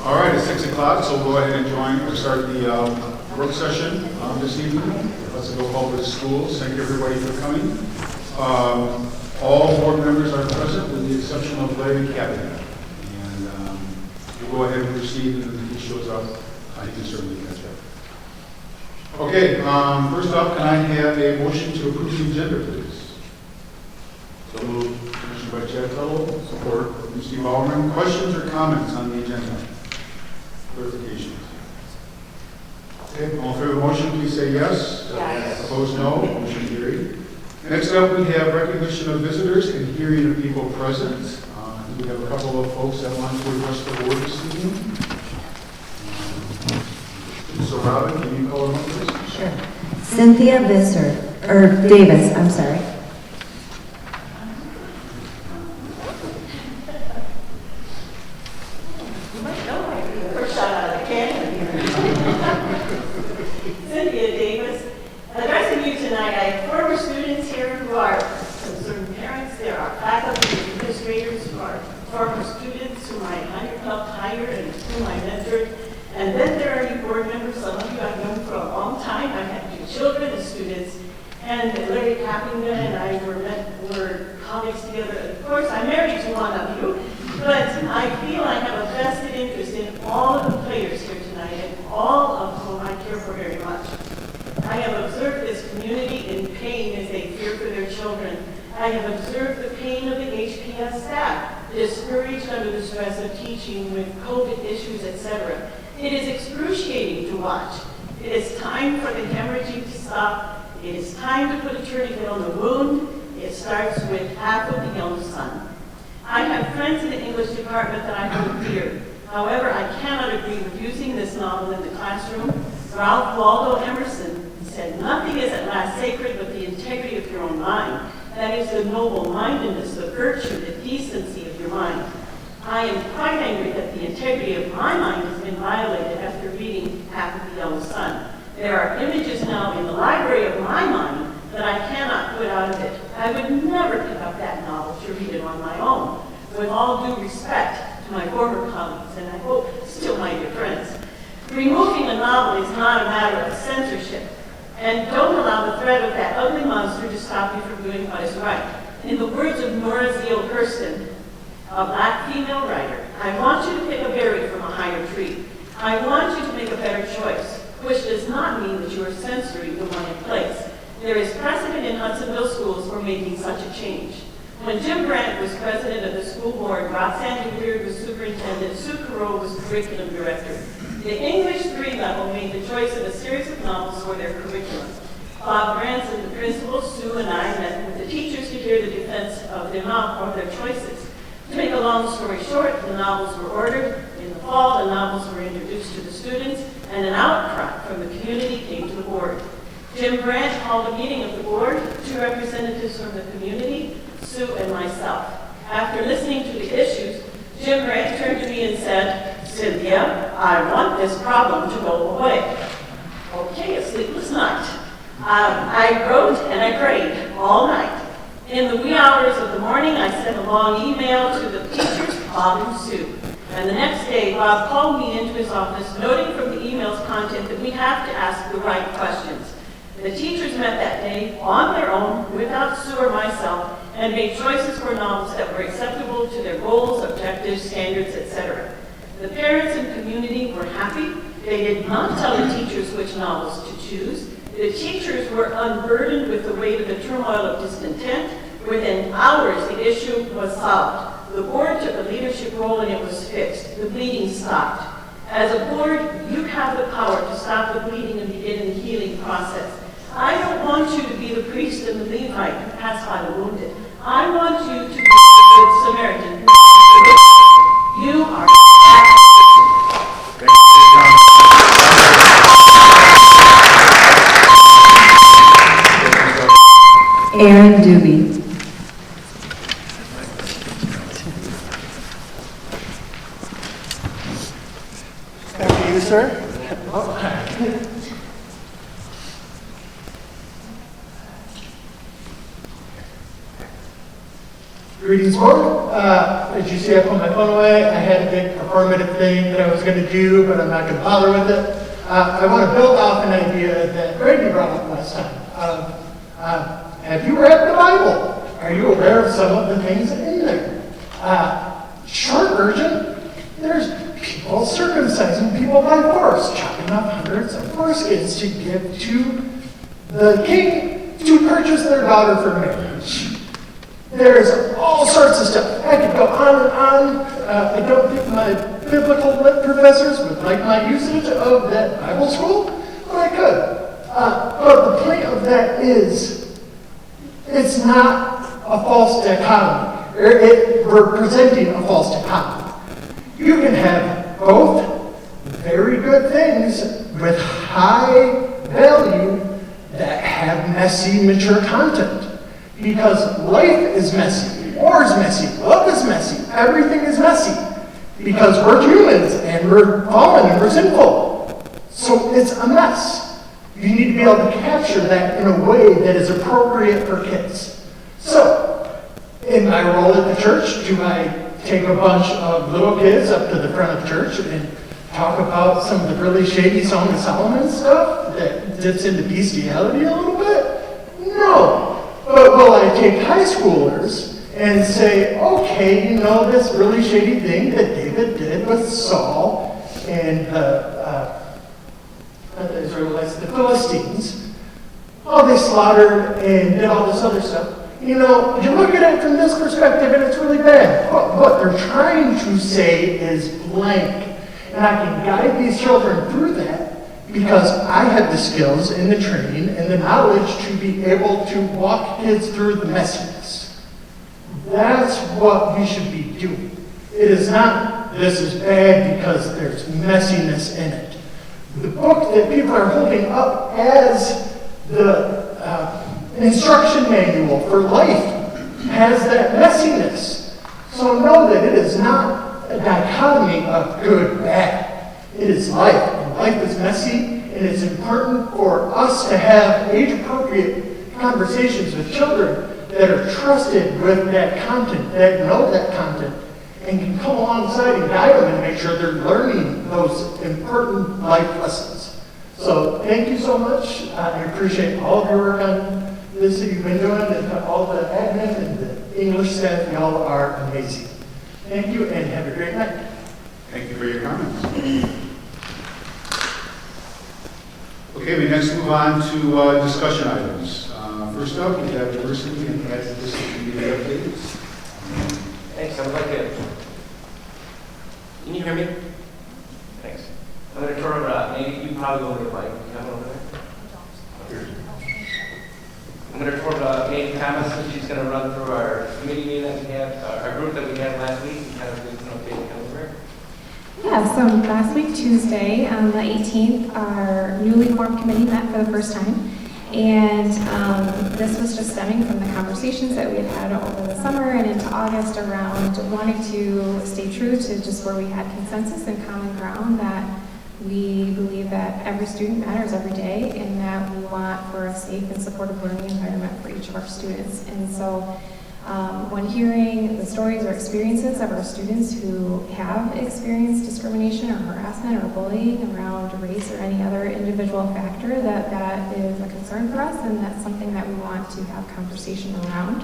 All right, it's 6 o'clock, so we'll go ahead and start the work session this evening. Let's go public schools. Thank everybody for coming. All board members are present with the exception of Larry Cabinet. And we'll go ahead and proceed, and if he shows up, he can certainly catch up. Okay, first up, can I have a motion to approve the agenda, please? So moved. Motion by Chad Fellow, support from Steve Bauer. Questions or comments on the agenda? Clarifications? Okay, all in favor of the motion, please say yes. Yes. Opposed, no. Motion carried. Next up, we have recognition of visitors and hearing of people present. We have a couple of folks that want to address the board this evening. So, Robin, can you call them up, please? Sure. Cynthia Davis, I'm sorry. Cynthia Davis, addressing you tonight. I have former students here who are concerned parents. There are faculty and administrators who are former students whom I helped hire and whom I mentored. And then there are you board members, some of you I've known for a long time. I've had 2 children as students. And Larry Cappington and I were colleagues together. Of course, I'm married to one of you. But I feel I have a vested interest in all of the players here tonight and all of whom I care for very much. I have observed this community in pain as they fear for their children. I have observed the pain of the HPS staff, discouraged under the stress of teaching with COVID issues, etc. It is excruciating to watch. It is time for the hemorrhaging to stop. It is time to put a tourniquet on the wound. It starts with half of the young son. I have friends in the English department that I hold dear. However, I cannot agree with using this novel in the classroom. Ralph Waldo Emerson said, "Nothing is at last sacred but the integrity of your own mind. That is the noble-mindedness, the virtue, the decency of your mind." I am quite angry that the integrity of my mind has been violated after reading Half of the Yellow Sun. There are images now in the library of my mind that I cannot put out of it. I would never pick up that novel to read it on my own. With all due respect to my former colleagues, and I hope still my dear friends, removing a novel is not a matter of censorship. And don't allow the threat of that ugly monster to stop you from doing what is right. In the words of Nora Zeal Hurston, a black female writer, I want you to pick a berry from a higher tree. I want you to make a better choice, which does not mean that you are censoring the one in place. There is precedent in Hudsonville schools for making such a change. When Jim Grant was president of the school board, Roxanne DeWeerd was superintendent, Sue Carroll was curriculum director. The English 3 level made the choice of a series of novels for their curriculum. Bob Branson, the principal, Sue, and I met with the teachers to hear the defense of their choices. To make a long story short, the novels were ordered. In the fall, the novels were introduced to the students, and an outcry from the community came to the board. Jim Grant called a meeting of the board, 2 representatives from the community, Sue and myself. After listening to the issues, Jim Grant turned to me and said, "Cynthia, I want this problem to go away." Okay, a sleepless night. I wrote and I prayed all night. In the wee hours of the morning, I sent a long email to the teachers, Bob and Sue. And the next day, Bob called me into his office, noting from the email's content that we have to ask the right questions. The teachers met that day on their own, without Sue or myself, and made choices for novels that were acceptable to their goals, objectives, standards, etc. The parents and community were happy. They did not tell the teachers which novels to choose. The teachers were unburdened with the weight of the turmoil of discontent. Within hours, the issue was solved. The board took a leadership role and it was fixed. The bleeding stopped. As a board, you have the power to stop the bleeding and begin the healing process. I don't want you to be the priest and the Levite who pass by the wounded. I want you to be the good Samaritan. You are Aaron Doobie. After you, sir. Greetings, board. As you see, I put my phone away. I had a big affirmative thing that I was going to do, but I'm not going to bother with it. I want to build off an idea that Grady brought up last time. Have you read the Bible? Are you aware of some of the things in there? Short version, there's people circumcising people by force, chopping up hundreds of foreskins to give to the king to purchase their daughter for marriage. There's all sorts of stuff. I could go on and on. I don't think my biblical lit professors would like my usage of that Bible school, but I could. But the point of that is, it's not a false dichotomy. We're presenting a false dichotomy. You can have both very good things with high value that have messy, mature content. Because life is messy, war is messy, love is messy, everything is messy. Because we're humans and we're fallen and we're sinful. So it's a mess. You need to be able to capture that in a way that is appropriate for kids. So, in my role at the church, do I take a bunch of little kids up to the front of church and talk about some of the really shady Song of Solomon stuff that dips into bestiality a little bit? No. But will I take high schoolers and say, okay, you know this really shady thing that David did with Saul and the Israelites, the Philistines, how they slaughtered and did all this other stuff. You know, you look at it from this perspective and it's really bad. What they're trying to say is blank. And I can guide these children through that because I have the skills and the training and the knowledge to be able to walk kids through the messiness. That's what we should be doing. It is not, this is bad because there's messiness in it. The book that people are holding up as the instruction manual for life has that messiness. So know that it is not a dichotomy of good, bad. It is life, and life is messy, and it's important for us to have age-appropriate conversations with children that are trusted with that content, that know that content, and can come alongside and guide them and make sure they're learning those important life lessons. So thank you so much. I appreciate all of your work on this that you've been doing, and all the admin and the English staff. Y'all are amazing. Thank you, and have a great night. Thank you for your comments. Okay, we next move on to discussion items. First up, we have diversity and advocacy community updates. Thanks, I would like to. Can you hear me? Thanks. I'm going to turn over, maybe you probably go over the mic. You have one over there? I'm going to turn over Mandy Thomas, and she's going to run through our committee meeting that we had, our group that we had last week, and kind of give an update on over. Yeah, so last week, Tuesday, on the 18th, our newly formed committee met for the first time. And this was just stemming from the conversations that we had had over the summer and into August around wanting to stay true to just where we had consensus and common ground that we believe that every student matters every day and that we want for a safe and supportive learning environment for each of our students. And so when hearing the stories or experiences of our students who have experienced discrimination or harassment or bullying around race or any other individual factor, that is a concern for us, and that's something that we want to have conversation around.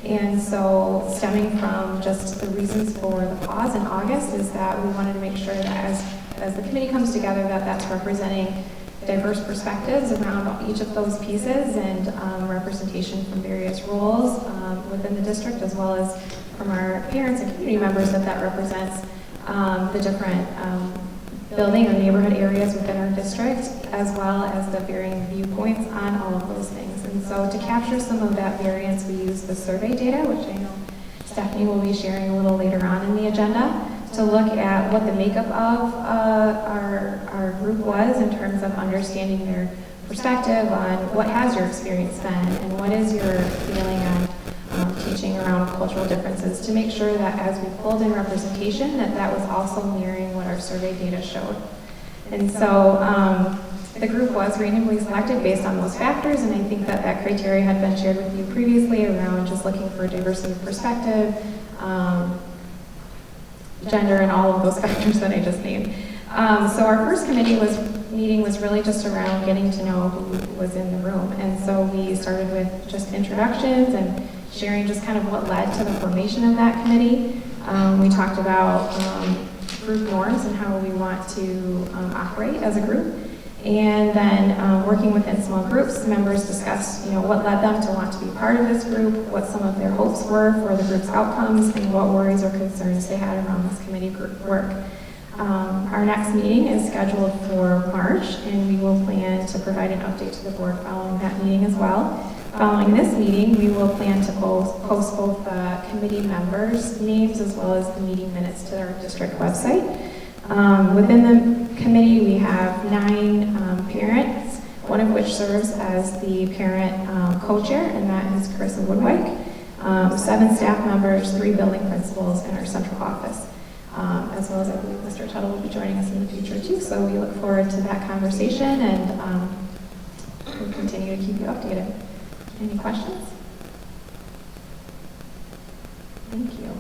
And so stemming from just the reasons for the pause in August is that we wanted to make sure that as the committee comes together that's representing diverse perspectives around each of those pieces and representation from various roles within the district, as well as from our parents and community members, that represents the different building or neighborhood areas within our district, as well as the varying viewpoints on all of those things. And so to capture some of that variance, we use the survey data, which I know Stephanie will be sharing a little later on in the agenda, to look at what the makeup of our group was in terms of understanding their perspective on what has your experience been and what is your feeling on teaching around cultural differences, to make sure that as we pulled in representation that was also mirroring what our survey data showed. And so The group was randomly selected based on those factors, and I think that that criteria had been shared with you previously around just looking for diversity of perspective, gender, and all of those factors that I just named. So our first meeting was really just around getting to know who was in the room. And so we started with just introductions and sharing just kind of what led to the formation of that committee. We talked about group norms and how we want to operate as a group. And then working within small groups, members discussed, what led them to want to be part of this group, what some of their hopes were for the group's outcomes, and what worries or concerns they had around this committee group work. Our next meeting is scheduled for March, and we will plan to provide an update to the board following that meeting as well. Following this meeting, we will plan to post both the committee members' names as well as the meeting minutes to our district website. Within the committee, we have 9 parents, one of which serves as the parent co-chair, and that is Carissa Woodwike. 7 staff members, 3 building principals, and our central office. As well as I believe Mr. Tuttle will be joining us in the future too. So we look forward to that conversation, and we'll continue to keep you updated. Any questions? Thank you.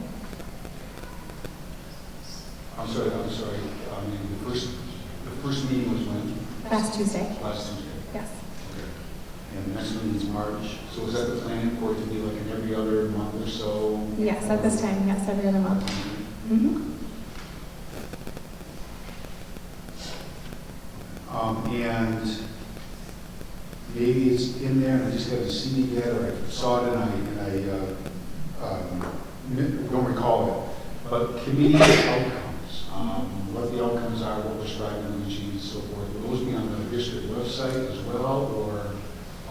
I'm sorry. I mean, the first meeting was when? Last Tuesday. Last Tuesday. Yes. Okay. And the next meeting is March. So is that the plan for it to be like in every other month or so? Yes, at this time, yes, every other month. Mm-hmm. And maybe it's in there, and I just haven't seen it yet, or I saw it and I don't recall it. But committee outcomes, what the outcomes are, what we're striving to achieve, and so forth. Will those be on the district website as well, or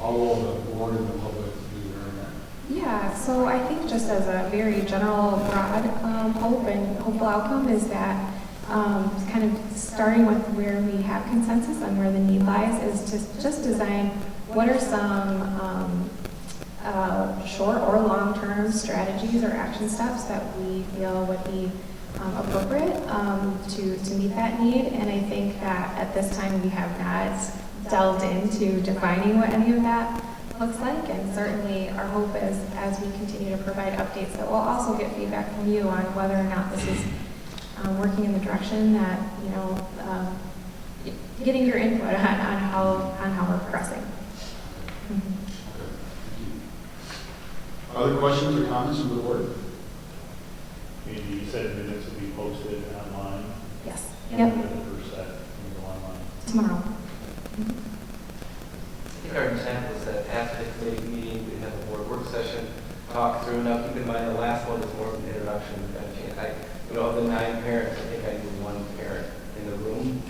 all over the board and the public to be aware of that? Yeah, so I think just as a very general, broad hope and hopeful outcome is that kind of starting with where we have consensus on where the need lies is to just design what are some short or long-term strategies or action steps that we feel would be appropriate to meet that need. And I think that at this time we have not delved into defining what any of that looks like. And certainly our hope is as we continue to provide updates that we'll also get feedback from you on whether or not this is working in the direction that, getting your input on how we're progressing. Mm-hmm. Other questions or comments from the board? You said minutes will be posted online? Yes. And Yep. the first set will go online? Tomorrow. I think our intent was that after the committee meeting, we'd have a board work session, talk through. Now, keep in mind, the last one was more of an introduction. Of the 9 parents, I think I knew 1 parent in the room,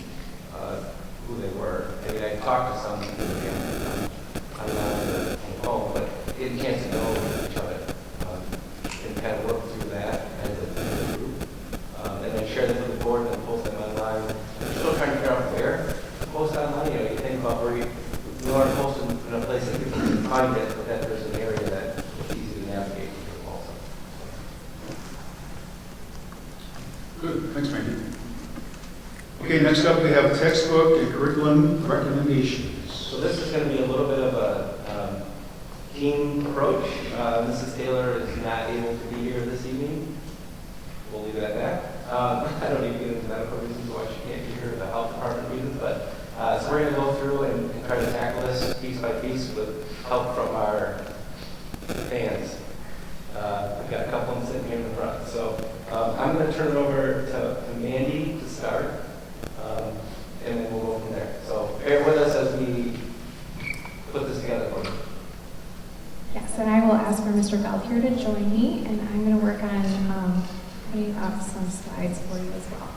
who they were. I mean, I talked to some again on the phone, but it can't to know each other and kind of work through that as a group. And then share them with the board and then post them online. We're still trying to figure out where to post online. You think about where we want to post in a place that people can find it, but that there's an area that it's easy to navigate through also. Good, thanks, Mandy. Okay, next up we have textbook and curriculum recommendations. So this is going to be a little bit of a team approach. Mrs. Taylor is not able to be here this evening. We'll leave it at that. I don't need to get into medical reasons why she can't be here, the health department reasons, but so we're going to go through and try to tackle this piece by piece with help from our fans. We've got a couple of them sitting here in the front. So I'm going to turn it over to Mandy to start, and then we'll go from there. So bear with us as we put this together for you. Yes, and I will ask for Mr. Belkier to join me, and I'm going to work on putting up some slides for you as well.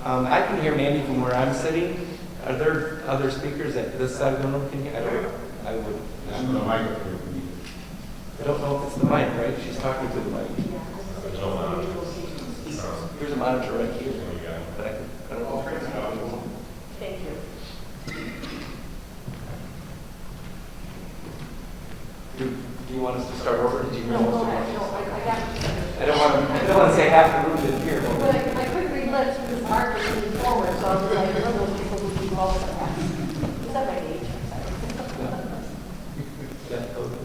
I can hear Mandy from where I'm sitting. Are there other speakers at this side of the room? Can you, I would. There's no microphone. I don't know if it's the mic, right? She's talking to the mic. Here's a monitor right here. But I don't know if it's Thank you. Do you want us to start over? Did you No, most go of ahead. it? No, I got you. I don't want to say half the room didn't hear. But I quickly read through the markers moving forward, so I was like, one of those people who keep all of that. Is that my age? I'm sorry. Yeah, okay.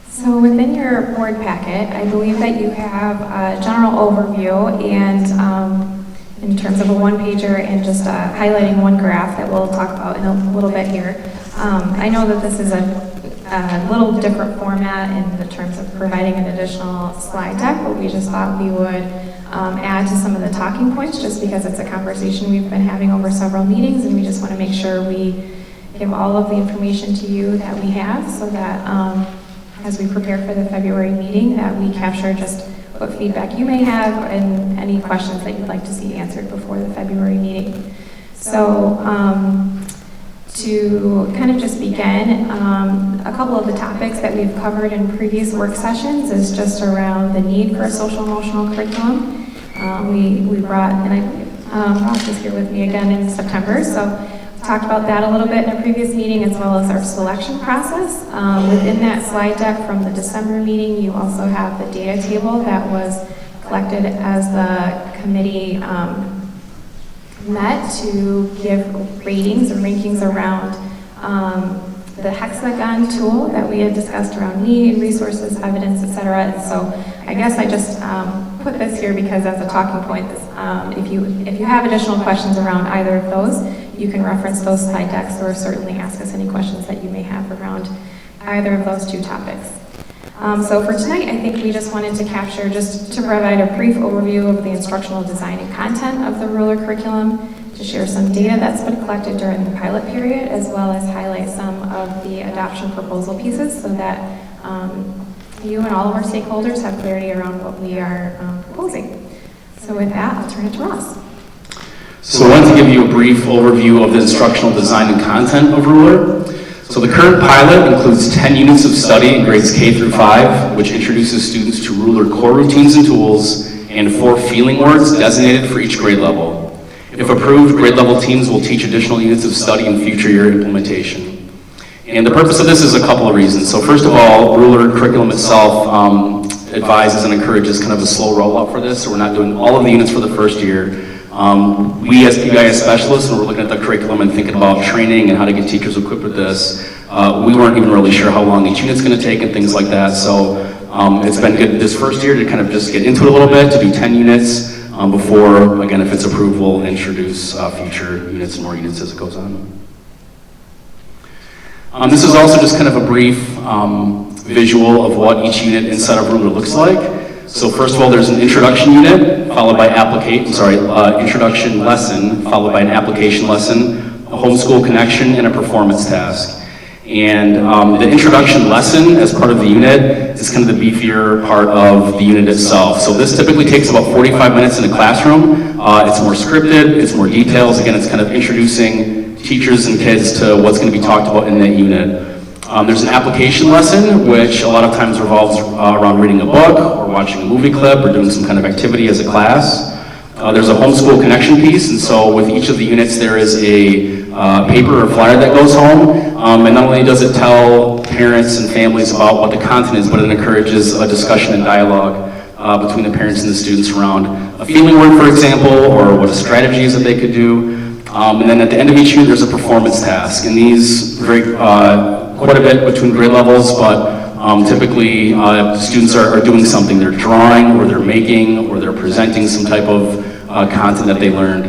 So within your board packet, I believe that you have a general overview and in terms of a one-pager and just highlighting one graph that we'll talk about in a little bit here. I know that this is a little different format in the terms of providing an additional slide deck, but we just thought we would add to some of the talking points just because it's a conversation we've been having over several meetings and we just want to make sure we give all of the information to you that we have so that as we prepare for the February meeting, that we capture just what feedback you may have and any questions that you'd like to see answered before the February meeting. So to kind of just begin, a couple of the topics that we've covered in previous work sessions is just around the need for a social emotional curriculum. We brought, and I believe Ross is here with me again in September, so talked about that a little bit in a previous meeting as well as our selection process. Within that slide deck from the December meeting, you also have the data table that was collected as the committee met to give ratings or rankings around the hexagon tool that we had discussed around need, resources, evidence, etc. And so I guess I just put this here because as a talking point, if you have additional questions around either of those, you can reference those slide decks or certainly ask us any questions that you may have around either of those two topics. So for tonight, I think we just wanted to capture, just to provide a brief overview of the instructional design and content of the ruler curriculum, to share some data that's been collected during the pilot period, as well as highlight some of the adoption proposal pieces so that you and all of our stakeholders have clarity around what we are proposing. So with that, I'll turn it to Ross. So I wanted to give you a brief overview of the instructional design and content of Ruler. So the current pilot includes 10 units of study in grades K through 5, which introduces students to Ruler core routines and tools, and 4 feeling words designated for each grade level. If approved, grade level teams will teach additional units of study in future year implementation. And the purpose of this is a couple of reasons. So first of all, Ruler curriculum itself advises and encourages kind of a slow rollout for this, so we're not doing all of the units for the first year. We as PBIS specialists, when we're looking at the curriculum and thinking about training and how to get teachers equipped with this, we weren't even really sure how long each unit's going to take and things like that. So it's been good this first year to kind of just get into it a little bit, to do 10 units before, again, if it's approved, we'll introduce future units and more units as it goes on. This is also just kind of a brief visual of what each unit inside of Ruler looks like. So first of all, there's an introduction unit, followed by introduction lesson, followed by an application lesson, a homeschool connection, and a performance task. And the introduction lesson as part of the unit is kind of the beefier part of the unit itself. So this typically takes about 45 minutes in a classroom. It's more scripted, it's more details. Again, it's kind of introducing teachers and kids to what's going to be talked about in that unit. There's an application lesson, which a lot of times revolves around reading a book or watching a movie clip or doing some kind of activity as a class. There's a homeschool connection piece, and so with each of the units there is a paper or flyer that goes home, and not only does it tell parents and families about what the content is, but it encourages a discussion and dialogue between the parents and the students around a feeling word, for example, or what a strategy is that they could do. And then at the end of each unit there's a performance task, and these vary quite a bit between grade levels, but typically students are doing something. They're drawing, or they're making, or they're presenting some type of content that they learned.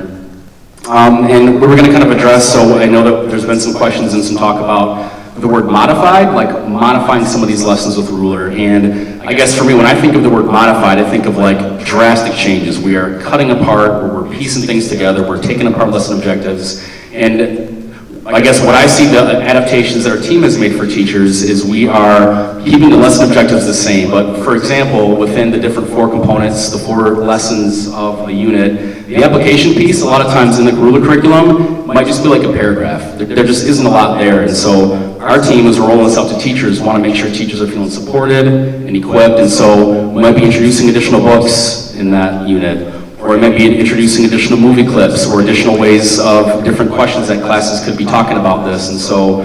And we're going to kind of address, so I know that there's been some questions and some talk about the word modified, like modifying some of these lessons with Ruler. And I guess for me, when I think of the word modified, I think of like drastic changes. We are cutting apart, or we're piecing things together, we're taking apart lesson objectives, And I guess what I see the adaptations that our team has made for teachers is we are keeping the lesson objectives the same, but for example, within the different 4 components, the 4 lessons of the unit, the application piece, a lot of times in the ruler curriculum, might just be like a paragraph. There just isn't a lot there, and so our team, as we're rolling this out to teachers, want to make sure teachers are feeling supported and equipped, and so we might be introducing additional books in that unit. Or it might be introducing additional movie clips or additional ways of different questions that classes could be talking about this. And so,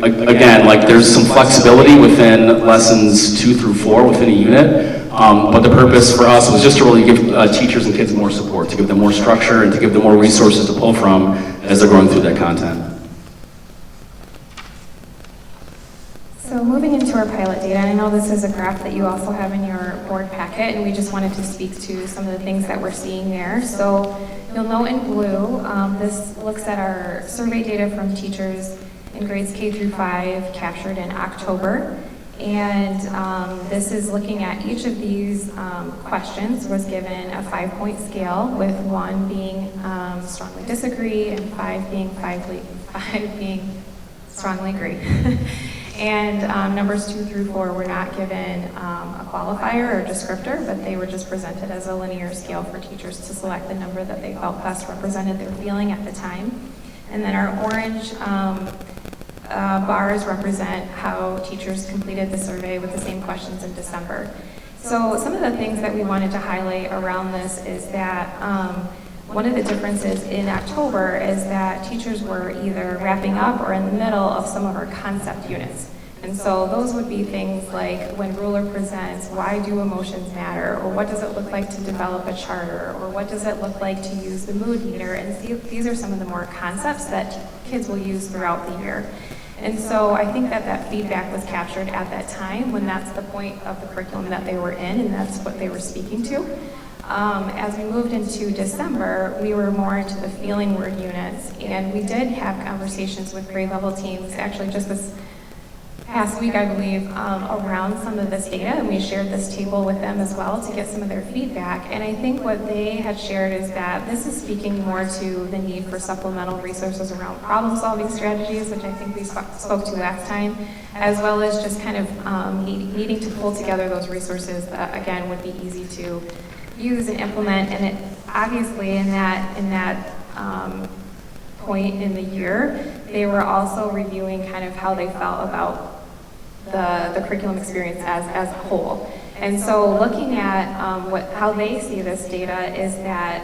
again, like there's some flexibility within lessons 2 through 4 within a unit. But the purpose for us was just to really give teachers and kids more support, to give them more structure and to give them more resources to pull from as they're going through that content. So moving into our pilot data, I know this is a graph that you also have in your board packet, and we just wanted to speak to some of the things that we're seeing there. So you'll note in blue, this looks at our survey data from teachers in grades K through 5 captured in October. And this is looking at each of these questions was given a 5-point scale, with 1 being strongly disagree and 5 being strongly agree. And numbers 2 through 4 were not given a qualifier or descriptor, but they were just presented as a linear scale for teachers to select the number that they felt best represented their feeling at the time. And then our orange bars represent how teachers completed the survey with the same questions in December. So some of the things that we wanted to highlight around this is that one of the differences in October is that teachers were either wrapping up or in the middle of some of our concept units. And so those would be things like when Ruler presents, why do emotions matter? Or what does it look like to develop a charter? Or what does it look like to use the mood meter? And see, these are some of the more concepts that kids will use throughout the year. And so I think that that feedback was captured at that time when that's the point of the curriculum that they were in and that's what they were speaking to. As we moved into December, we were more into the feeling word units, and we did have conversations with grade level teams, actually just this past week, I believe, around some of this data, and we shared this table with them as well to get some of their feedback. And I think what they had shared is that this is speaking more to the need for supplemental resources around problem-solving strategies, which I think we spoke to last time, as well as just kind of needing to pull together those resources that, again, would be easy to use and implement. And it obviously in that point in the year, they were also reviewing kind of how they felt about the curriculum experience as a whole. And so looking at how they see this data is that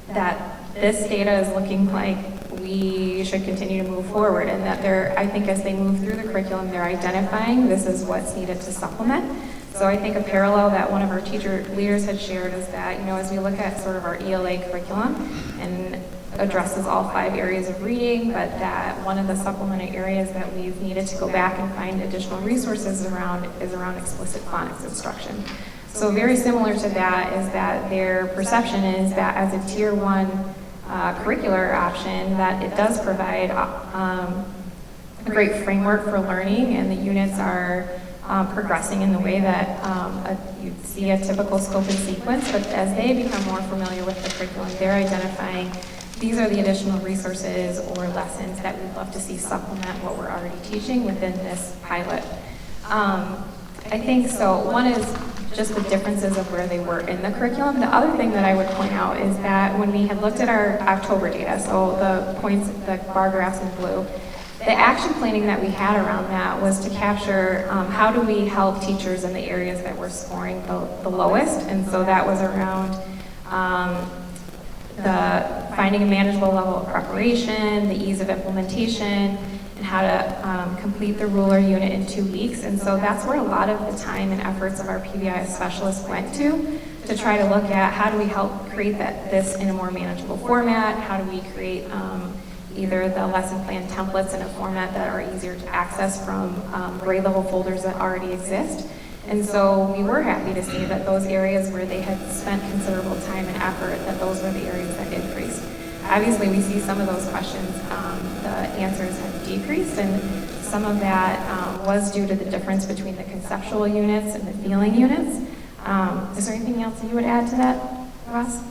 that this data is looking like we should continue to move forward, and that I think as they move through the curriculum, they're identifying this is what's needed to supplement. So I think a parallel that one of our teacher leaders had shared is that, as we look at sort of our ELA curriculum and addresses all 5 areas of reading, but that one of the supplemental areas that we've needed to go back and find additional resources around is around explicit phonics instruction. So very similar to that is that their perception is that as a tier 1 curricular option, that it does provide a great framework for learning, and the units are progressing in the way that you'd see a typical scope and sequence, but as they become more familiar with the curriculum, they're identifying these are the additional resources or lessons that we'd love to see supplement what we're already teaching within this pilot. I think so. One is just the differences of where they were in the curriculum. The other thing that I would point out is that when we had looked at our October data, so the points, the bar graphs in blue, the action planning that we had around that was to capture how do we help teachers in the areas that were scoring the lowest, and so that was around the finding a manageable level of preparation, the ease of implementation, and how to complete the ruler unit in 2 weeks. And so that's where a lot of the time and efforts of our PBIS specialists went to try to look at how do we help create this in a more manageable format, how do we create either the lesson plan templates in a format that are easier to access from grade level folders that already exist. And so we were happy to see that those areas where they had spent considerable time and effort, that those were the areas that increased. Obviously, we see some of those questions, the answers have decreased, and some of that was due to the difference between the conceptual units and the feeling units. Is there anything else that you would add to that, Ross?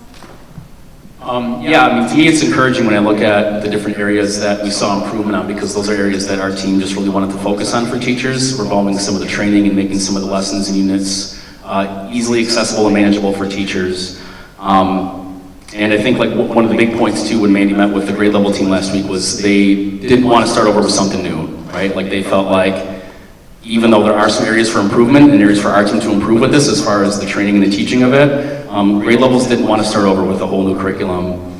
Yeah, I mean, to me, it's encouraging when I look at the different areas that we saw improvement on, because those are areas that our team just really wanted to focus on for teachers, revolving some of the training and making some of the lessons and units easily accessible and manageable for teachers. And I think like one of the big points too when Mandy met with the grade level team last week was they didn't want to start over with something new, right? Like they felt like even though there are some areas for improvement and areas for our team to improve with this as far as the training and the teaching of it, grade levels didn't want to start over with a whole new curriculum.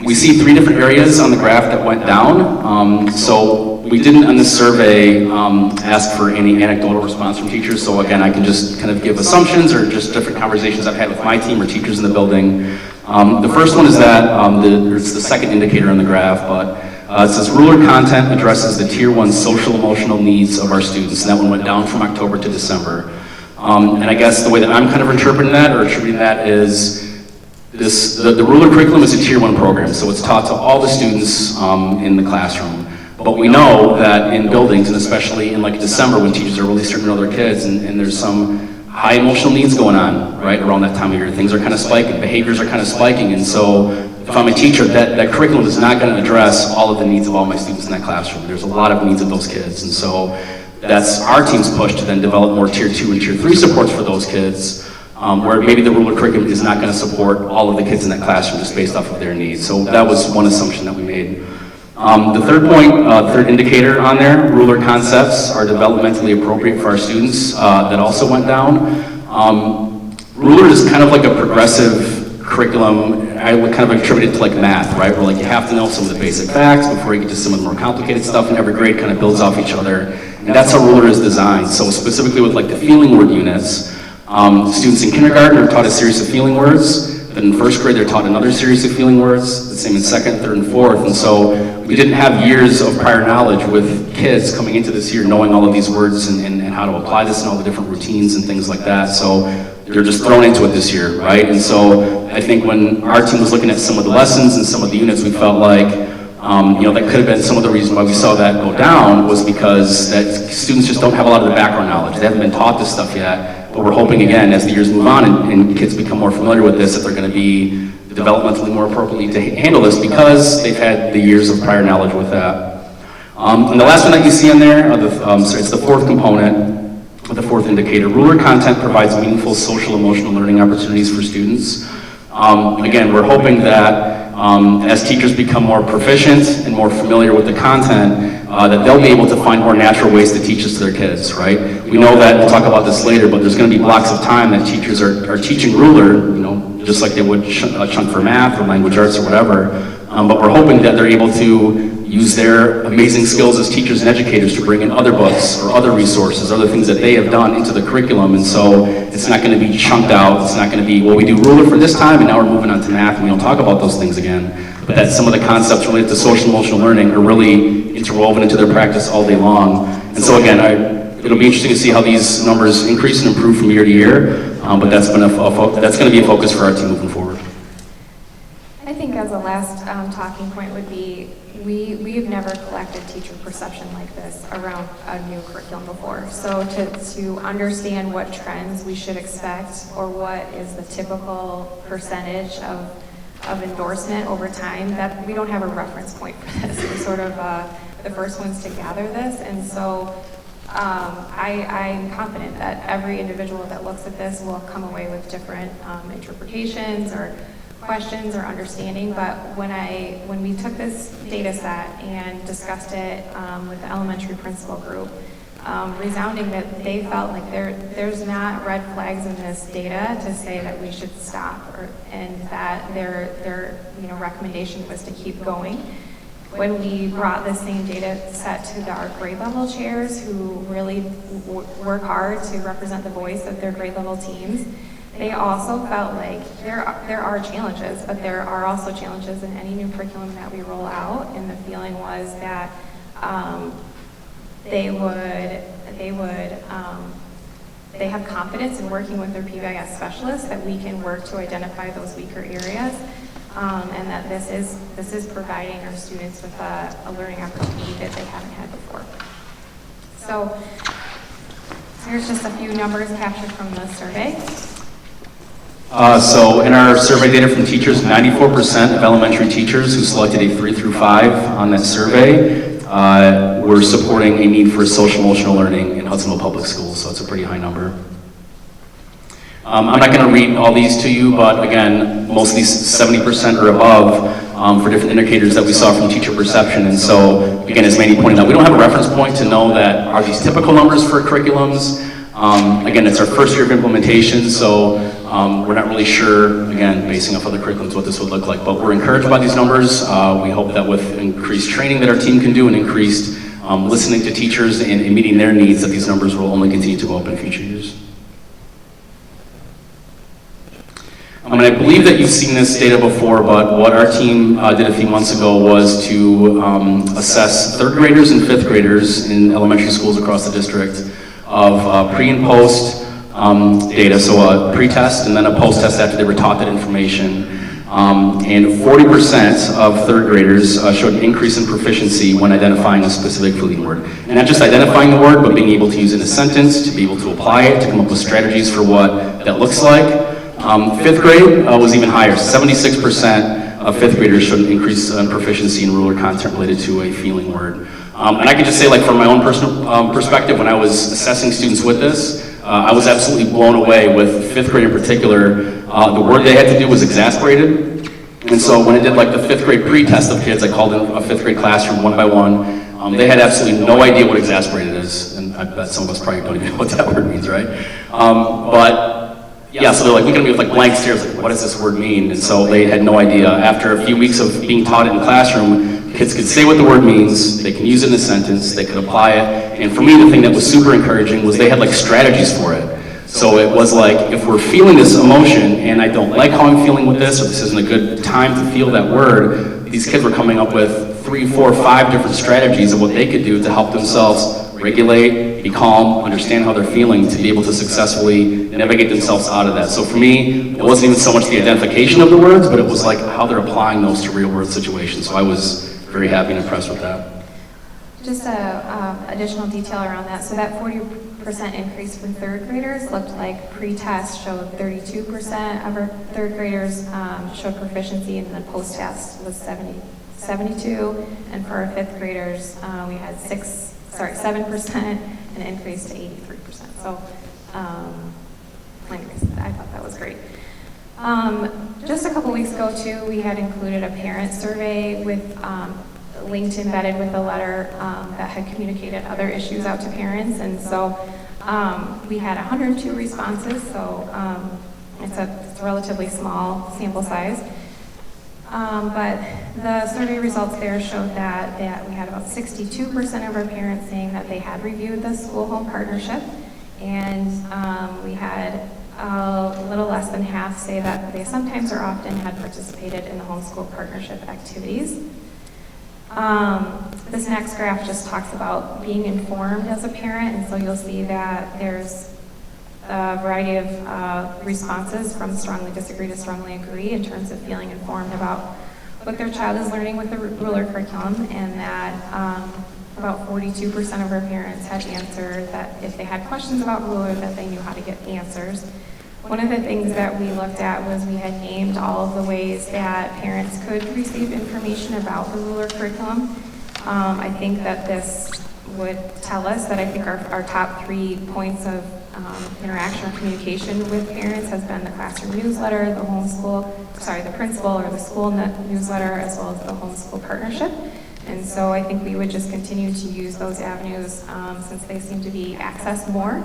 We see 3 different areas on the graph that went down. So we didn't on this survey ask for any anecdotal response from teachers. So again, I can just kind of give assumptions or just different conversations I've had with my team or teachers in the building. The first one is that, it's the second indicator on the graph, but it says ruler content addresses the tier 1 social emotional needs of our students. And that one went down from October to December. And I guess the way that I'm kind of interpreting that or attributing that is the ruler curriculum is a tier 1 program. So it's taught to all the students in the classroom. But we know that in buildings, and especially in like December when teachers are really starting to know their kids and there's some high emotional needs going on, right, around that time of year. Things are kind of spiking, behaviors are kind of spiking, and so if I'm a teacher, that curriculum is not going to address all of the needs of all my students in that classroom. There's a lot of needs of those kids, and so that's our team's push to then develop more tier 2 and tier 3 supports for those kids, where maybe the ruler curriculum is not going to support all of the kids in that classroom just based off of their needs. So that was one assumption that we made. The third point, third indicator on there, ruler concepts are developmentally appropriate for our students, that also went down. Ruler is kind of like a progressive curriculum. I would kind of attribute it to like math, right? Where like you have to know some of the basic facts before you get to some of the more complicated stuff, and every grade kind of builds off each other. And that's how ruler is designed. So specifically with like the feeling word units, students in kindergarten are taught a series of feeling words. Then in first grade, they're taught another series of feeling words, the same in second, third, and fourth. And so we didn't have years of prior knowledge with kids coming into this year knowing all of these words and how to apply this and all the different routines and things like that. So they're just thrown into it this year, right? And so I think when our team was looking at some of the lessons and some of the units, we felt like, that could have been some of the reason why we saw that go down was because that students just don't have a lot of the background knowledge. They haven't been taught this stuff yet. But we're hoping, again, as the years move on and kids become more familiar with this, that they're going to be developmentally more appropriately to handle this because they've had the years of prior knowledge with that. And the last one that you see in there, it's the fourth component, the fourth indicator. Ruler content provides meaningful social emotional learning opportunities for students. Again, we're hoping that as teachers become more proficient and more familiar with the content, that they'll be able to find more natural ways to teach this to their kids, right? We know that, we'll talk about this later, but there's going to be blocks of time that teachers are teaching ruler, just like they would chunk for math or language arts or whatever. But we're hoping that they're able to use their amazing skills as teachers and educators to bring in other books or other resources, other things that they have done into the curriculum. And so it's not going to be chunked out. It's not going to be, well, we do ruler for this time and now we're moving on to math and we don't talk about those things again. But that some of the concepts related to social emotional learning are really interwoven into their practice all day long. And so again, it'll be interesting to see how these numbers increase and improve from year to year. But that's going to be a focus for our team moving forward. I think as a last talking point would be, we've never collected teacher perception like this around a new curriculum before. So to understand what trends we should expect or what is the typical percentage of endorsement over time, that we don't have a reference point for this. We're sort of the first ones to gather this, and so I'm confident that every individual that looks at this will come away with different interpretations or questions or understanding. But when we took this data set and discussed it with the elementary principal group, resounding that they felt like there's not red flags in this data to say that we should stop, and that their recommendation was to keep going. When we brought the same data set to our grade level chairs, who really work hard to represent the voice of their grade level teams, they also felt like there are challenges, but there are also challenges in any new curriculum that we roll out. And the feeling was that they have confidence in working with their PBIS specialists that we can work to identify those weaker areas, and that this is providing our students with a learning opportunity that they haven't had before. So here's just a few numbers captured from the survey. So in our survey data from teachers, 94% of elementary teachers who selected a 3 through 5 on that survey were supporting a need for social emotional learning in Hudsonville Public Schools, so it's a pretty high number. I'm not going to read all these to you, but again, most of these 70% or above for different indicators that we saw from teacher perception. And so, again, as Mandy pointed out, we don't have a reference point to know that are these typical numbers for curriculums. Again, it's our first year of implementation, so we're not really sure, again, basing off other curriculums, what this would look like. But we're encouraged by these numbers. We hope that with increased training that our team can do and increased listening to teachers and meeting their needs, that these numbers will only continue to go up in future years. And I believe that you've seen this data before, but what our team did a few months ago was to assess third graders and fifth graders in elementary schools across the district of pre and post data, so a pre-test and then a post-test after they were taught that information. And 40% of third graders showed an increase in proficiency when identifying a specific feeling word. And not just identifying the word, but being able to use it in a sentence, to be able to apply it, to come up with strategies for what that looks like. Fifth grade was even higher. 76% of fifth graders showed an increase in proficiency in ruler content related to a feeling word. And I can just say, like, from my own personal perspective, when I was assessing students with this, I was absolutely blown away with fifth grade in particular. The word they had to do was exasperated. And so when I did like the fifth grade pre-test of kids, I called in a fifth grade classroom one by one. They had absolutely no idea what exasperated is. And I bet some of us probably don't even know what that word means, right? Yeah, so they're like looking at me with like blank stares, like, what does this word mean? And so they had no idea. After a few weeks of being taught it in the classroom, kids could say what the word means, they can use it in a sentence, they could apply it. And for me, the thing that was super encouraging was they had like strategies for it. So it was like, if we're feeling this emotion and I don't like how I'm feeling with this, or this isn't a good time to feel that word, these kids were coming up with 3, 4, 5 different strategies of what they could do to help themselves regulate, be calm, understand how they're feeling, to be able to successfully navigate themselves out of that. So for me, it wasn't even so much the identification of the words, but it was like how they're applying those to real world situations. So I was very happy and impressed with that. Just additional detail around that. So that 40% increase for third graders looked like pre-test showed 32% of our third graders showed proficiency, and then post-test was 72. And for our fifth graders, we had 7%, and an increase to 83%. So, like I thought that was great. Just a couple weeks ago, too, we had included a parent survey with linked embedded with a letter that had communicated other issues out to parents, and so we had 102 responses. So it's a relatively small sample size. But the survey results there showed that we had about 62% of our parents saying that they had reviewed the school-home partnership, and we had a little less than half say that they sometimes or often had participated in the homeschool partnership activities. This next graph just talks about being informed as a parent, and so you'll see that there's a variety of responses from strongly disagree to strongly agree in terms of feeling informed about what their child is learning with the ruler curriculum, and that about 42% of our parents had answered that if they had questions about ruler, that they knew how to get answers. One of the things that we looked at was we had named all of the ways that parents could receive information about the ruler curriculum. I think that this would tell us that I think our top 3 points of interaction or communication with parents has been the classroom newsletter, the principal or the school newsletter, as well as the homeschool partnership. And so I think we would just continue to use those avenues since they seem to be accessed more,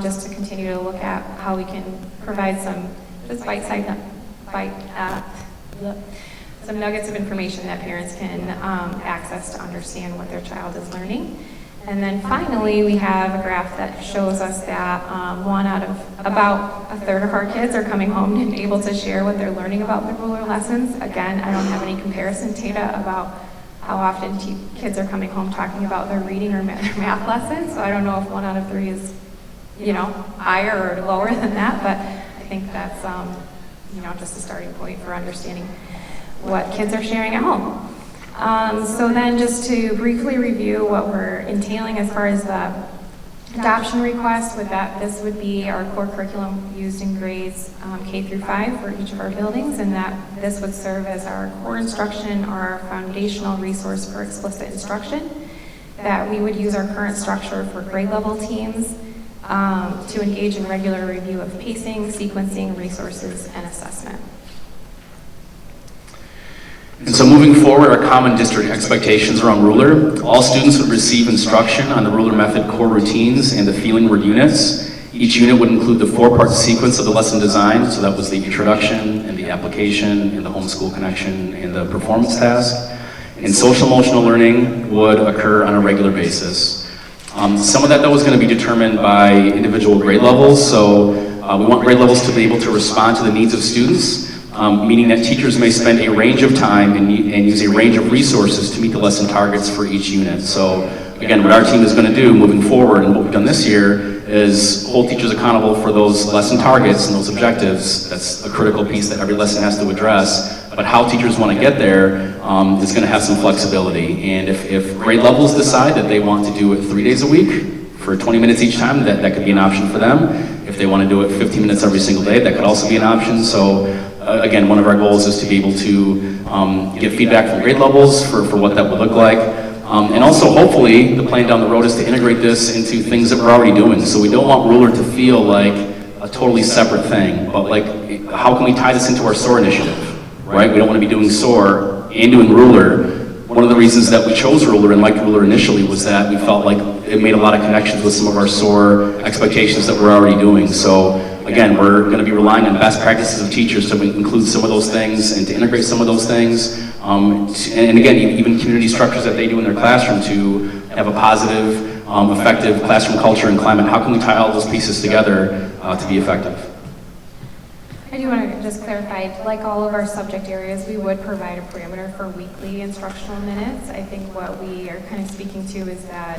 just to continue to look at how we can provide some just some nuggets of information that parents can access to understand what their child is learning. And then finally, we have a graph that shows us that one out of about a third of our kids are coming home and able to share what they're learning about the ruler lessons. Again, I don't have any comparison data about how often kids are coming home talking about their reading or math lessons, so I don't know if 1 out of 3 is, higher or lower than that, but I think that's, just a starting point for understanding what kids are sharing at home. So then just to briefly review what we're entailing as far as the Adoption request, with that, this would be our core curriculum used in grades K through 5 for each of our buildings, and that this would serve as our core instruction or our foundational resource for explicit instruction. That we would use our current structure for grade level teams to engage in regular review of pacing, sequencing, resources, and assessment. And so moving forward, our common district expectations around Ruler. All students would receive instruction on the Ruler method core routines and the feeling word units. Each unit would include the 4-part sequence of the lesson design, so that was the introduction and the application and the homeschool connection and the performance task. And social emotional learning would occur on a regular basis. Some of that though is going to be determined by individual grade levels, so we want grade levels to be able to respond to the needs of students. Meaning that teachers may spend a range of time and use a range of resources to meet the lesson targets for each unit. So again, what our team is going to do moving forward and what we've done this year is hold teachers accountable for those lesson targets and those objectives. That's a critical piece that every lesson has to address. But how teachers want to get there is going to have some flexibility. And if grade levels decide that they want to do it 3 days a week for 20 minutes each time, that could be an option for them. If they want to do it 15 minutes every single day, that could also be an option. So again, one of our goals is to be able to get feedback from grade levels for what that would look like. And also, hopefully, the plan down the road is to integrate this into things that we're already doing. So we don't want Ruler to feel like a totally separate thing, but like, how can we tie this into our SOAR initiative, right? We don't want to be doing SOAR and doing Ruler. One of the reasons that we chose Ruler and liked Ruler initially was that we felt like it made a lot of connections with some of our SOAR expectations that we're already doing. So again, we're going to be relying on best practices of teachers to include some of those things and to integrate some of those things. And again, even community structures that they do in their classroom to have a positive, effective classroom culture and climate. How can we tie all those pieces together to be effective? I do want to just clarify, like all of our subject areas, we would provide a parameter for weekly instructional minutes. I think what we are kind of speaking to is that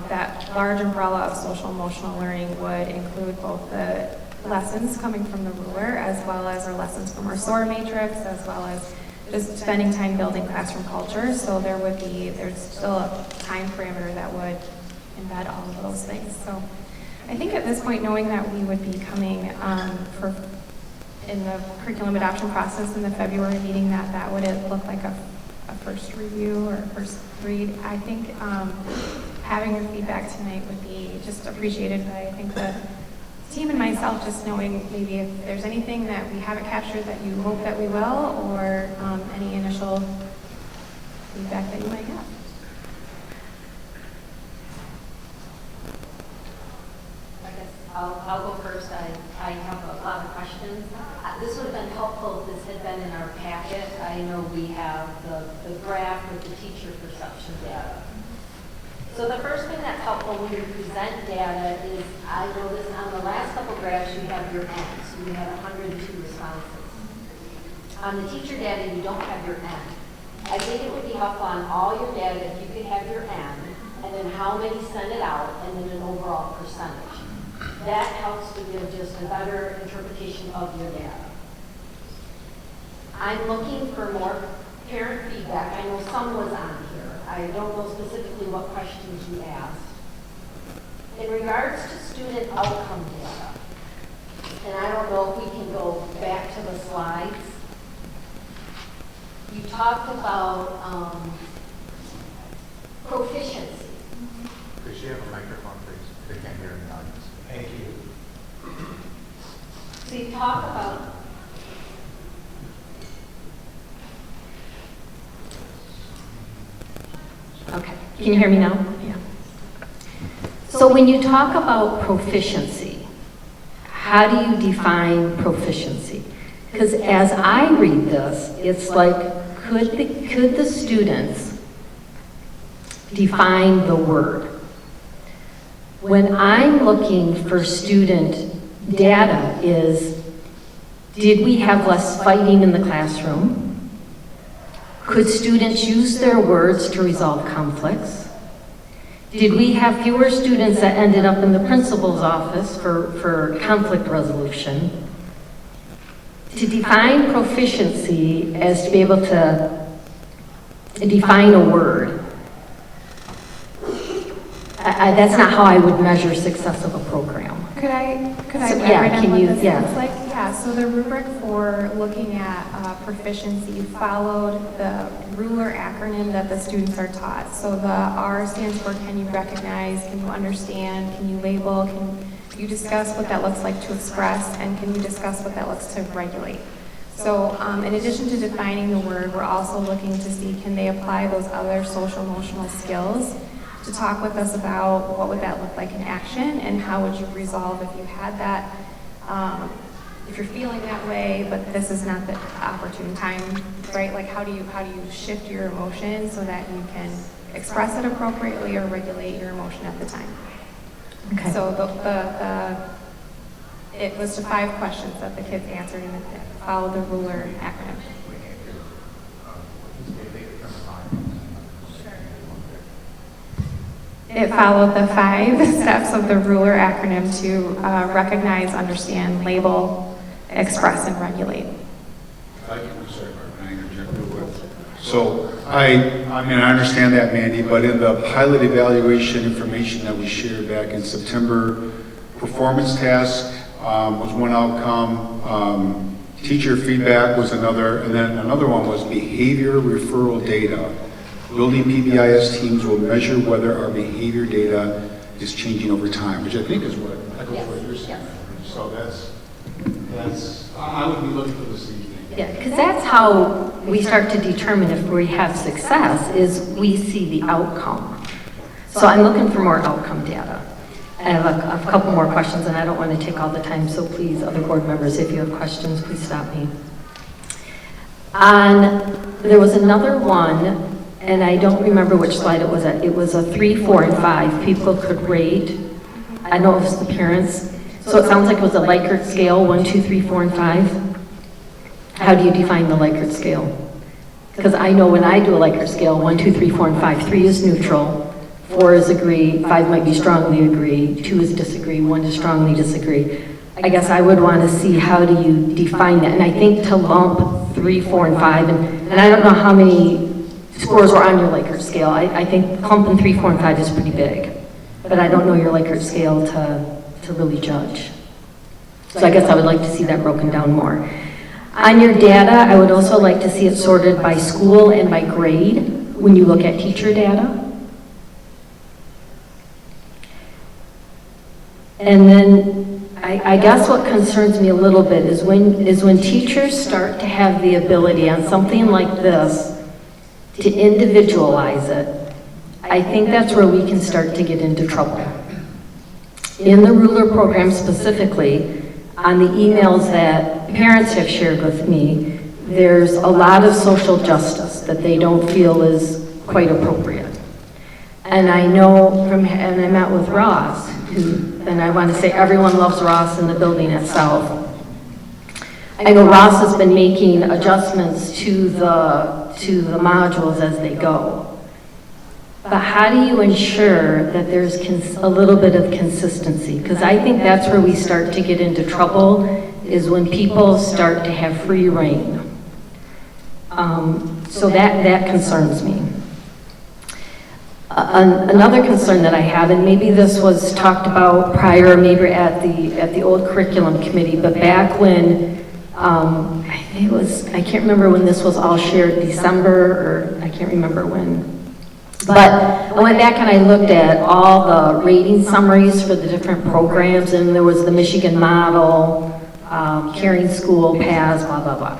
that large umbrella of social emotional learning would include both the lessons coming from the Ruler as well as our lessons from our SOAR matrix, as well as just spending time building classroom culture. So there's still a time parameter that would embed all of those things. So I think at this point, knowing that we would be coming in the curriculum adoption process in the February meeting, that would look like a first review or a first read. I think having your feedback tonight would be just appreciated by, I think, the team and myself, just knowing maybe if there's anything that we haven't captured that you hope that we will, or any initial feedback that you might have. I guess I'll go first. I have a lot of questions. This would have been helpful if this had been in our packet. I know we have the graph with the teacher perception data. So the first thing that's helpful when you present data is, I noticed on the last couple graphs you have your N, so you have 102 responses. On the teacher data, you don't have your N. I think it would be helpful on all your data if you could have your N, and then how many sent it out, and then an overall percentage. That helps to give just a better interpretation of your data. I'm looking for more parent feedback. I know some was on here. I don't know specifically what questions you asked. In regards to student outcome data, and I don't know if we can go back to the slides, you talked about proficiency. Could you have a microphone, please? They can't hear in the audience. Thank you. So you talk about Okay, can you hear me now? Yeah. So when you talk about proficiency, how do you define proficiency? Because as I read this, it's like, could the students define the word? When I'm looking for student data is, did we have less fighting in the classroom? Could students use their words to resolve conflicts? Did we have fewer students that ended up in the principal's office for conflict resolution? To define proficiency as to be able to define a word, That's not how I would measure success of a program. Could I So, elaborate yeah, on can what you- this yeah. looks like? Yeah, so the rubric for looking at proficiency followed the ruler acronym that the students are taught. So the R stands for can you recognize, can you understand, can you label, can you discuss what that looks like to express, and can you discuss what that looks to regulate. So in addition to defining the word, we're also looking to see can they apply those other social emotional skills to talk with us about what would that look like in action and how would you resolve if you had that, if you're feeling that way, but this is not the opportune time, right? Like how do you shift your emotion so that you can express it appropriately or regulate your emotion at the time? Okay. So it was to 5 questions that the kids answered and it followed the ruler acronym. It followed the 5 steps of the ruler acronym to recognize, understand, label, express, and regulate. I can, sorry, can I interject real quick? So I mean, I understand that, Mandy, but in the pilot evaluation information that we shared back in September, performance task was one outcome, teacher feedback was another, and then another one was behavior referral data. Building PBIS teams will measure whether our behavior data is changing over time, which I think is what you're saying. So that's I would be looking for the same thing. Yeah, because that's how we start to determine if we have success, is we see the outcome. So I'm looking for more outcome data. I have a couple more questions, and I don't want to take all the time, so please, other board members, if you have questions, please stop me. There was another one, and I don't remember which slide it was at. It was a 3, 4, and 5. People could rate. I know it was the parents. So it sounds like it was a Likert scale, 1, 2, 3, 4, and 5. How do you define the Likert scale? Because I know when I do a Likert scale, 1, 2, 3, 4, and 5, 3 is neutral, 4 is agree, 5 might be strongly agree, 2 is disagree, 1 is strongly disagree. I guess I would want to see how do you define that. And I think to lump 3, 4, and 5, and I don't know how many scores were on your Likert scale. I think clumping 3, 4, and 5 is pretty big, but I don't know your Likert scale to really judge. So I guess I would like to see that broken down more. On your data, I would also like to see it sorted by school and by grade when you look at teacher data. And then I guess what concerns me a little bit is when teachers start to have the ability on something like this to individualize it. I think that's where we can start to get into trouble. In the ruler program specifically, on the emails that parents have shared with me, there's a lot of social justice that they don't feel is quite appropriate. And I know and I met with Ross, and I want to say everyone loves Ross in the building itself. I know Ross has been making adjustments to the modules as they go. But how do you ensure that there's a little bit of consistency? Because I think that's where we start to get into trouble, is when people start to have free reign. So that concerns me. Another concern that I have, and maybe this was talked about prior, maybe at the old curriculum committee, but back when, I think it was, I can't remember when this was all shared, December, or I can't remember when. But I went back and I looked at all the rating summaries for the different programs, and there was the Michigan model, Caring School, PAS, blah, blah, blah.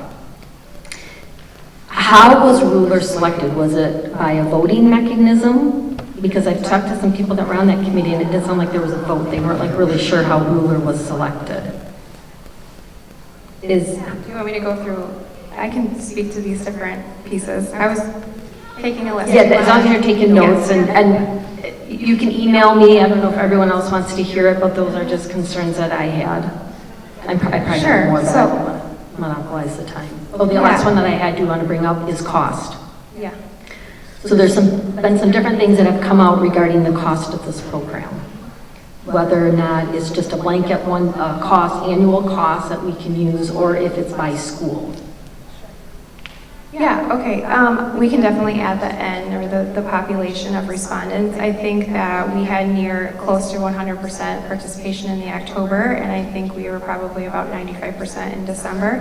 How was ruler selected? Was it by a voting mechanism? Because I've talked to some people that were on that committee, and it did sound like there was a vote. They weren't like really sure how ruler was selected. Do you want me to go through? I can speak to these different pieces. I was taking a list. Yeah, as long as you're taking notes, and you can email me. I don't know if everyone else wants to hear it, but those are just concerns that I had. I probably have more, but I don't want to monopolize the time. Oh, the last one that I had you want to bring up is cost. Yeah. So there's been some different things that have come out regarding the cost of this program. Whether or not it's just a blanket annual cost that we can use, or if it's by school. Yeah, okay. We can definitely add the N, or the population of respondents. I think that we had close to 100% participation in the October, and I think we were probably about 95% in December.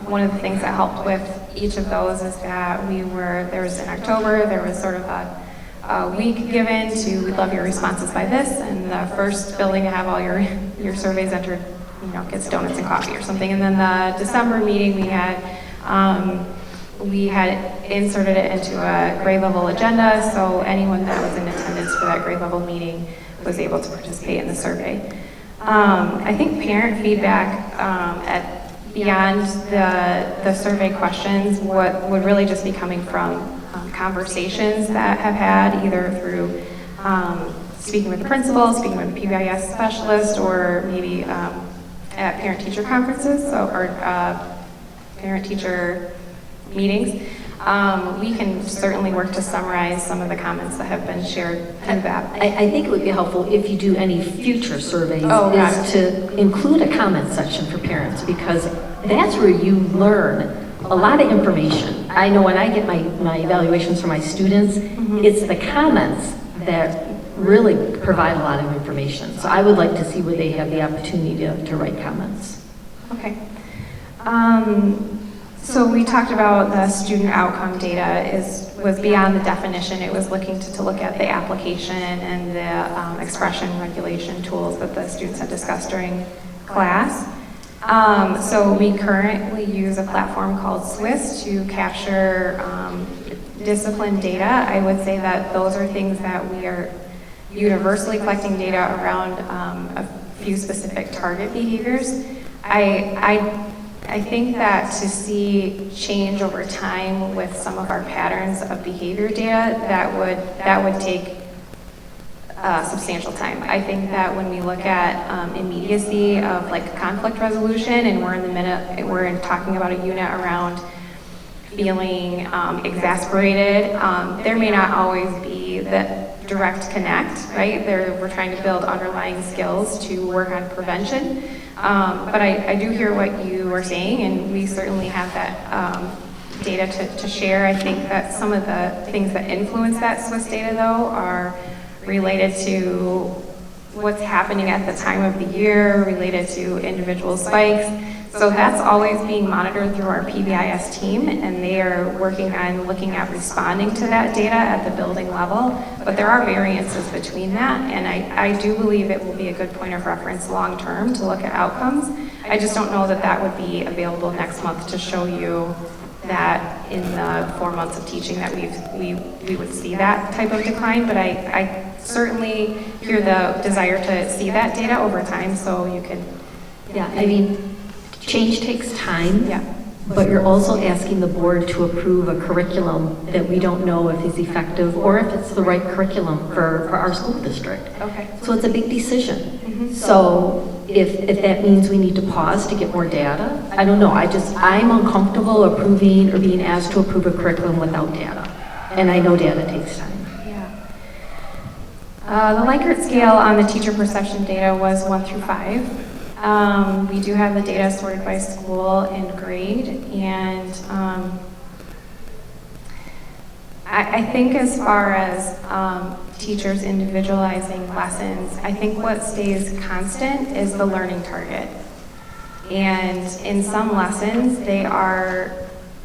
One of the things that helped with each of those is that there was in October, there was sort of a week given to, we'd love your responses by this, and the first building to have all your surveys entered, gets donuts and coffee or something. And then the December meeting, we had inserted it into a grade level agenda, so anyone that was in attendance for that grade level meeting was able to participate in the survey. I think parent feedback beyond the survey questions would really just be coming from conversations that have had either through speaking with the principal, speaking with the PBIS specialist, or maybe at parent-teacher conferences, or parent-teacher meetings. We can certainly work to summarize some of the comments that have been shared through that. I think it would be helpful if you do any future surveys Got is to include a comment section for parents, because that's where you learn a lot of information. I know when I get my evaluations for my students, it's the comments that really provide a lot of information. So I would like to see where they have the opportunity to write comments. Okay. So we talked about the student outcome data was beyond the definition. It was looking to look at the application and the expression regulation tools that the students had discussed during class. So we currently use a platform called Swiss to capture discipline data. I would say that those are things that we are universally collecting data around a few specific target behaviors. I think that to see change over time with some of our patterns of behavior data, that would take substantial time. I think that when we look at immediacy of like conflict resolution, and we're talking about a unit around feeling exasperated, there may not always be that direct connect, right? We're trying to build underlying skills to work on prevention. But I do hear what you are saying, and we certainly have that data to share. I think that some of the things that influence that Swiss data, though, are related to what's happening at the time of the year, related to individual spikes. So that's always being monitored through our PBIS team, and they are working on looking at responding to that data at the building level. But there are variances between that, and I do believe it will be a good point of reference long term to look at outcomes. I just don't know that that would be available next month to show you that in the 4 months of teaching that we would see that type of decline, but I certainly hear the desire to see that data over time, so you can. Yeah, I mean, change takes time. Yeah. But you're also asking the board to approve a curriculum that we don't know if is effective or if it's the right curriculum for our school district. Okay. So it's a big decision. So if that means we need to pause to get more data, I don't know. I'm uncomfortable approving or being asked to approve a curriculum without data. And I know data takes time. Yeah. The Likert scale on the teacher perception data was 1 through 5. We do have the data sorted by school and grade, and I think as far as teachers individualizing lessons, I think what stays constant is the learning target. And in some lessons, they are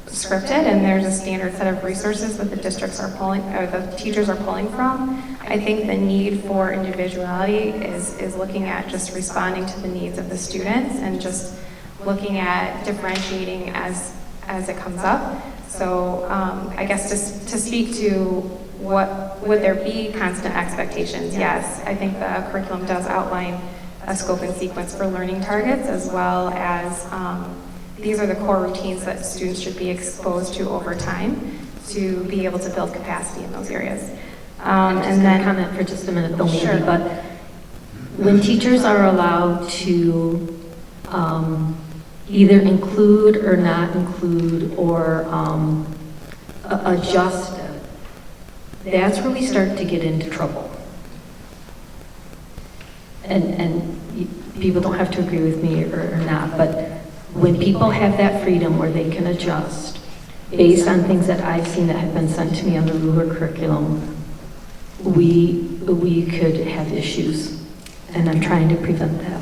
scripted, and there's a standard set of resources that the districts are pulling, or the teachers are pulling from. I think the need for individuality is looking at just responding to the needs of the students and just looking at differentiating as it comes up. So I guess to speak to what would there be constant expectations? Yes, I think the curriculum does outline a scope and sequence for learning targets, as well as these are the core routines that students should be exposed to over time to be able to build capacity in those areas. And then comment for just a minute, though, maybe, Sure. but when teachers are allowed to either include or not include or adjust it, that's where we start to get into trouble. And people don't have to agree with me or not, but when people have that freedom where they can adjust, based on things that I've seen that have been sent to me on the ruler curriculum, we could have issues, and I'm trying to prevent that.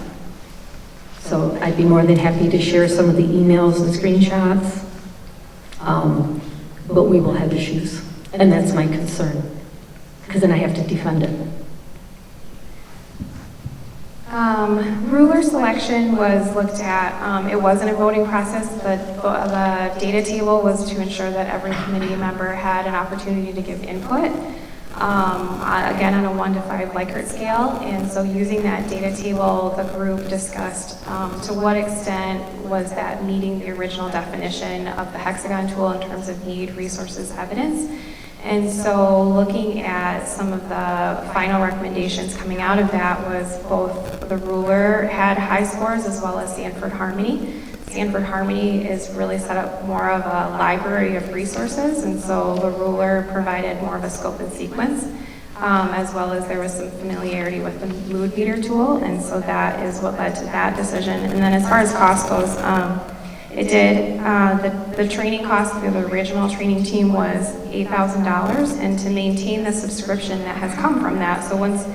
So I'd be more than happy to share some of the emails and screenshots, but we will have issues, and that's my concern, because then I have to defend it. Ruler selection was looked at. It wasn't a voting process. The data table was to ensure that every committee member had an opportunity to give input. Again, on a 1 to 5 Likert scale. And so using that data table, the group discussed to what extent was that meeting the original definition of the hexagon tool in terms of need, resources, evidence. And so looking at some of the final recommendations coming out of that was both the ruler had high scores as well as Sanford Harmony. Sanford Harmony is really set up more of a library of resources, and so the ruler provided more of a scope and sequence, as well as there was some familiarity with the mood meter tool, and so that is what led to that decision. And then as far as cost goes, it did, the training cost for the original training team was $8,000, and to maintain the subscription that has come from that, so once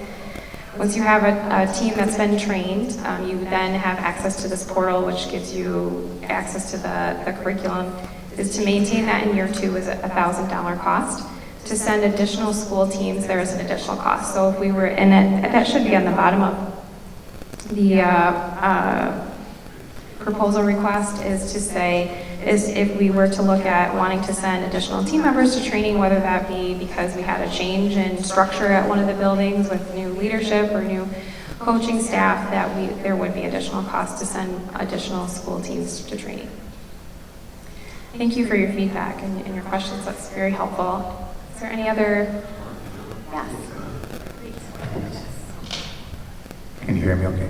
you have a team that's been trained, you then have access to this portal, which gives you access to the curriculum. Is to maintain that in year 2 is a $1,000 cost. To send additional school teams, there is an additional cost. So if we were, and that should be on the bottom of the proposal request, is to say, is if we were to look at wanting to send additional team members to training, whether that be because we had a change in structure at one of the buildings with new leadership or new coaching staff, that there would be additional costs to send additional school teams to training. Thank you for your feedback and your questions. That's very helpful. Is there any other? Yes. Can you hear me okay?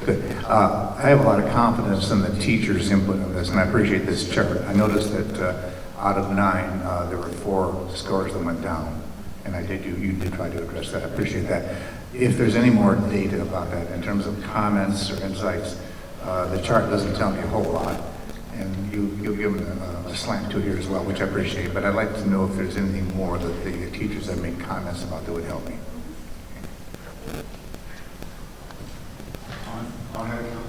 Good. I have a lot of confidence in the teachers' input on this, and I appreciate this chart. I noticed that out of 9, there were 4 scores that went down, and you did try to address that. I appreciate that. If there's any more data about that in terms of comments or insights, the chart doesn't tell me a whole lot, and you'll give them a slant to here as well, which I appreciate. But I'd like to know if there's anything more that the teachers have made comments about that would help me. On ahead, John.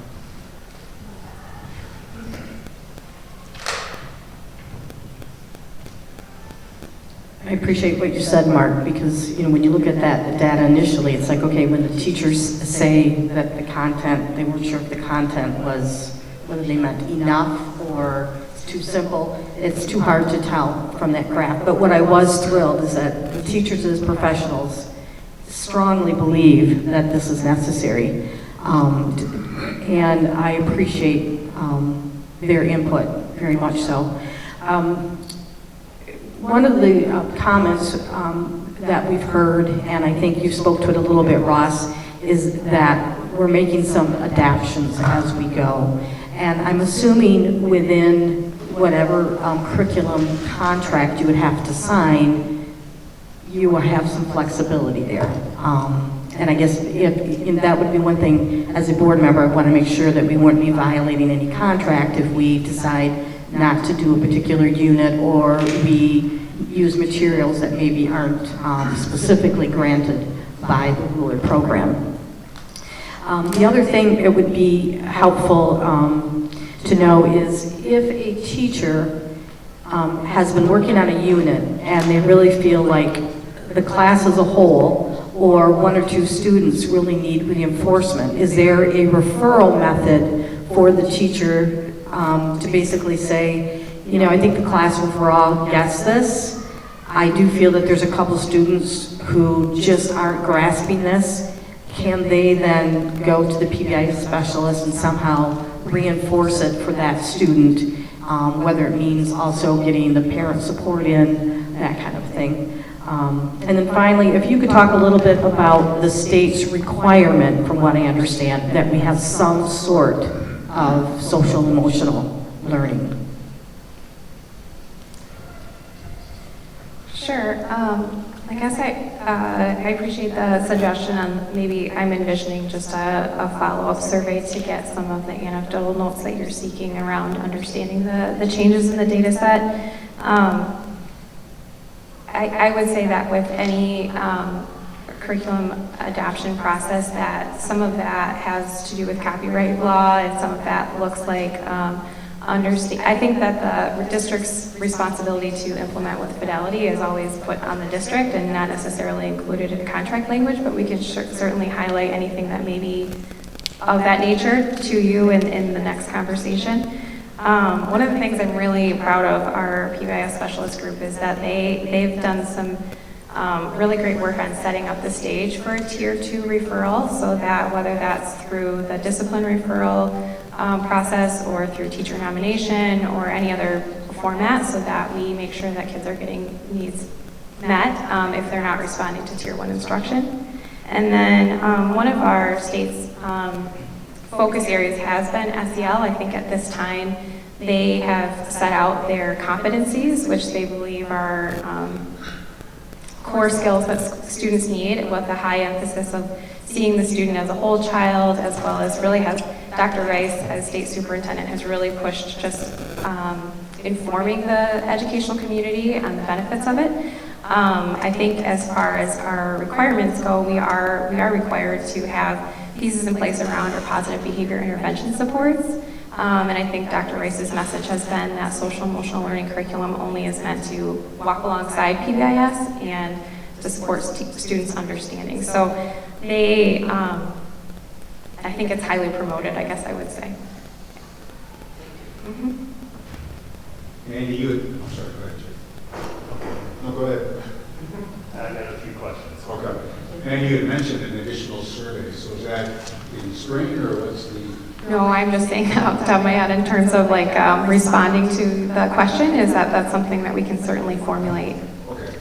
I appreciate what you said, Mark, because when you look at the data initially, it's like, okay, when the teachers say that the content, they weren't sure if the content was, whether they meant enough or it's too simple. It's too hard to tell from that graph. But what I was thrilled is that the teachers as professionals strongly believe that this is necessary. And I appreciate their input very much so. One of the comments that we've heard, and I think you spoke to it a little bit, Ross, is that we're making some adaptations as we go. And I'm assuming within whatever curriculum contract you would have to sign, you will have some flexibility there. And I guess that would be one thing, as a board member, I want to make sure that we wouldn't be violating any contract if we decide not to do a particular unit or we use materials that maybe aren't specifically granted by the ruler program. The other thing it would be helpful to know is if a teacher has been working on a unit and they really feel like the class as a whole or 1 or 2 students really need reinforcement, is there a referral method for the teacher to basically say, I think the class overall gets this. I do feel that there's a couple students who just aren't grasping this. Can they then go to the PBI specialist and somehow reinforce it for that student, whether it means also getting the parent support in, that kind of thing. And then finally, if you could talk a little bit about the state's requirement, from what I understand, that we have some sort of social emotional learning. Sure. I guess I appreciate the suggestion on maybe I'm envisioning just a follow-up survey to get some of the anecdotal notes that you're seeking around understanding the changes in the data set. I would say that with any curriculum adoption process, that some of that has to do with copyright law, and some of that looks like I think that the district's responsibility to implement with fidelity is always put on the district and not necessarily included in contract language, but we can certainly highlight anything that may be of that nature to you in the next conversation. One of the things I'm really proud of our PBIS specialist group is that they've done some really great work on setting up the stage for a Tier 2 referral, so that whether that's through the discipline referral process or through teacher nomination or any other format, so that we make sure that kids are getting needs met if they're not responding to Tier 1 instruction. And then one of our state's focus areas has been SEL. I think at this time they have set out their competencies, which they believe are core skills that students need, with a high emphasis of seeing the student as a whole child, as well as really has Dr. Rice, as state superintendent, has really pushed just informing the educational community on the benefits of it. I think as far as our requirements go, we are required to have pieces in place around our positive behavior intervention supports. And I think Dr. Rice's message has been that social emotional learning curriculum only is meant to walk alongside PBIS and to support students' understanding. So they, I think it's highly promoted, I guess I would say. Andy, I'm sorry, go ahead, Jay. No, go ahead. I got a few questions. Okay. And you had mentioned an additional survey, so is that in spring or what's the? No, I'm just saying off the top of my head in terms of like responding to the question, is that's something that we can certainly formulate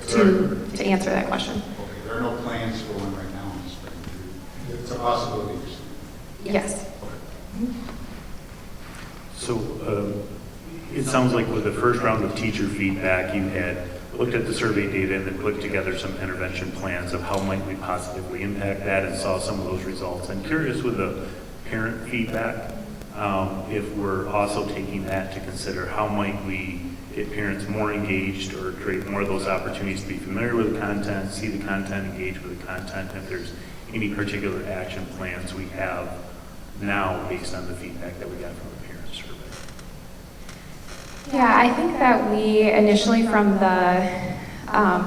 to answer that question. Okay, there are no plans for one right now in the spring. It's a possibility. Yes. Okay. So it sounds like with the first round of teacher feedback, you had looked at the survey data and then put together some intervention plans of how might we positively impact that, and saw some of those results. I'm curious with the parent feedback, if we're also taking that to consider, how might we get parents more engaged or create more of those opportunities to be familiar with the content, see the content, engage with the content, if there's any particular action plans we have now based on the feedback that we got from the parent survey. Yeah, I think that we initially, from the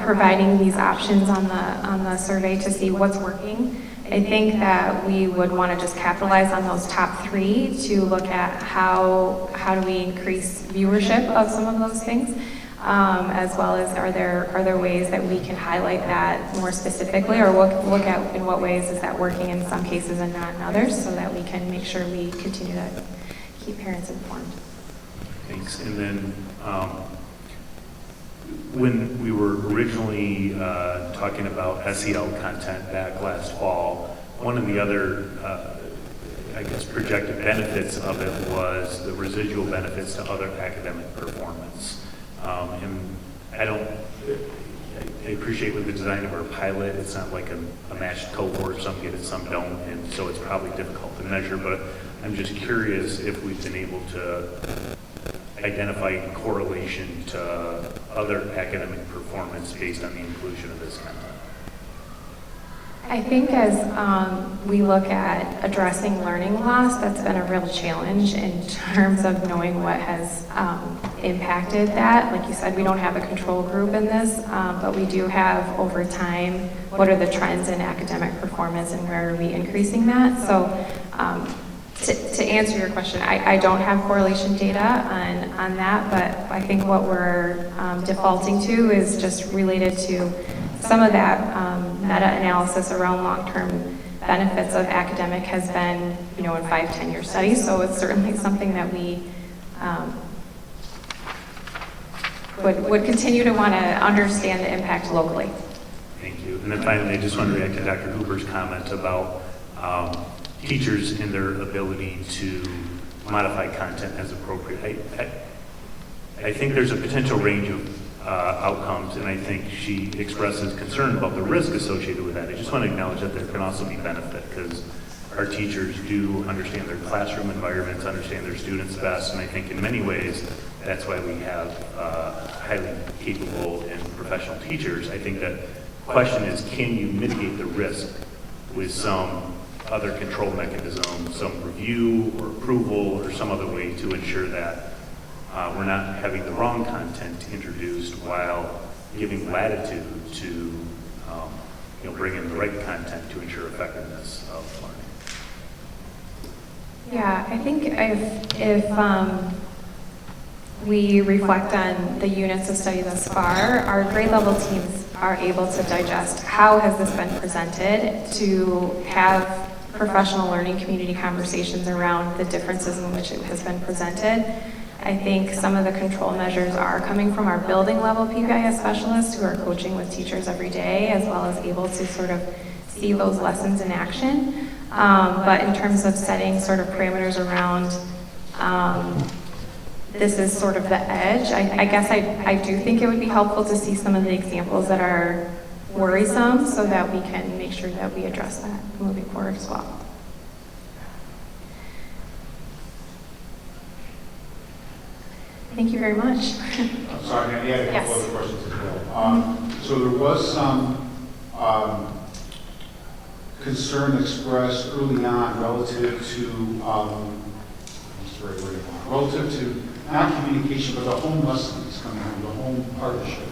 providing these options on the survey to see what's working, I think that we would want to just capitalize on those top 3 to look at how do we increase viewership of some of those things, as well as are there ways that we can highlight that more specifically, or look at in what ways is that working in some cases and not in others, so that we can make sure we continue to keep parents informed. Thanks. And then when we were originally talking about SEL content back last fall, one of the other, I guess, projected benefits of it was the residual benefits to other academic performance. And I appreciate with the design of our pilot, it's not like a matched cohort, some get it, some don't, and so it's probably difficult to measure, but I'm just curious if we've been able to identify correlation to other academic performance based on the inclusion of this content. I think as we look at addressing learning loss, that's been a real challenge in terms of knowing what has impacted that. Like you said, we don't have a control group in this, but we do have over time, what are the trends in academic performance and where are we increasing that? So to answer your question, I don't have correlation data on that, but I think what we're defaulting to is just related to some of that meta-analysis around long-term benefits of academic has been, in 5-10 year studies, so it's certainly something that we would continue to want to understand the impact locally. Thank you. And then finally, I just want to react to Dr. Huber's comment about teachers and their ability to modify content as appropriate. I think there's a potential range of outcomes, and I think she expresses concern about the risk associated with that. I just want to acknowledge that there can also be benefit, because our teachers do understand their classroom environments, understand their students best, and I think in many ways that's why we have highly capable and professional teachers. I think that question is, can you mitigate the risk with some other control mechanism, some review or approval or some other way to ensure that we're not having the wrong content introduced while giving latitude to bring in the right content to ensure effectiveness of learning. Yeah, I think if we reflect on the units of study thus far, our grade level teams are able to digest how has this been presented, to have professional learning community conversations around the differences in which it has been presented. I think some of the control measures are coming from our building level PBIS specialists who are coaching with teachers every day, as well as able to sort of see those lessons in action. But in terms of setting sort of parameters around, this is sort of the edge, I guess I do think it would be helpful to see some of the examples that are worrisome so that we can make sure that we address that moving forward as well. Thank you very much. I'm sorry, I had a couple Yes. other questions as well. So there was some concern expressed early on relative to, what's the right word? Relative to not communication, but the home lessons coming home, the home partnership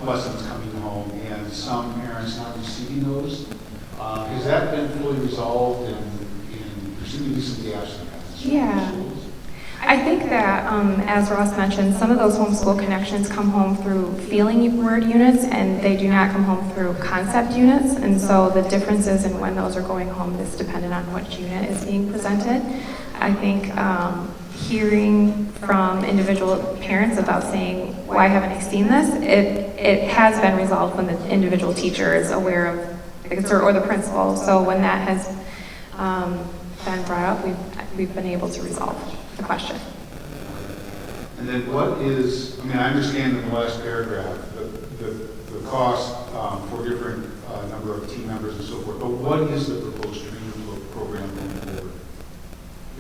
lessons coming home, and some parents not receiving those. Has that been fully resolved, and presumably some gaps in that? Yeah. I think that, as Ross mentioned, some of those homeschool connections come home through feeling word units, and they do not come home through concept units. And so the differences in when those are going home is dependent on which unit is being presented. I think hearing from individual parents about saying, why haven't I seen this? It has been resolved when the individual teacher is aware of, or the principal. So when that has been brought up, we've been able to resolve the question. And then what is, I mean, I understand in the last paragraph the cost for different number of team members and so forth, but what is the proposed training program going forward?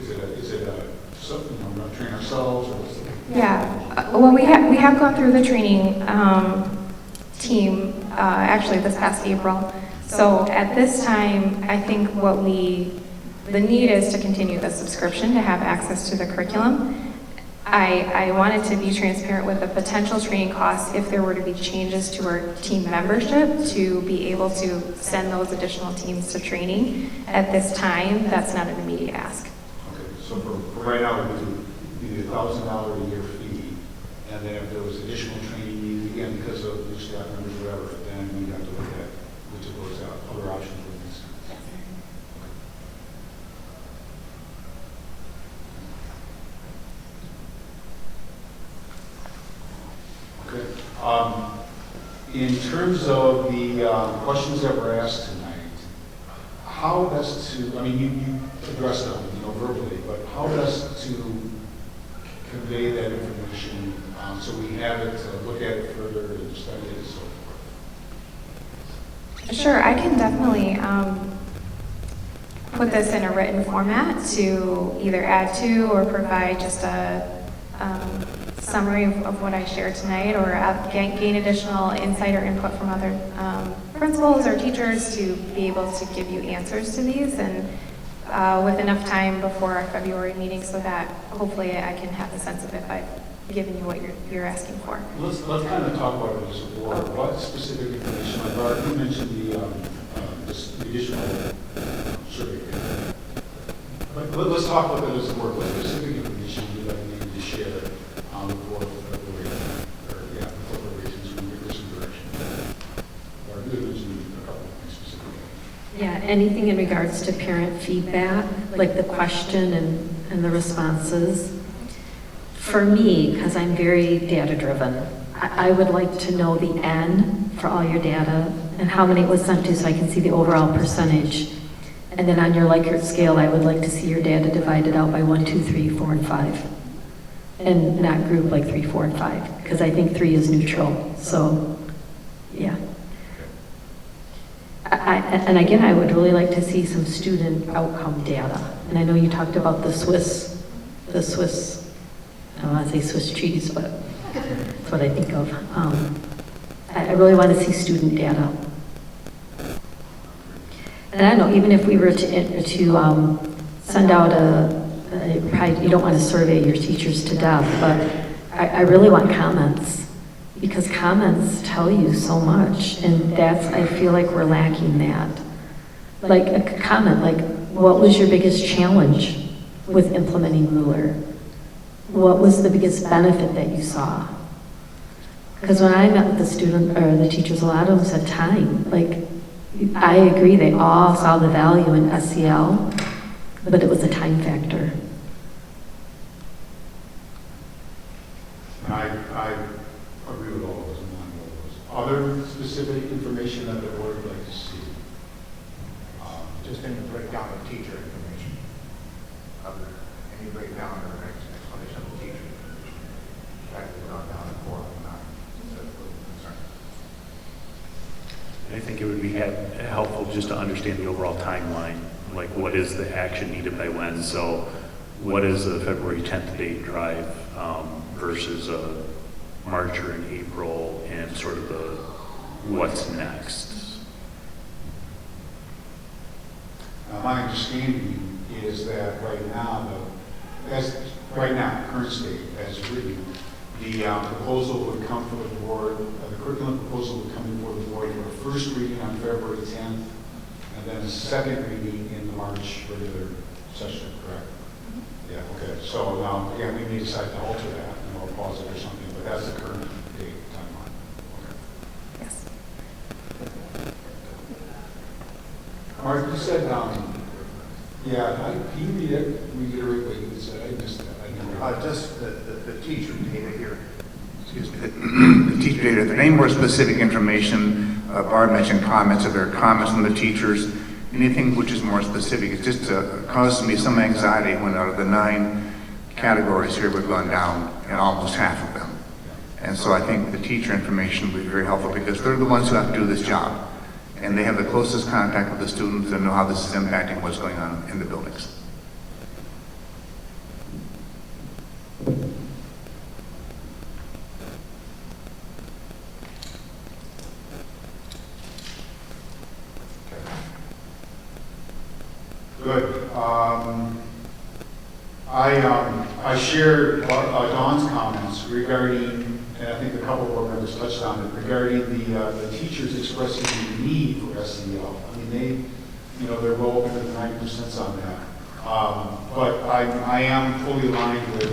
Is it not train ourselves or what's the? Yeah, well, we have gone through the training team actually this past April. So at this time, I think the need is to continue the subscription to have access to the curriculum. I wanted to be transparent with the potential training costs if there were to be changes to our team membership to be able to send those additional teams to training. At this time, that's not an immediate ask. Okay, so for right now, we do the $1,000 a year fee, and then if there was additional training needed, again, because of new staff members or whatever, then we have to look at which of those other options would make sense. Okay. In terms of the questions that were asked tonight, how best to, I mean, you addressed them, verbally, but how best to convey that information so we have it to look at it further and study it and so forth? Sure, I can definitely put this in a written format to either add to or provide just a summary of what I shared tonight, or gain additional insight or input from other principals or teachers to be able to give you answers to these, and with enough time before our February meeting so that hopefully I can have a sense of if I've given you what you're asking for. Let's kind of talk about it as a board. What specific information, like Bauer, you mentioned the additional survey. But let's talk about that as a board. What specific information would you like me to share before February, or before February, since we give some direction? Or you mentioned a couple of things specifically. Yeah, anything in regards to parent feedback, like the question and the responses. For me, because I'm very data-driven, I would like to know the N for all your data and how many it was sent to so I can see the overall percentage. And then on your Likert scale, I would like to see your data divided out by 1, 2, 3, 4, and 5. And not group like 3, 4, and 5, because I think 3 is neutral. So, yeah. And again, I would really like to see some student outcome data. And I know you talked about the Swiss I don't want to say Swiss cheese, but that's what I think of. I really want to see student data. And I don't know, even if we were to send out probably you don't want to survey your teachers to death, but I really want comments, because comments tell you so much, and I feel like we're lacking that. Like a comment, like, what was your biggest challenge with implementing ruler? What was the biggest benefit that you saw? Because when I met with the teachers, a lot of them said time. Like, I agree, they all saw the value in SEL, but it was a time factor. I agree with all of those and not all of those. Other specific information that the board would like to see? Just in the breakdown of teacher information. Any breakdown or explanation of the teacher information. That is not down at 4 and 9. That's a little concern. I think it would be helpful just to understand the overall timeline, like what is the action needed by when. So what is the February 10th date drive versus a March or an April, and sort of the what's next? My understanding is that right now, current state as written, the proposal would come from the board, the curriculum proposal would come before the board for a first reading on February 10th, and then a second reading in the March regular session, correct? Yeah, okay. So now, again, we may decide to alter that, or pause it or something, but that's the current date timeline. Okay. Yes. Mark, you said, can you reiterate what you said? I missed that. Just the teacher data here. Excuse me. The teacher data. If there any more specific information, Barb mentioned comments. If there are comments from the teachers, anything which is more specific, it just caused me some anxiety when out of the 9 categories here, we've gone down in almost half of them. And so I think the teacher information will be very helpful, because they're the ones who have to do this job. And they have the closest contact with the students and know how this is impacting what's going on in the buildings. Good. I share Dawn's comments regarding, and I think a couple of board members touched on it, regarding the teachers expressing the need for SEL. I mean, they're well over the 90% on that. But I am fully aligned with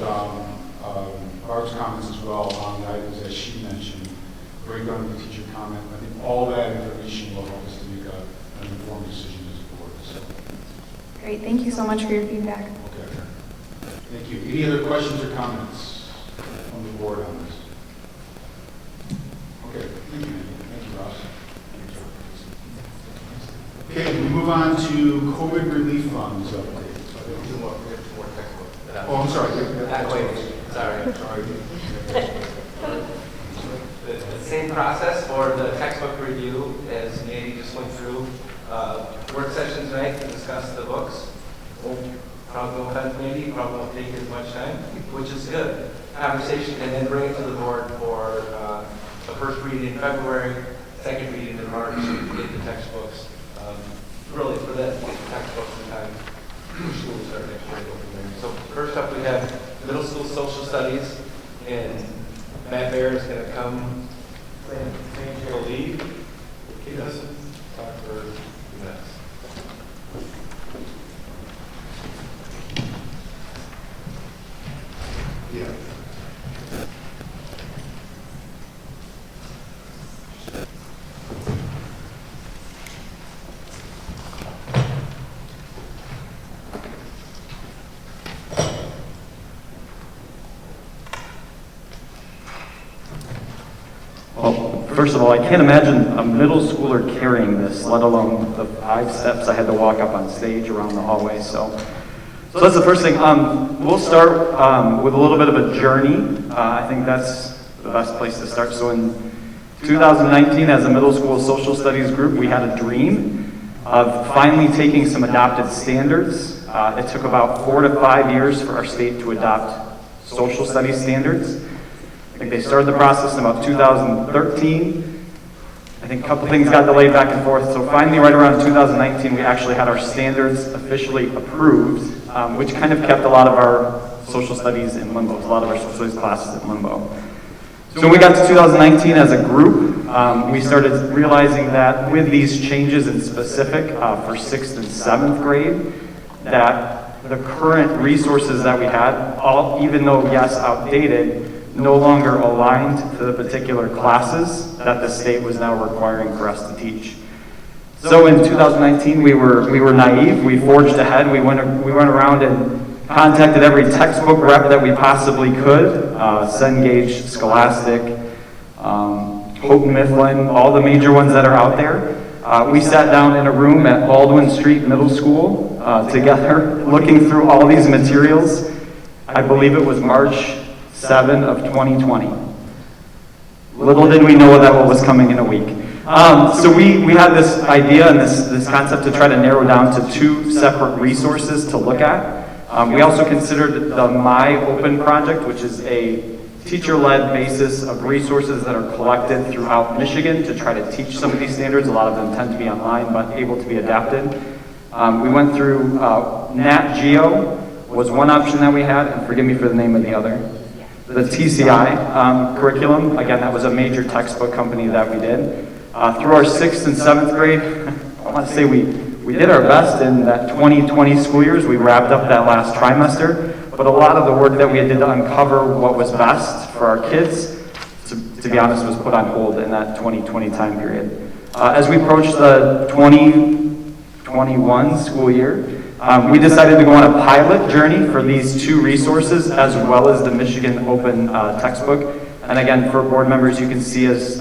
Barb's comments as well on the items that she mentioned, breakdown of the teacher comment. I think all that information will help us to make an informed decision as a board. So. Great, thank you so much for your feedback. Okay. Thank you. Any other questions or comments from the board on this? Okay, thank you. Thank you, Ross. Okay, we move on to COVID relief funds update. Oh, I'm sorry. Sorry. The same process for the textbook review as Andy just went through. Work session tonight to discuss the books. Probably won't have maybe, probably won't take as much time, which is good. Conversation, and then bring it to the board for the first reading in February, second reading in March, get the textbooks. Really for that, get the textbooks in time. School will start next year. So first up we have middle school social studies, and Matt Baer is going to come take the lead. He doesn't talk for 2 minutes. Yeah. First of all, I can't imagine a middle schooler carrying this, let alone the 5 steps I had to walk up on stage around the hallway. So that's the first thing. We'll start with a little bit of a journey. I think that's the best place to start. So in 2019, as a middle school social studies group, we had a dream of finally taking some adopted standards. It took about 4 to 5 years for our state to adopt social studies standards. I think they started the process in about 2013. I think a couple things got delayed back and forth, so finally right around 2019 we actually had our standards officially approved, which kind of kept a lot of our social studies in limbo, a lot of our social studies classes in limbo. So when we got to 2019 as a group, we started realizing that with these changes in specific for 6th and 7th grade, that the current resources that we had, even though yes, outdated, no longer aligned to the particular classes that the state was now requiring for us to teach. So in 2019, we were naive. We forged ahead. We went around and contacted every textbook rep that we possibly could, Cengage, Scholastic, Houghton Mifflin, all the major ones that are out there. We sat down in a room at Baldwin Street Middle School together, looking through all these materials. I believe it was March 7 of 2020. Little did we know that what was coming in a week. So we had this idea and this concept to try to narrow down to 2 separate resources to look at. We also considered the My Open project, which is a teacher-led basis of resources that are collected throughout Michigan to try to teach some of these standards. A lot of them tend to be online, but able to be adapted. We went through Nat Geo was one option that we had, and forgive me for the name of the other. The TCI curriculum, again, that was a major textbook company that we did. Through our 6th and 7th grade, I want to say we did our best in that 2020 school years. We wrapped up that last trimester, but a lot of the work that we did to uncover what was best for our kids, to be honest, was put on hold in that 2020 time period. As we approached the 2021 school year, we decided to go on a pilot journey for these 2 resources as well as the Michigan Open textbook. And again, for board members, you can see as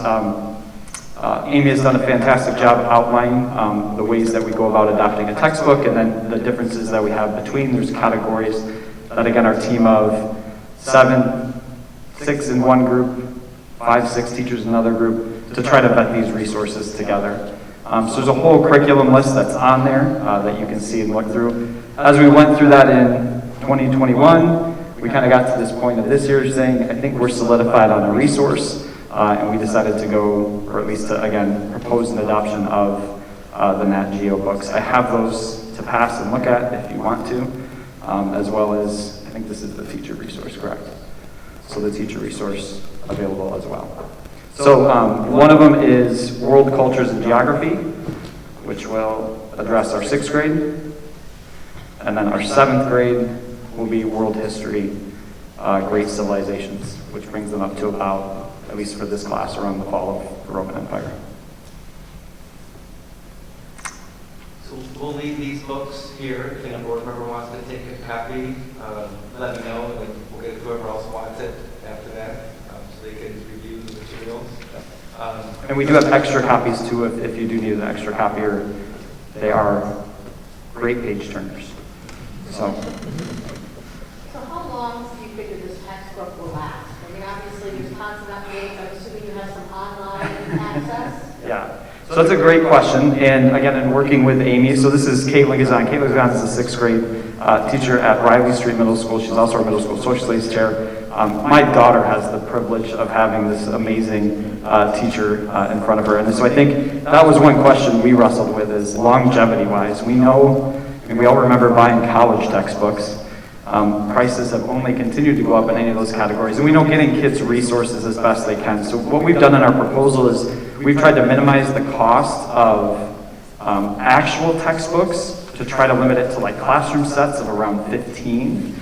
Amy has done a fantastic job outlining the ways that we go about adopting a textbook and then the differences that we have between. There's categories that, again, our team of 6 in one group, 5, 6 teachers in another group to try to vet these resources together. So there's a whole curriculum list that's on there that you can see and look through. As we went through that in 2021, we kind of got to this point of this year saying, I think we're solidified on a resource, and we decided to go, or at least to, again, propose an adoption of the Nat Geo books. I have those to pass and look at if you want to, as well as, I think this is the teacher resource, correct? So the teacher resource available as well. So one of them is World Cultures and Geography, which will address our 6th grade. And then our 7th grade will be World History, Great Civilizations, which brings them up to about, at least for this class, around the fall of the Roman Empire. So we'll leave these books here. If any board member wants to take a copy, let me know, and we'll get whoever else wants it after that, so they can review the materials. And we do have extra copies too, if you do need an extra copy, or they are great page turners. So how long do you figure this textbook will last? I mean, obviously there's constant updates. I'm assuming you have some online access? Yeah. So that's a great question, and again, in working with Amy, so this is Caitlin Gazan. Caitlin Gazan is a 6th grade teacher at Riley Street Middle School. She's also our middle school social studies chair. My daughter has the privilege of having this amazing teacher in front of her, and so I think that was one question we wrestled with is longevity-wise. We know, and we all remember buying college textbooks. Prices have only continued to go up in any of those categories, and we know getting kids resources as best they can. So what we've done in our proposal is we've tried to minimize the cost of actual textbooks to try to limit it to like classroom sets of around 15.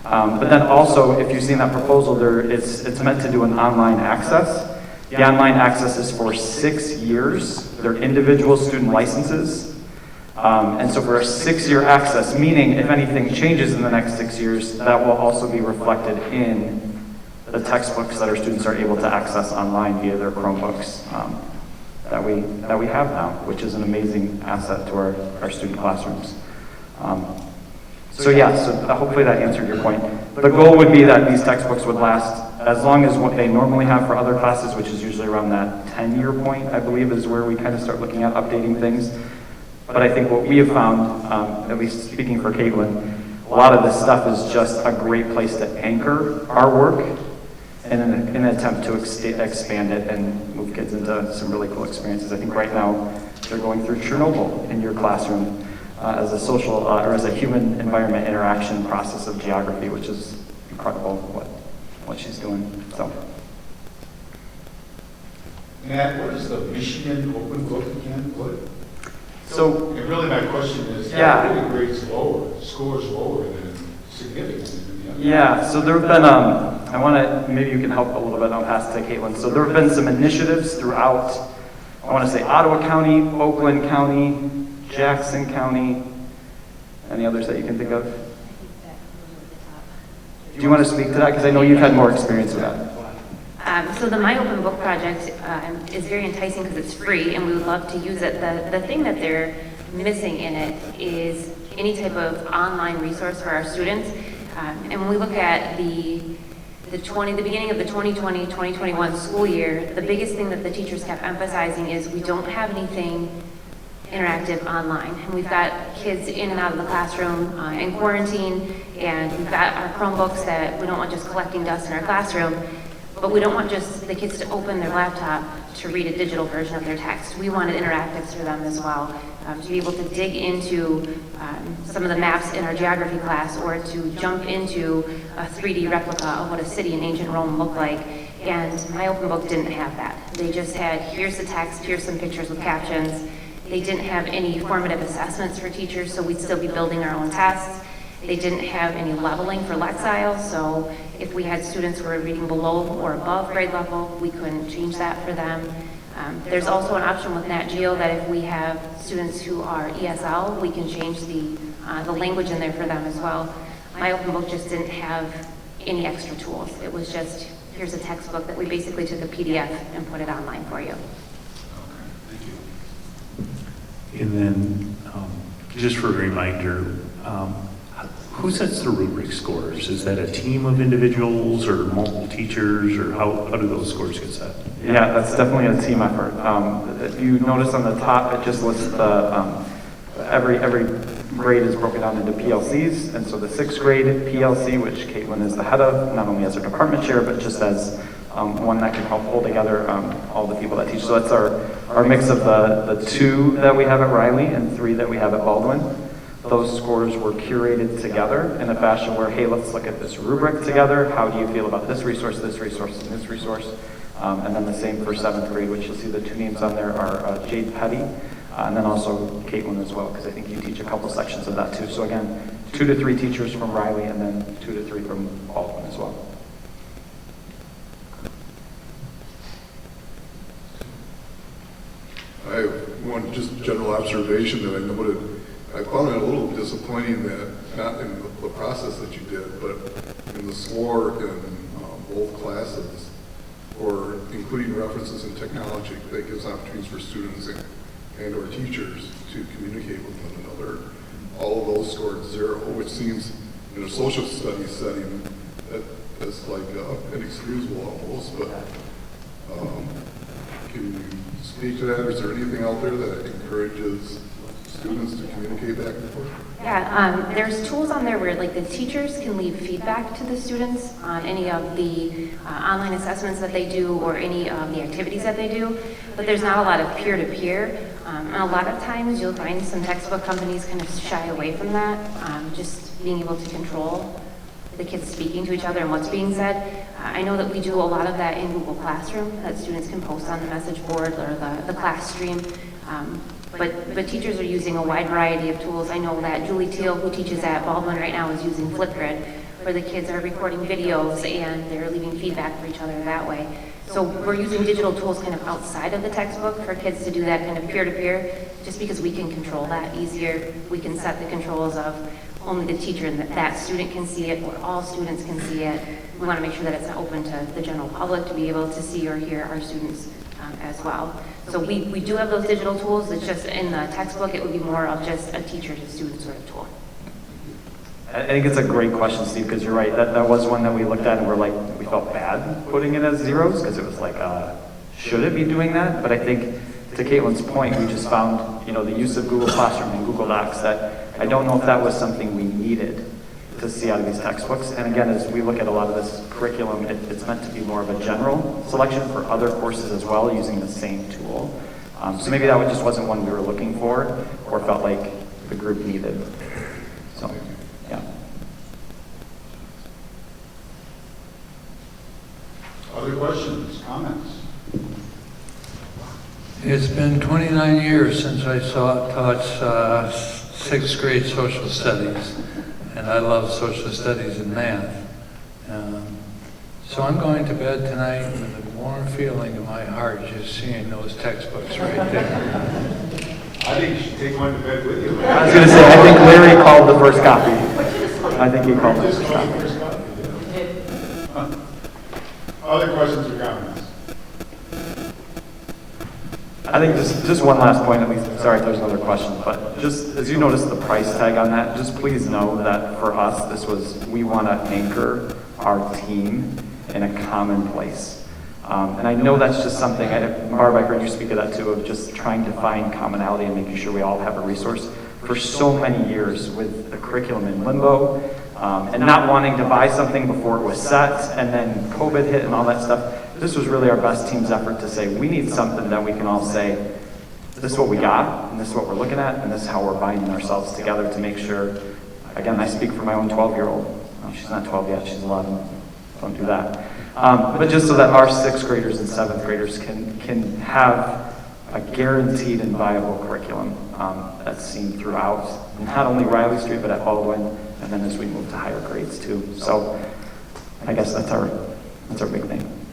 But then also, if you've seen that proposal, it's meant to do an online access. The online access is for 6 years. They're individual student licenses. And so for a 6-year access, meaning if anything changes in the next 6 years, that will also be reflected in the textbooks that our students are able to access online via their Chromebooks that we have now, which is an amazing asset to our student classrooms. So hopefully that answered your point. The goal would be that these textbooks would last as long as what they normally have for other classes, which is usually around that 10-year point, I believe, is where we kind of start looking at updating things. But I think what we have found, at least speaking for Caitlin, a lot of this stuff is just a great place to anchor our work and in an attempt to expand it and move kids into some really cool experiences. I think right now they're going through Chernobyl in your classroom as a social or as a human environment interaction process of geography, which is incredible what she's doing. So. Matt, what is the Michigan Open Book again? So, and really my question is, yeah. how are the grades lower, scores lower than significantly than the other? Yeah, so there have been, I want to, maybe you can help a little bit, I'll pass it to Caitlin. So there have been some initiatives throughout, I want to say Ottawa County, Oakland County, Jackson County, any others that you can think of? Do you want to speak to that? Because I know you've had more experience with that. So the My Open Book project is very enticing because it's free and we would love to use it. The thing that they're missing in it is any type of online resource for our students. And when we look at the beginning of the 2020-2021 school year, the biggest thing that the teachers kept emphasizing is we don't have anything interactive online. And we've got kids in and out of the classroom in quarantine, and we've got our Chromebooks that we don't want just collecting dust in our classroom. But we don't want just the kids to open their laptop to read a digital version of their text. We wanted interactives for them as well, to be able to dig into some of the maps in our geography class or to jump into a 3D replica of what a city in ancient Rome looked like. And My Open Book didn't have that. They just had, here's the text, here's some pictures with captions. They didn't have any formative assessments for teachers, so we'd still be building our own tests. They didn't have any leveling for Lexile, so if we had students who were reading below or above grade level, we couldn't change that for them. There's also an option with Nat Geo that if we have students who are ESL, we can change the language in there for them as well. My Open Book just didn't have any extra tools. It was just, here's a textbook that we basically took a PDF and put it online for you. Okay, thank you. And then, just for a reminder, who sets the rubric scores? Is that a team of individuals or multiple teachers, or how do those scores get set? Yeah, that's definitely a team effort. If you notice on the top, it just lists the, every grade is broken down into PLCs, and so the 6th grade PLC, which Caitlin is the head of, not only as our department chair, but just as one that can help pull together all the people that teach. So that's our mix of the 2 that we have at Riley and 3 that we have at Baldwin. Those scores were curated together in a fashion where, hey, let's look at this rubric together. How do you feel about this resource, and this resource? And then the same for 7th grade, which you'll see the 2 names on there are Jade Petty, and then also Caitlin as well, because I think you teach a couple sections of that too. So again, 2 to 3 teachers from Riley, and then 2 to 3 from Baldwin as well. I have one just general observation that I noted. I found it a little disappointing that, not in the process that you did, but in the score in both classes, or including references in technology that gives opportunities for students and or teachers to communicate with one another. All of those scored 0, which seems in a social studies setting that's like inexcusable almost, but can you speak to that? Is there anything out there that encourages students to communicate back and forth? Yeah, there's tools on there where like the teachers can leave feedback to the students on any of the online assessments that they do or any of the activities that they do, but there's not a lot of peer-to-peer. And a lot of times you'll find some textbook companies kind of shy away from that, just being able to control the kids speaking to each other and what's being said. I know that we do a lot of that in Google Classroom, that students can post on the message board or the class stream. But teachers are using a wide variety of tools. I know that Julie Teal, who teaches at Baldwin right now, is using Flipgrid, where the kids are recording videos and they're leaving feedback for each other that way. So we're using digital tools kind of outside of the textbook for kids to do that kind of peer-to-peer, just because we can control that easier. We can set the controls of only the teacher and that student can see it, or all students can see it. We want to make sure that it's open to the general public to be able to see or hear our students as well. So we do have those digital tools. It's just in the textbook, it would be more of just a teacher to student sort of tool. I think it's a great question, Steve, because you're right. That was one that we looked at and we felt bad putting it as zeros, because it was like, should it be doing that? But I think to Caitlin's point, we just found, the use of Google Classroom and Google Docs that I don't know if that was something we needed. to see out of these textbooks. And again, as we look at a lot of this curriculum, it's meant to be more of a general selection for other courses as well, using the same tool. So maybe that just wasn't one we were looking for or felt like the group needed. So, yeah. Other questions, comments? It's been 29 years since I taught sixth grade social studies, and I love social studies and math. So I'm going to bed tonight with a warm feeling in my heart just seeing those textbooks right there. I think you should take one to bed with you. I was going to say, I think Larry called the first copy. I think he called the Just first call copy. the first copy. Other questions or comments? I think just one last point, at least, sorry if there's another question, but just as you notice the price tag on that, just please know that for us, we want to anchor our team in a common place. And I know that's just something, Barb, I heard you speak of that too, of just trying to find commonality and making sure we all have a resource. For so many years with the curriculum in limbo, and not wanting to buy something before it was set, and then COVID hit and all that stuff, this was really our best team's effort to say, we need something that we can all say, this is what we got, and this is what we're looking at, and this is how we're binding ourselves together to make sure, again, I speak for my own 12-year-old. She's not 12 yet, she's 11. Don't do that. But just so that our sixth graders and seventh graders can have a guaranteed and viable curriculum that's seen throughout, not only Riley Street, but at Baldwin, and then as we move to higher grades too. So I guess that's our big thing.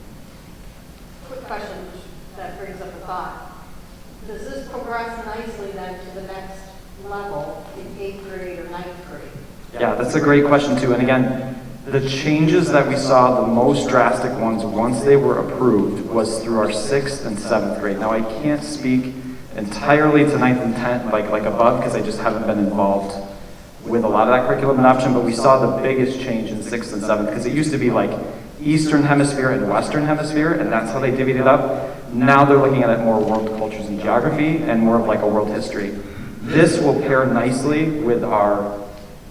Quick question that brings up a thought. Does this progress nicely then to the next level in 8th grade or 9th grade? Yeah, that's a great question too. And again, the changes that we saw, the most drastic ones once they were approved, was through our 6th and 7th grade. Now I can't speak entirely to 9th and 10th like above, because I just haven't been involved with a lot of that curriculum adoption, but we saw the biggest change in 6th and 7th, because it used to be like Eastern Hemisphere and Western Hemisphere, and that's how they divvied it up. Now they're looking at it more world cultures and geography, and more of like a world history. This will pair nicely with our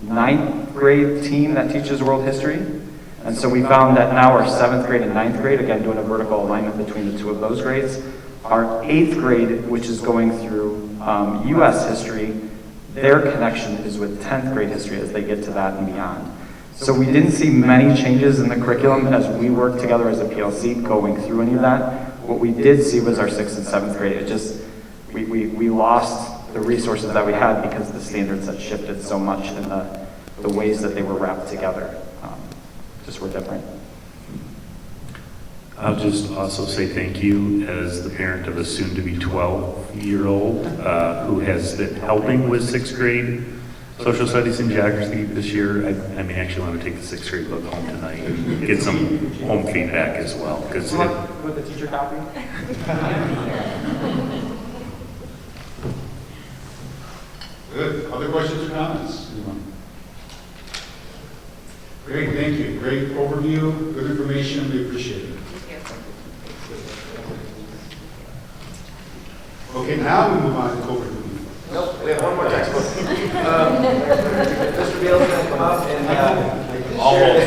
9th grade team that teaches world history. And so we found that now our 7th grade and 9th grade, again doing a vertical alignment between the two of those grades, our 8th grade, which is going through US history, their connection is with 10th grade history as they get to that and beyond. So we didn't see many changes in the curriculum as we worked together as a PLC going through any of that. What we did see was our 6th and 7th grade. It just, we lost the resources that we had because the standards had shifted so much in the ways that they were wrapped together. Just were different. I'll just also say thank you as the parent of a soon-to-be 12-year-old who has been helping with 6th grade social studies and geography this year. I may actually want to take the 6th grade book home tonight and get some home feedback as well. With the teacher copy? Good. Other questions or comments? Great, thank you. Great overview, good information, we appreciate it. Okay, now we move on to COVID. Nope, we have one more textbook. Mr. Beal's going to come up and share the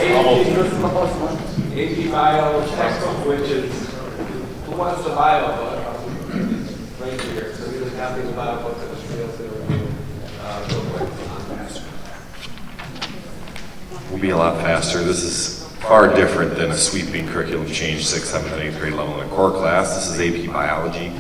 AP Bio textbook, which is, who wants the bio book? Right here. So we just have the bio book that Mr. Beal's going to review real quick. Will be a lot faster. This is far different than a sweeping curriculum change 6th, 7th, and 8th grade level in a core class. This is AP Biology.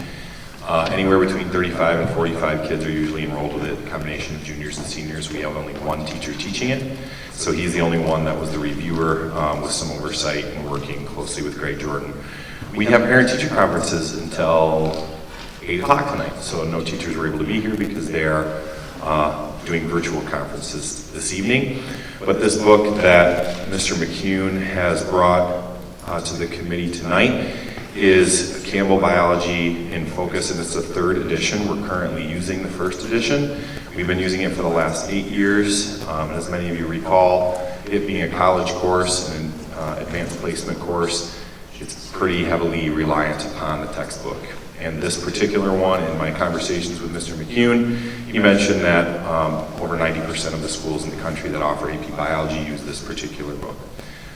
Anywhere between 35 and 45 kids are usually enrolled with it, a combination of juniors and seniors. We have only one teacher teaching it, so he's the only one that was the reviewer with some oversight and working closely with Greg Jordan. We have parent-teacher conferences until 8 o'clock tonight, so no teachers were able to be here because they are doing virtual conferences this evening. But this book that Mr. McCune has brought to the committee tonight is Campbell Biology in Focus, and it's the 3rd edition. We're currently using the 1st edition. We've been using it for the last 8 years. As many of you recall, it being a college course, an advanced placement course, it's pretty heavily reliant upon the textbook. And this particular one, in my conversations with Mr. McCune, he mentioned that over 90% of the schools in the country that offer AP Biology use this particular book.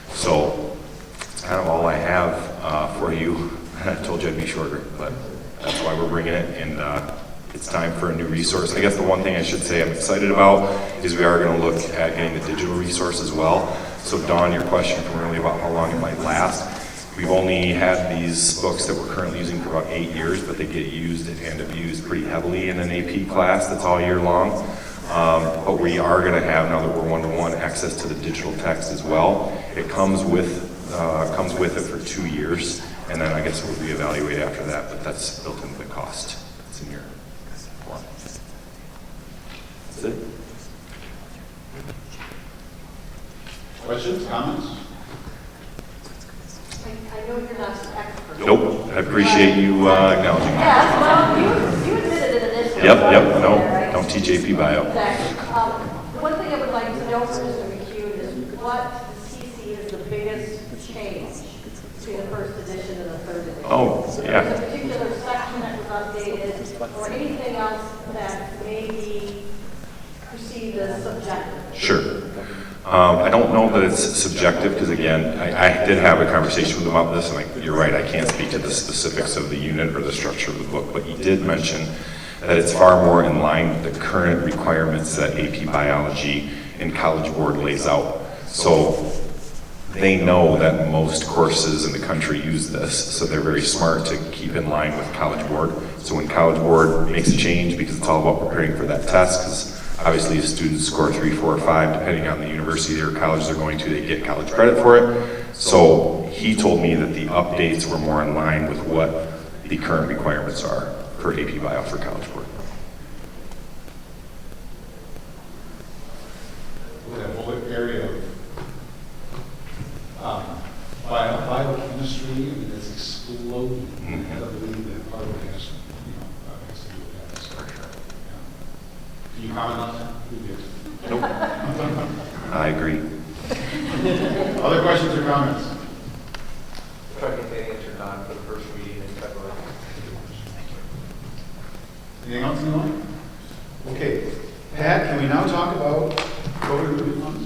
So it's kind of all I have for you. I told you I'd be shorter, but that's why we're bringing it, and it's time for a new resource. I guess the one thing I should say I'm excited about is we are going to look at getting the digital resource as well. So Dawn, your question from earlier about how long it might last, we've only had these books that we're currently using for about 8 years, but they get used and abused pretty heavily in an AP class that's all year long. But we are going to have, now that we're one-to-one, access to the digital text as well. It comes with it for 2 years, and then I guess we'll reevaluate after that, but that's built into the cost. It's in your form. That's it. Questions, comments? I know you're not an expert. Nope, I appreciate you acknowledging that. Yes, well, you admitted it initially. Yep, no, Right? don't teach AP Bio. Exactly. One thing I would like to know from Mr. McCune is what CC is the biggest change between the first edition and the third edition? Oh, yeah. There's a particular section that was updated, or anything else that may be perceived as subjective? Sure. I don't know that it's subjective, because again, I did have a conversation with him about this, and you're right, I can't speak to the specifics of the unit or the structure of the book, but he did mention that it's far more in line with the current requirements that AP Biology and College Board lays out. So they know that most courses in the country use this, so they're very smart to keep in line with College Board. So when College Board makes a change, because it's all about preparing for that test, because obviously if students score 3, 4, or 5, depending on the university or college they're going to, they get college credit for it. So he told me that the updates were more in line with what the current requirements are for AP Bio for College Board. That whole area of biochemistry, I mean, it's exploding. I can't believe that part of it has, has to do with that. So, yeah. Can you comment on that? Who did? Nope. I agree. Other questions or comments? Try to get the answer done for the first reading in February. Anything else in the line? Okay. Pat, can we now talk about COVID relief funds?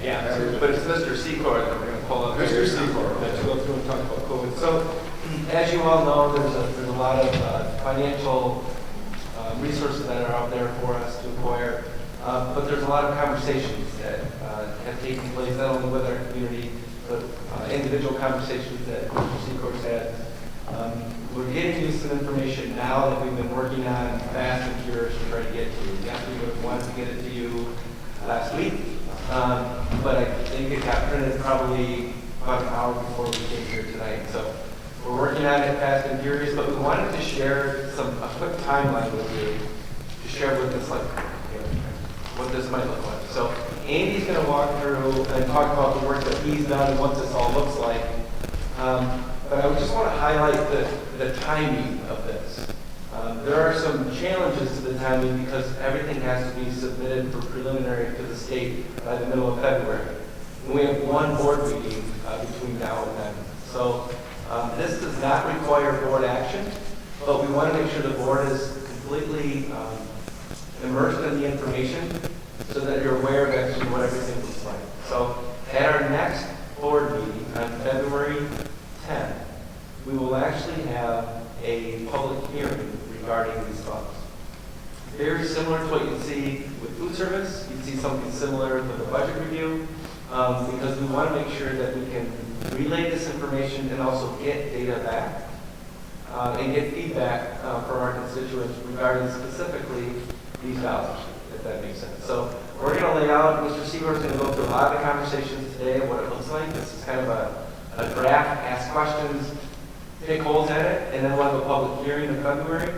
Yeah, but it's Mr. Secor that we're going to pull up. Mr. Secor. Let's go through and talk about COVID. So, as you all know, there's a lot of financial resources that are out there for us to acquire, but there's a lot of conversations that have taken place, not only with our community, but individual conversations that Mr. Secor's had. We're getting you some information now that we've been working on fast and furious to try to get to you. Yes, we would have wanted to get it to you last week, but I think it got printed probably about an hour before we came here tonight. So we're working on it fast and furious, but we wanted to share a quick timeline with you to share what this what this might look like. So Andy's going to walk through and talk about the work that he's done and what this all looks like. But I just want to highlight the timing of this. There are some challenges to the timing because everything has to be submitted for preliminary to the state by the middle of February. And we have one board meeting between now and then. So this does not require board action, but we want to make sure the board is completely immersed in the information so that you're aware of actually what everything looks like. So at our next board meeting on February 10th, we will actually have a public hearing regarding these funds. Very similar to what you'd see with food service. You'd see something similar with a budget review because we want to make sure that we can relay this information and also get data back and get feedback from our constituents regarding specifically these dollars, if that makes sense. So we're going to lay out, Mr. Seaver is going to go through a lot of the conversations today of what it looks like. This is kind of a draft, ask questions, pick holes at it, and then we'll have a public hearing in February,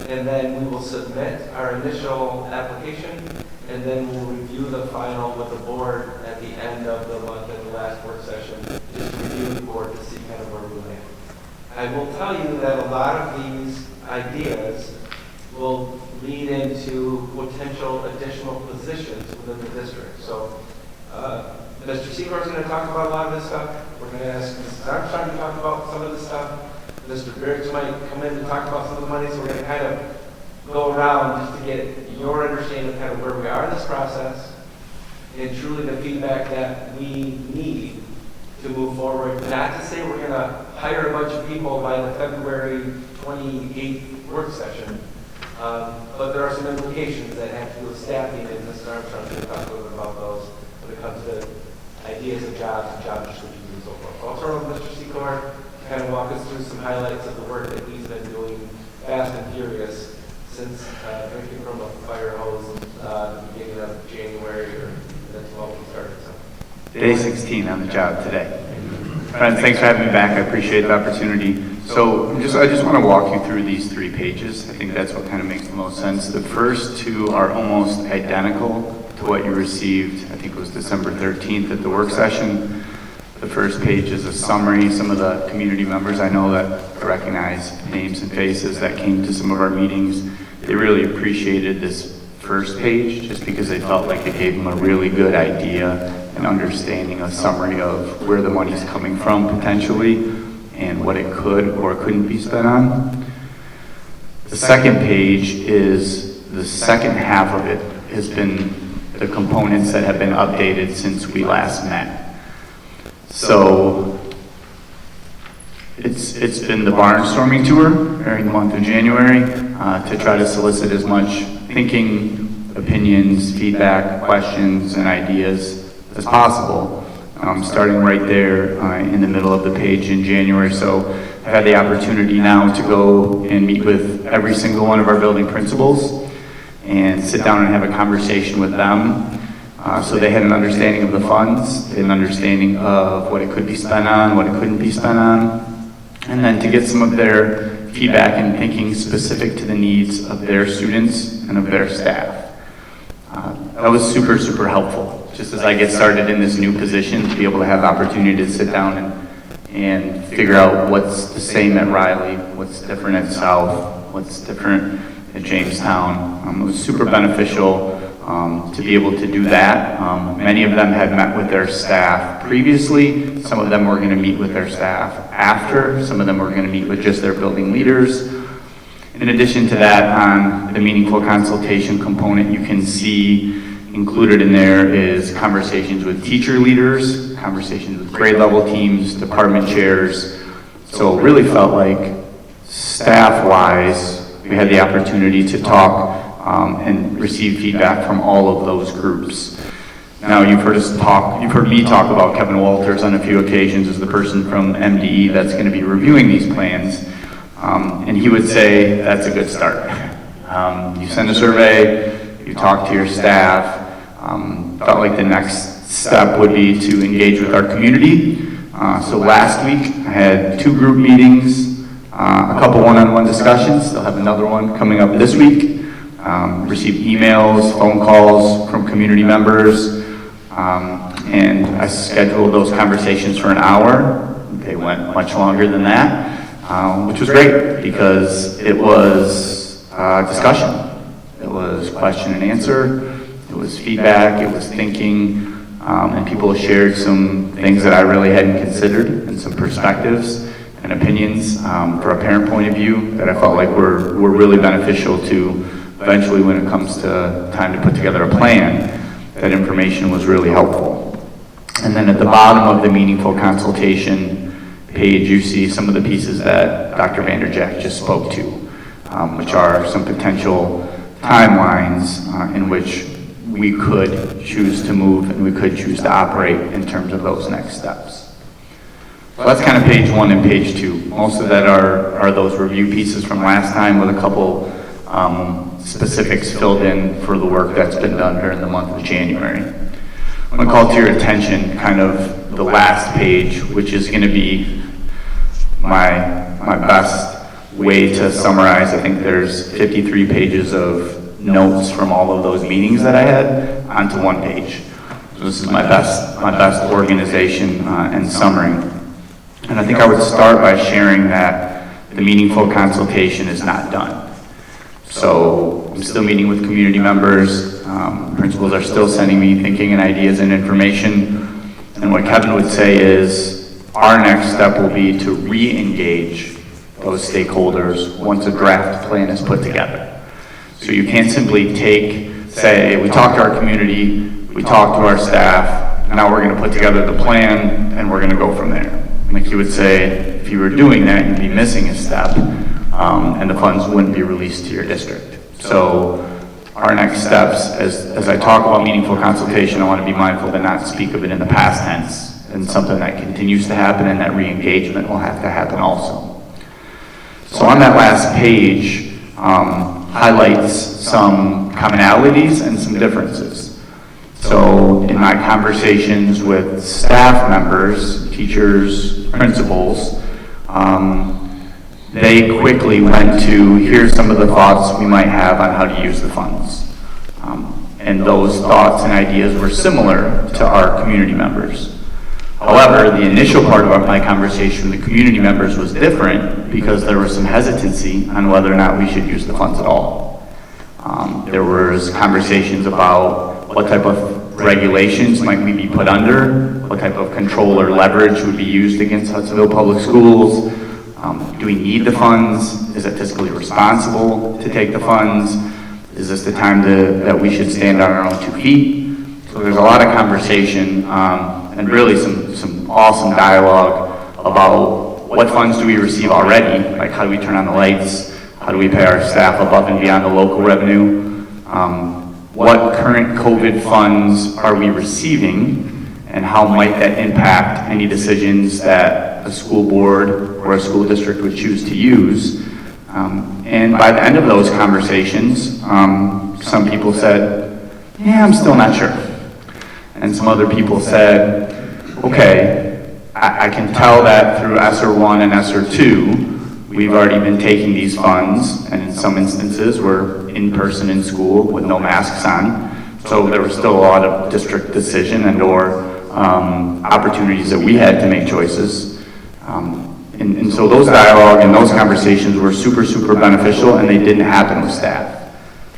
and then we will submit our initial application, and then we'll review the final with the board at the end of the month at the last work session, just to review the board to see kind of where we land. I will tell you that a lot of these ideas will lead into potential additional positions within the district. So Mr. Secor is going to talk about a lot of this stuff. We're going to ask Mrs. Armstrong to talk about some of this stuff. Mr. Briggs might come in and talk about some of the money, so we're going to kind of go around just to get your understanding of kind of where we are in this process and truly the feedback that we need to move forward. Not to say we're going to hire a bunch of people by the February 28th work session, but there are some implications that have to do with staffing, and Mr. Armstrong can talk a little bit about those when it comes to ideas of jobs and job descriptions and so forth. So I'll turn over to Mr. Secor to kind of walk us through some highlights of the work that he's been doing fast and furious since drinking from a fire hose at the beginning of January, or that's when we started. So. Day 16 on the job today. Friends, thanks for having me back. I appreciate the opportunity. So I just want to walk you through these 3 pages. I think that's what kind of makes the most sense. The first 2 are almost identical to what you received, I think it was December 13th at the work session. The first page is a summary. Some of the community members I know that recognize names and faces that came to some of our meetings, they really appreciated this first page just because they felt like it gave them a really good idea and understanding, a summary of where the money's coming from potentially and what it could or couldn't be spent on. The second page is the second half of it has been the components that have been updated since we last met. So it's been the barnstorming tour during the month of January to try to solicit as much thinking, opinions, feedback, questions, and ideas as possible. Starting right there in the middle of the page in January. So I've had the opportunity now to go and meet with every single one of our building principals and sit down and have a conversation with them. So they had an understanding of the funds, an understanding of what it could be spent on, what it couldn't be spent on, and then to get some of their feedback and thinking specific to the needs of their students and of their staff. That was super, super helpful. Just as I get started in this new position, to be able to have the opportunity to sit down and figure out what's the same at Riley, what's different at South, what's different at Jamestown. It was super beneficial to be able to do that. Many of them had met with their staff previously. Some of them were going to meet with their staff after. Some of them were going to meet with just their building leaders. In addition to that, on the meaningful consultation component, you can see included in there is conversations with teacher leaders, conversations with grade level teams, department chairs. So it really felt like staff-wise, we had the opportunity to talk and receive feedback from all of those groups. Now you've heard me talk about Kevin Walters on a few occasions as the person from MDE that's going to be reviewing these plans. And he would say that's a good start. You send a survey, you talk to your staff. Felt like the next step would be to engage with our community. So last week I had 2 group meetings, a couple one-on-one discussions. They'll have another one coming up this week. Received emails, phone calls from community members, and I scheduled those conversations for an hour. They went much longer than that, which was great because it was discussion. It was question and answer. It was feedback. It was thinking, and people shared some things that I really hadn't considered and some perspectives and opinions from a parent point of view that I felt like were really beneficial to eventually when it comes to time to put together a plan. That information was really helpful. And then at the bottom of the meaningful consultation page, you see some of the pieces that Dr. Vanderjack just spoke to, which are some potential timelines in which we could choose to move and we could choose to operate in terms of those next steps. So that's kind of page 1 and page 2. Most of that are those review pieces from last time with a couple specifics filled in for the work that's been done during the month of January. I'm going to call to your attention kind of the last page, which is going to be my best way to summarize. I think there's 53 pages of notes from all of those meetings that I had onto one page. So this is my best organization and summary. And I think I would start by sharing that the meaningful consultation is not done. So I'm still meeting with community members. Principals are still sending me thinking and ideas and information. And what Kevin would say is our next step will be to re-engage those stakeholders once a draft plan is put together. So you can't simply say, we talked to our community, we talked to our staff, now we're going to put together the plan and we're going to go from there. Like you would say, if you were doing that, you'd be missing a step, and the funds wouldn't be released to your district. So our next steps, as I talk about meaningful consultation, I want to be mindful to not speak of it in the past tense, and something that continues to happen, and that re-engagement will have to happen also. So on that last page, highlights some commonalities and some differences. So in my conversations with staff members, teachers, principals, they quickly went to, here's some of the thoughts we might have on how to use the funds. And those thoughts and ideas were similar to our community members. However, the initial part of my conversation with the community members was different because there was some hesitancy on whether or not we should use the funds at all. There was conversations about what type of regulations might we be put under, what type of control or leverage would be used against Hudsonville Public Schools. Do we need the funds? Is it fiscally responsible to take the funds? Is this the time that we should stand on our own 2 feet? So there's a lot of conversation and really some awesome dialogue about what funds do we receive already, like how do we turn on the lights, how do we pay our staff above and beyond the local revenue, what current COVID funds are we receiving, and how might that impact any decisions that a school board or a school district would choose to use. And by the end of those conversations, some people said, yeah, I'm still not sure. And some other people said, okay, I can tell that through ESSER 1 and ESSER 2, we've already been taking these funds, and in some instances, we're in person in school with no masks on. So there was still a lot of district decision and or opportunities that we had to make choices. And so those dialogue and those conversations were super, super beneficial, and they didn't happen with staff.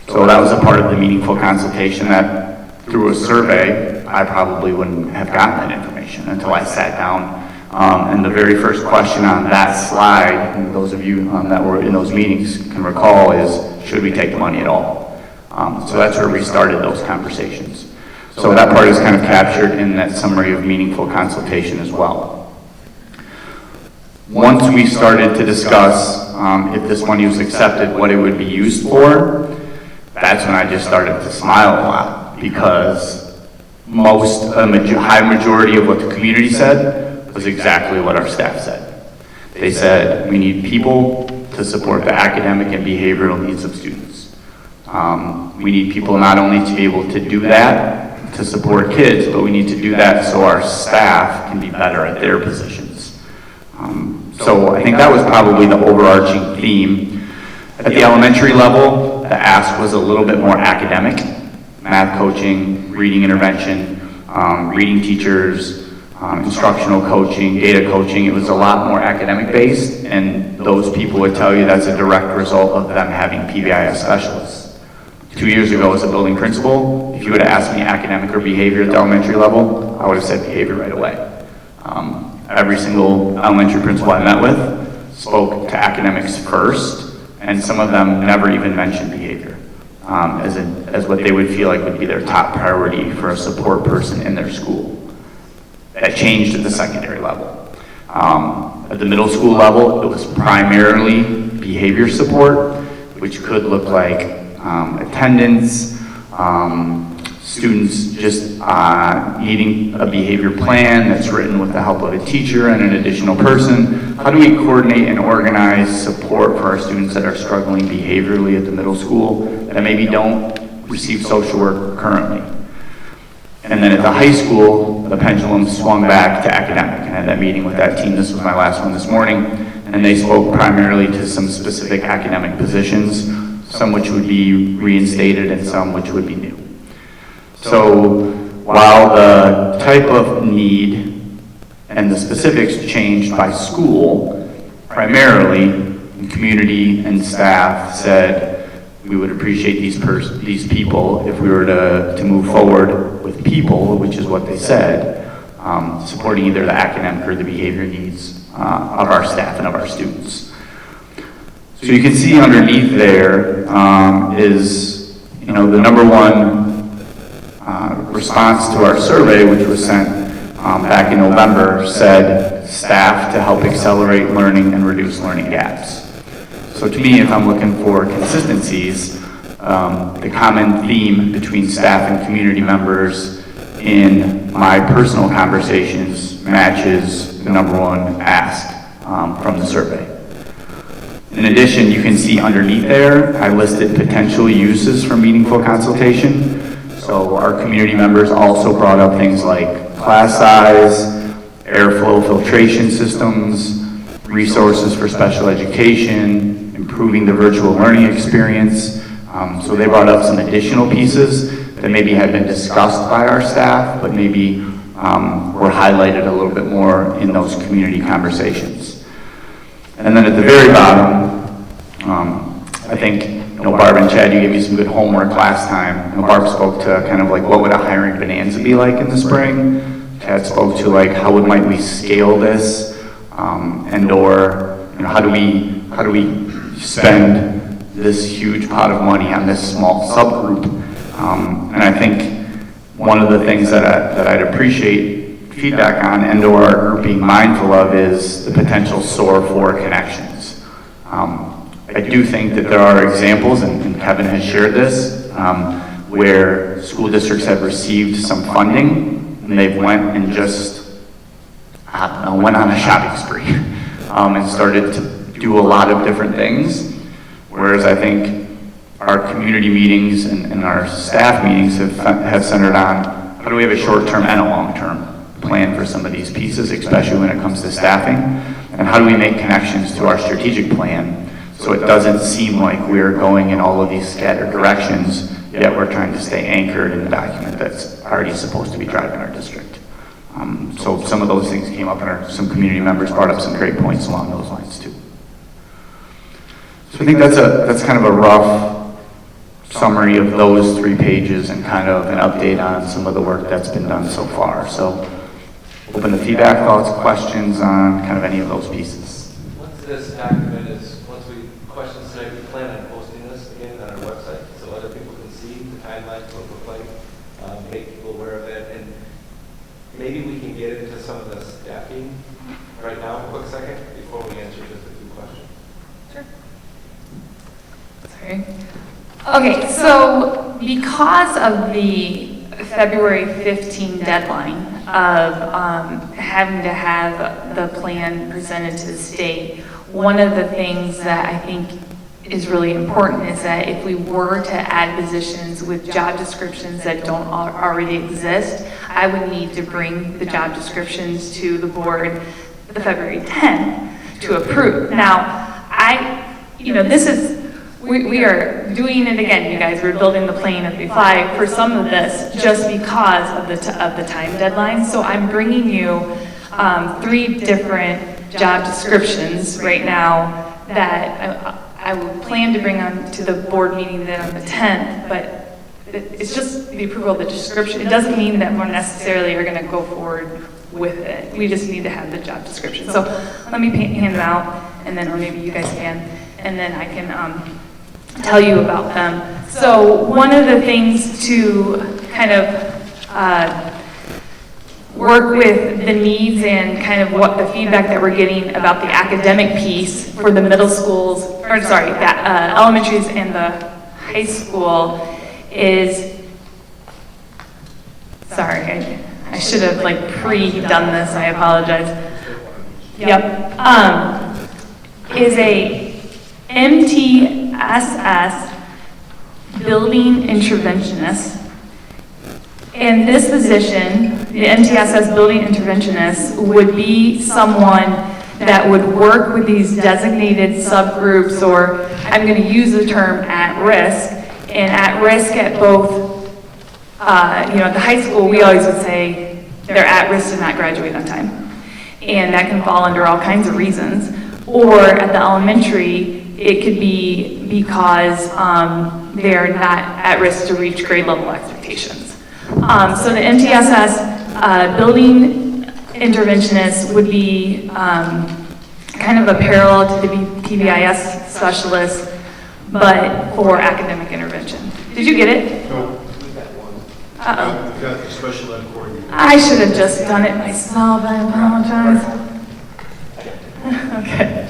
So that was a part of the meaningful consultation that through a survey, I probably wouldn't have gotten that information until I sat down. And the very first question on that slide, and those of you that were in those meetings can recall, is should we take the money at all? So that's where we started those conversations. So that part is kind of captured in that summary of meaningful consultation as well. Once we started to discuss if this money was accepted, what it would be used for, that's when I just started to smile a lot, because a high majority of what the community said was exactly what our staff said. They said we need people to support the academic and behavioral needs of students. We need people not only to be able to do that, to support kids, but we need to do that so our staff can be better at their positions. So I think that was probably the overarching theme. At the elementary level, the ask was a little bit more academic. Math coaching, reading intervention, reading teachers, instructional coaching, data coaching. It was a lot more academic based, and those people would tell you that's a direct result of them having PBIS specialists. 2 years ago as a building principal, if you would have asked me academic or behavior at the elementary level, I would have said behavior right away. Every single elementary principal I met with spoke to academics first, and some of them never even mentioned behavior as what they would feel like would be their top priority for a support person in their school. That changed at the secondary level. At the middle school level, it was primarily behavior support, which could look like attendance, students just needing a behavior plan that's written with the help of a teacher and an additional person. How do we coordinate and organize support for our students that are struggling behaviorally at the middle school that maybe don't receive social work currently? And then at the high school, the pendulum swung back to academic. I had that meeting with that team. This was my last one this morning. And they spoke primarily to some specific academic positions, some which would be reinstated and some which would be new. So while the type of need and the specifics changed by school, primarily the community and staff said, we would appreciate these people if we were to move forward with people, which is what they said, supporting either the academic or the behavior needs of our staff and of our students. So you can see underneath there is, the number one response to our survey, which was sent back in November, said staff to help accelerate learning and reduce learning gaps. So to me, if I'm looking for consistencies, the common theme between staff and community members in my personal conversations matches the number one ask from the survey. In addition, you can see underneath there, I listed potential uses for meaningful consultation. So our community members also brought up things like class size, airflow filtration systems, resources for special education, improving the virtual learning experience. So they brought up some additional pieces that maybe had been discussed by our staff, but maybe were highlighted a little bit more in those community conversations. And then at the very bottom, I think, Barb and Chad, you gave me some good homework last time. Barb spoke to kind of like what would a hiring bonanza be like in the spring. Chad spoke to like might we scale this, and or how do we spend this huge pot of money on this small subgroup. And I think one of the things that I'd appreciate feedback on and or our group being mindful of is the potential SOAR for connections. I do think that there are examples, and Kevin has shared this, where school districts have received some funding and they've went and just, went on a shopping spree and started to do a lot of different things. Whereas I think our community meetings and our staff meetings have centered on how do we have a short-term and a long-term plan for some of these pieces, especially when it comes to staffing, and how do we make connections to our strategic plan so it doesn't seem like we're going in all of these scattered directions, yet we're trying to stay anchored in the document that's already supposed to be driving our district. So some of those things came up, and some community members brought up some great points along those lines too. So I think that's kind of a rough summary of those 3 pages and kind of an update on some of the work that's been done so far. So open to feedback, thoughts, questions on kind of any of those pieces. Once this document is, once we questions tonight, we plan on posting this again on our website so other people can see the timeline, what it look like, make people aware of it, and maybe we can get into some of the staffing right now, a quick second, before we answer just a few questions. Sure. Sorry. Okay, so because of the February 15 deadline of having to have the plan presented to the state, one of the things that I think is really important is that if we were to add positions with job descriptions that don't already exist, I would need to bring the job descriptions to the board the February 10th to approve. Now, this is, we are doing it again, you guys. We're building the plane as we fly for some of this just because of the time deadline. So I'm bringing you 3 different job descriptions right now that I will plan to bring on to the board meeting then on the 10th, but it's just the approval of the description. It doesn't mean that we're necessarily are going to go forward with it. We just need to have the job description. So let me hand them out, and then, or maybe you guys can, and then I can tell you about them. So one of the things to kind of work with the needs and kind of what the feedback that we're getting about the academic piece for the middle schools, or sorry, the elementaries and the high school is, sorry, I should have like pre-done this, I apologize. Yep. Is a MTSS building interventionist. And this position, the MTSS building interventionist, would be someone that would work with these designated subgroups, or I'm going to use the term at risk, and at risk at both, at the high school, we always would say they're at risk to not graduate on time. And that can fall under all kinds of reasons. Or at the elementary, it could be because they're not at risk to reach grade level expectations. So the MTSS building interventionist would be kind of a parallel to the PBIS specialist, but for academic intervention. Did you get it? No. Uh-oh. We've got the special ed coordinator. I should have just done it myself, I apologize. Okay.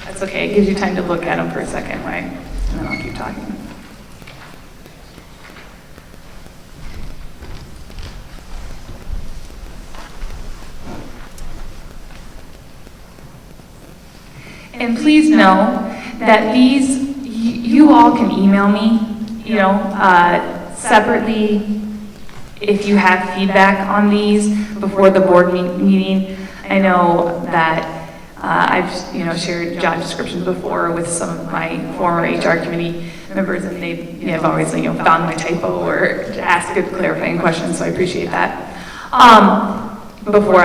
That's okay, it gives you time to look at them for a second, right? And then I'll keep talking. And please know that these, you all can email me, separately if you have feedback on these before the board meeting. I know that I've shared job descriptions before with some of my former HR committee members, and they have always found my typo or asked good clarifying questions, so I appreciate that. Before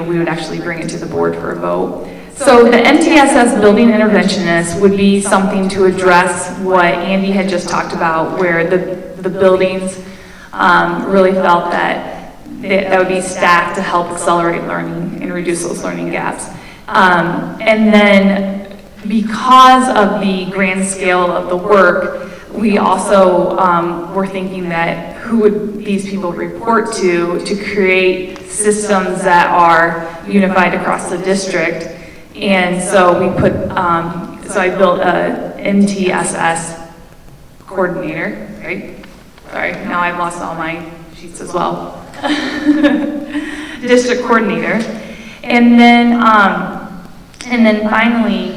we would actually bring it to the board for a vote. So the MTSS building interventionist would be something to address what Andy had just talked about, where the buildings really felt that would be staffed to help accelerate learning and reduce those learning gaps. And then because of the grand scale of the work, we also were thinking that who would these people report to create systems that are unified across the district. And so we put, so I built a MTSS coordinator, right? Sorry, now I've lost all my sheets as well. District coordinator. And then finally,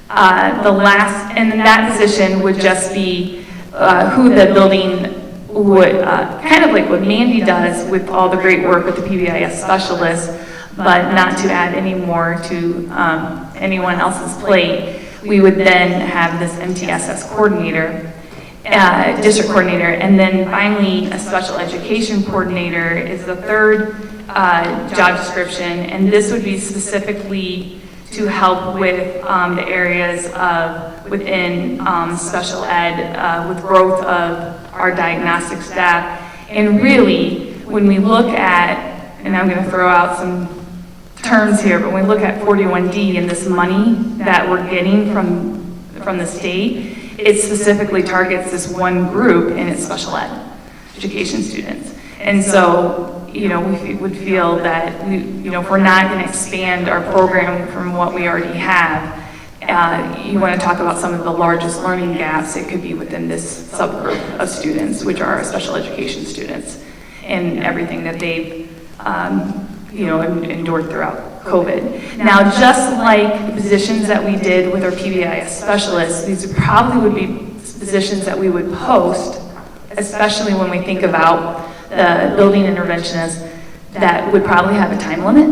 the last, and that position would just be who the building would, kind of like what Mandy does with all the great work with the PBIS specialists, but not to add any more to anyone else's plate. We would then have this MTSS coordinator, district coordinator, and then finally a special education coordinator is the third job description, and this would be specifically to help with the areas of within special ed with growth of our diagnostic staff. And really, when we look at, and I'm going to throw out some terms here, but when we look at 41D and this money that we're getting from the state, it specifically targets this one group, and it's special ed education students. And so, we would feel that if we're not going to expand our program from what we already have, you want to talk about some of the largest learning gaps, it could be within this subgroup of students, which are our special education students, and everything that they've endured throughout COVID. Now, just like the positions that we did with our PBIS specialists, these probably would be positions that we would post, especially when we think about the building interventionist, that would probably have a time limit.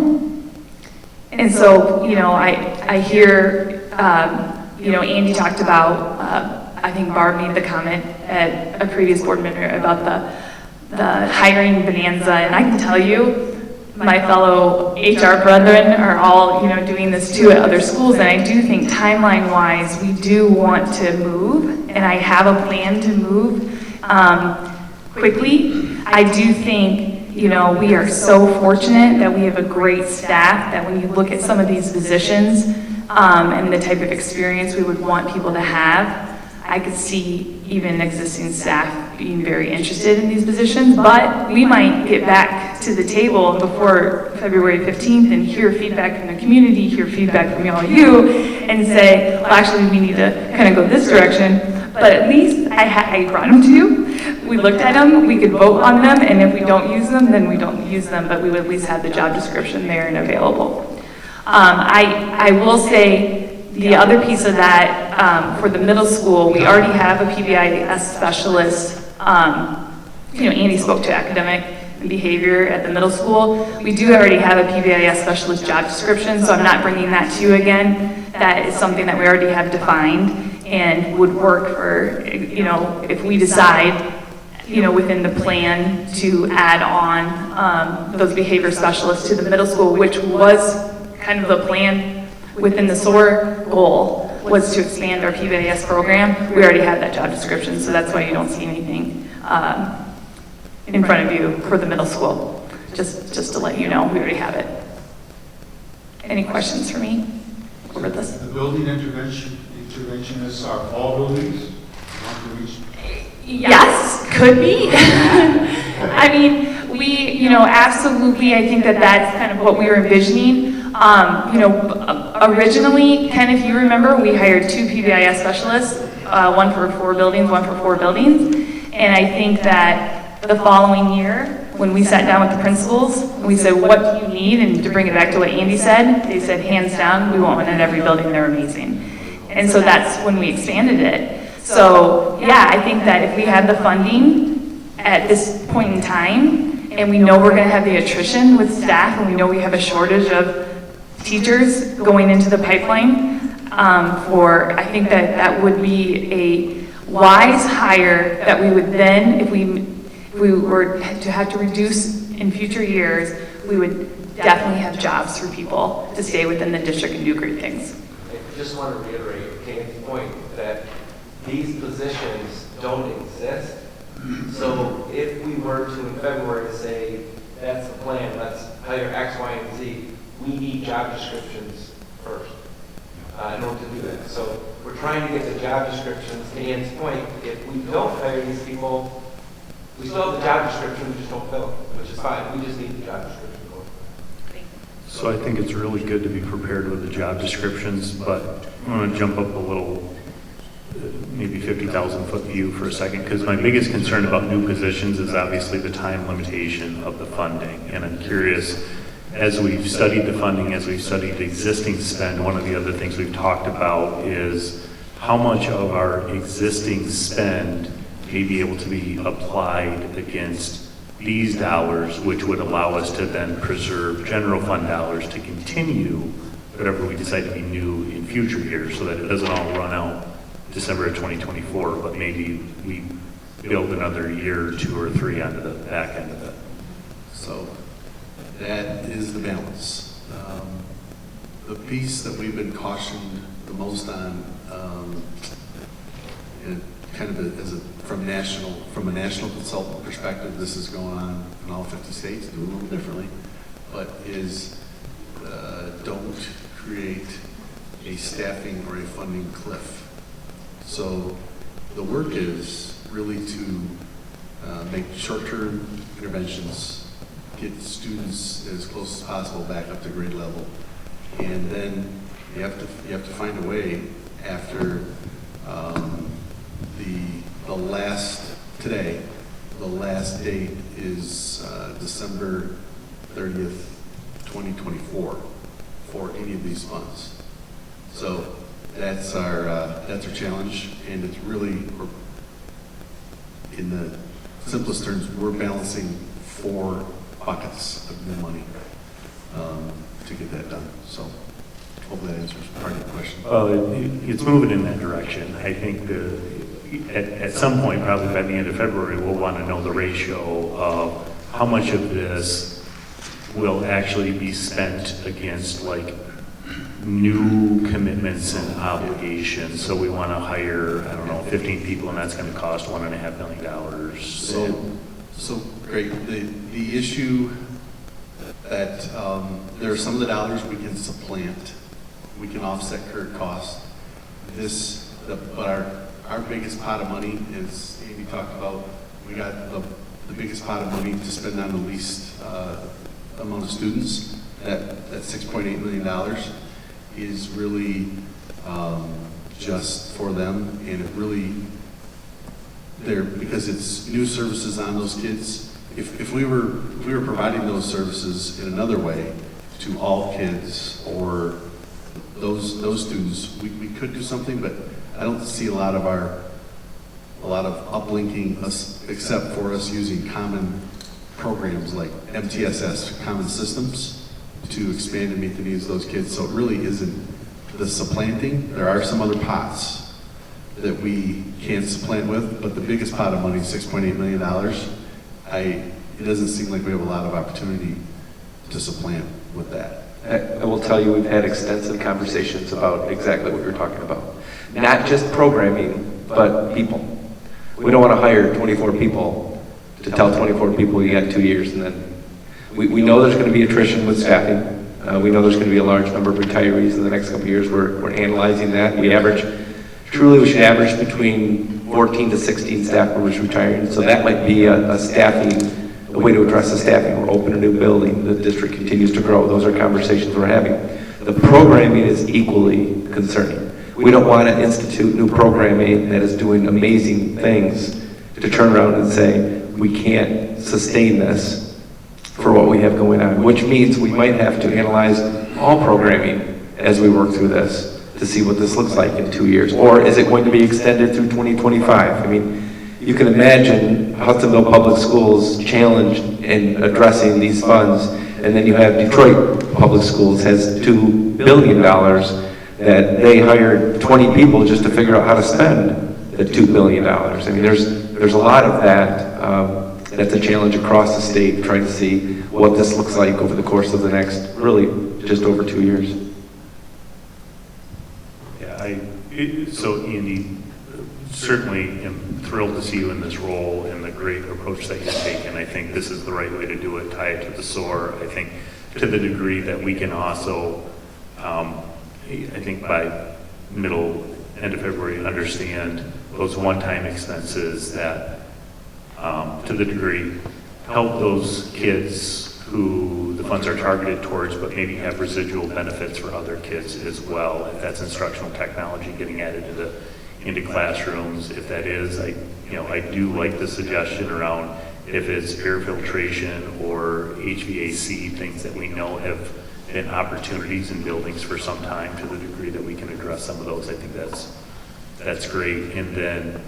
And so, I hear, Andy talked about, I think Barb made the comment at a previous board meeting about the hiring bonanza, and I can tell you, my fellow HR brethren are all, doing this too at other schools, and I do think timeline-wise, we do want to move, and I have a plan to move quickly. I do think, we are so fortunate that we have a great staff that when you look at some of these positions and the type of experience we would want people to have, I could see even existing staff being very interested in these positions, but we might get back to the table before February 15th and hear feedback from the community, hear feedback from all you, and say, well, actually, we need to kind of go this direction. But at least I brought them to you. We looked at them, we could vote on them, and if we don't use them, then we don't use them, but we would at least have the job description there and available. I will say, the other piece of that, for the middle school, we already have a PBIS specialist. Andy spoke to academic and behavior at the middle school. We do already have a PBIS specialist job description, so I'm not bringing that to you again. That is something that we already have defined and would work for, if we decide, within the plan to add on those behavior specialists to the middle school, which was kind of the plan within the SOAR goal, was to expand our PBIS program. We already had that job description, so that's why you don't see anything in front of you for the middle school. Just to let you know, we already have it. Any questions for me over this? The building interventionists are all buildings? Yes, could be. I mean, we, absolutely, I think that's kind of what we were envisioning. Originally, Ken, if you remember, we hired 2 PBIS specialists, one for 4 buildings, one for 4 buildings. And I think that the following year, when we sat down with the principals, we said, what do you need? And to bring it back to what Andy said, they said, hands down, we want one in every building, they're amazing. And so that's when we expanded it. So, yeah, I think that if we had the funding at this point in time, and we know we're going to have the attrition with staff, and we know we have a shortage of teachers going into the pipeline, I think that would be a wise hire that we would then, if we were to have to reduce in future years, we would definitely have jobs for people to stay within the district and do great things. I just want to reiterate Kane's point that these positions don't exist. So if we were to in February say, that's the plan, let's hire X, Y, and Z, we need job descriptions first in order to do that. So we're trying to get the job descriptions. To Ann's point, if we don't hire these people, we still have the job description, we just don't fill it, which is fine. We just need the job description. So I think it's really good to be prepared with the job descriptions, but I'm going to jump up a little, maybe 50,000-foot view for a second, because my biggest concern about new positions is obviously the time limitation of the funding. And I'm curious, as we've studied the funding, as we've studied the existing spend, one of the other things we've talked about is how much of our existing spend may be able to be applied against these dollars, which would allow us to then preserve general fund dollars to continue whatever we decide to be new in future years, so that it doesn't all run out December of 2024, but maybe we build another year or 2 or 3 onto the back end of it. So that is the balance. The piece that we've been cautioned the most on, and kind of from a national consultant perspective, this is going on in all 50 states, do a little differently, but is don't create a staffing or a funding cliff. So the work is really to make short-term interventions, get students as close as possible back up to grade level, and then you have to find a way after the last date is December 30th, 2024 for any of these funds. So that's our challenge, and it's really, in the simplest terms, we're balancing 4 buckets of new money to get that done. So hopefully that answers part of your question. It's moving in that direction. I think at some point, probably by the end of February, we'll want to know the ratio of how much of this will actually be spent against like new commitments and obligations. So we want to hire, 15 people, and that's going to cost $1.5 million. So great. The issue that there are some of the dollars we can supplant, we can offset current costs. But our biggest pot of money, as Amy talked about, we got the biggest pot of money to spend on the least amount of students. That $6.8 million is really just for them, and it really because it's new services on those kids. If we were providing those services in another way to all kids or those students, we could do something, but I don't see a lot of uplinking us, except for us using common programs like MTSS, Common Systems, to expand and meet the needs of those kids. So it really isn't the supplanting. There are some other pots that we can supplant with, but the biggest pot of money, $6.8 million, it doesn't seem like we have a lot of opportunity to supplant with that. I will tell you, we've had extensive conversations about exactly what you're talking about. Not just programming, but people. We don't want to hire 24 people to tell 24 people you got 2 years, and then we know there's going to be attrition with staffing. We know there's going to be a large number of retirees in the next couple of years. We're analyzing that. We should average between 14 to 16 staff members retiring. So that might be a way to address the staffing. We're opening a new building. The district continues to grow. Those are conversations we're having. The programming is equally concerning. We don't want to institute new programming that is doing amazing things to turn around and say, we can't sustain this for what we have going on, which means we might have to analyze all programming as we work through this to see what this looks like in 2 years. Or is it going to be extended through 2025? I mean, you can imagine Hudsonville Public Schools challenged in addressing these funds, and then you have Detroit Public Schools has $2 billion that they hired 20 people just to figure out how to spend the $2 billion. I mean, there's a lot of that. That's a challenge across the state, trying to see what this looks like over the course of the next, really, just over 2 years. Yeah, so Andy, certainly am thrilled to see you in this role and the great approach that you've taken. I think this is the right way to do it, tie it to the SOAR. I think to the degree that we can also, I think by end of February, understand those one-time expenses that to the degree help those kids who the funds are targeted towards, but maybe have residual benefits for other kids as well. If that's instructional technology getting added into classrooms, if that is, I do like the suggestion around if it's air filtration or HVAC, things that we know have been opportunities in buildings for some time. To the degree that we can address some of those, I think that's great. And then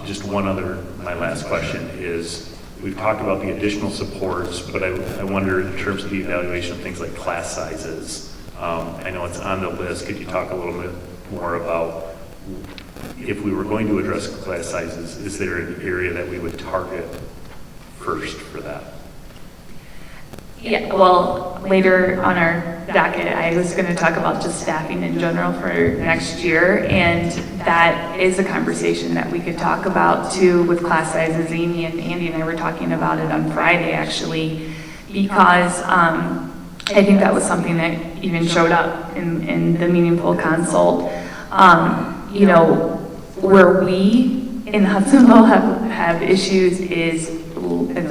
just my last question is, we've talked about the additional supports, but I wonder in terms of the evaluation of things like class sizes. I know it's on the list. Could you talk a little bit more about if we were going to address class sizes, is there an area that we would target first for that? Yeah, well, later on our docket, I was going to talk about just staffing in general for next year, and that is a conversation that we could talk about too with class sizes. Amy and Andy and I were talking about it on Friday actually, because I think that was something that even showed up in the meaningful consult. Where we in Hudsonville have issues is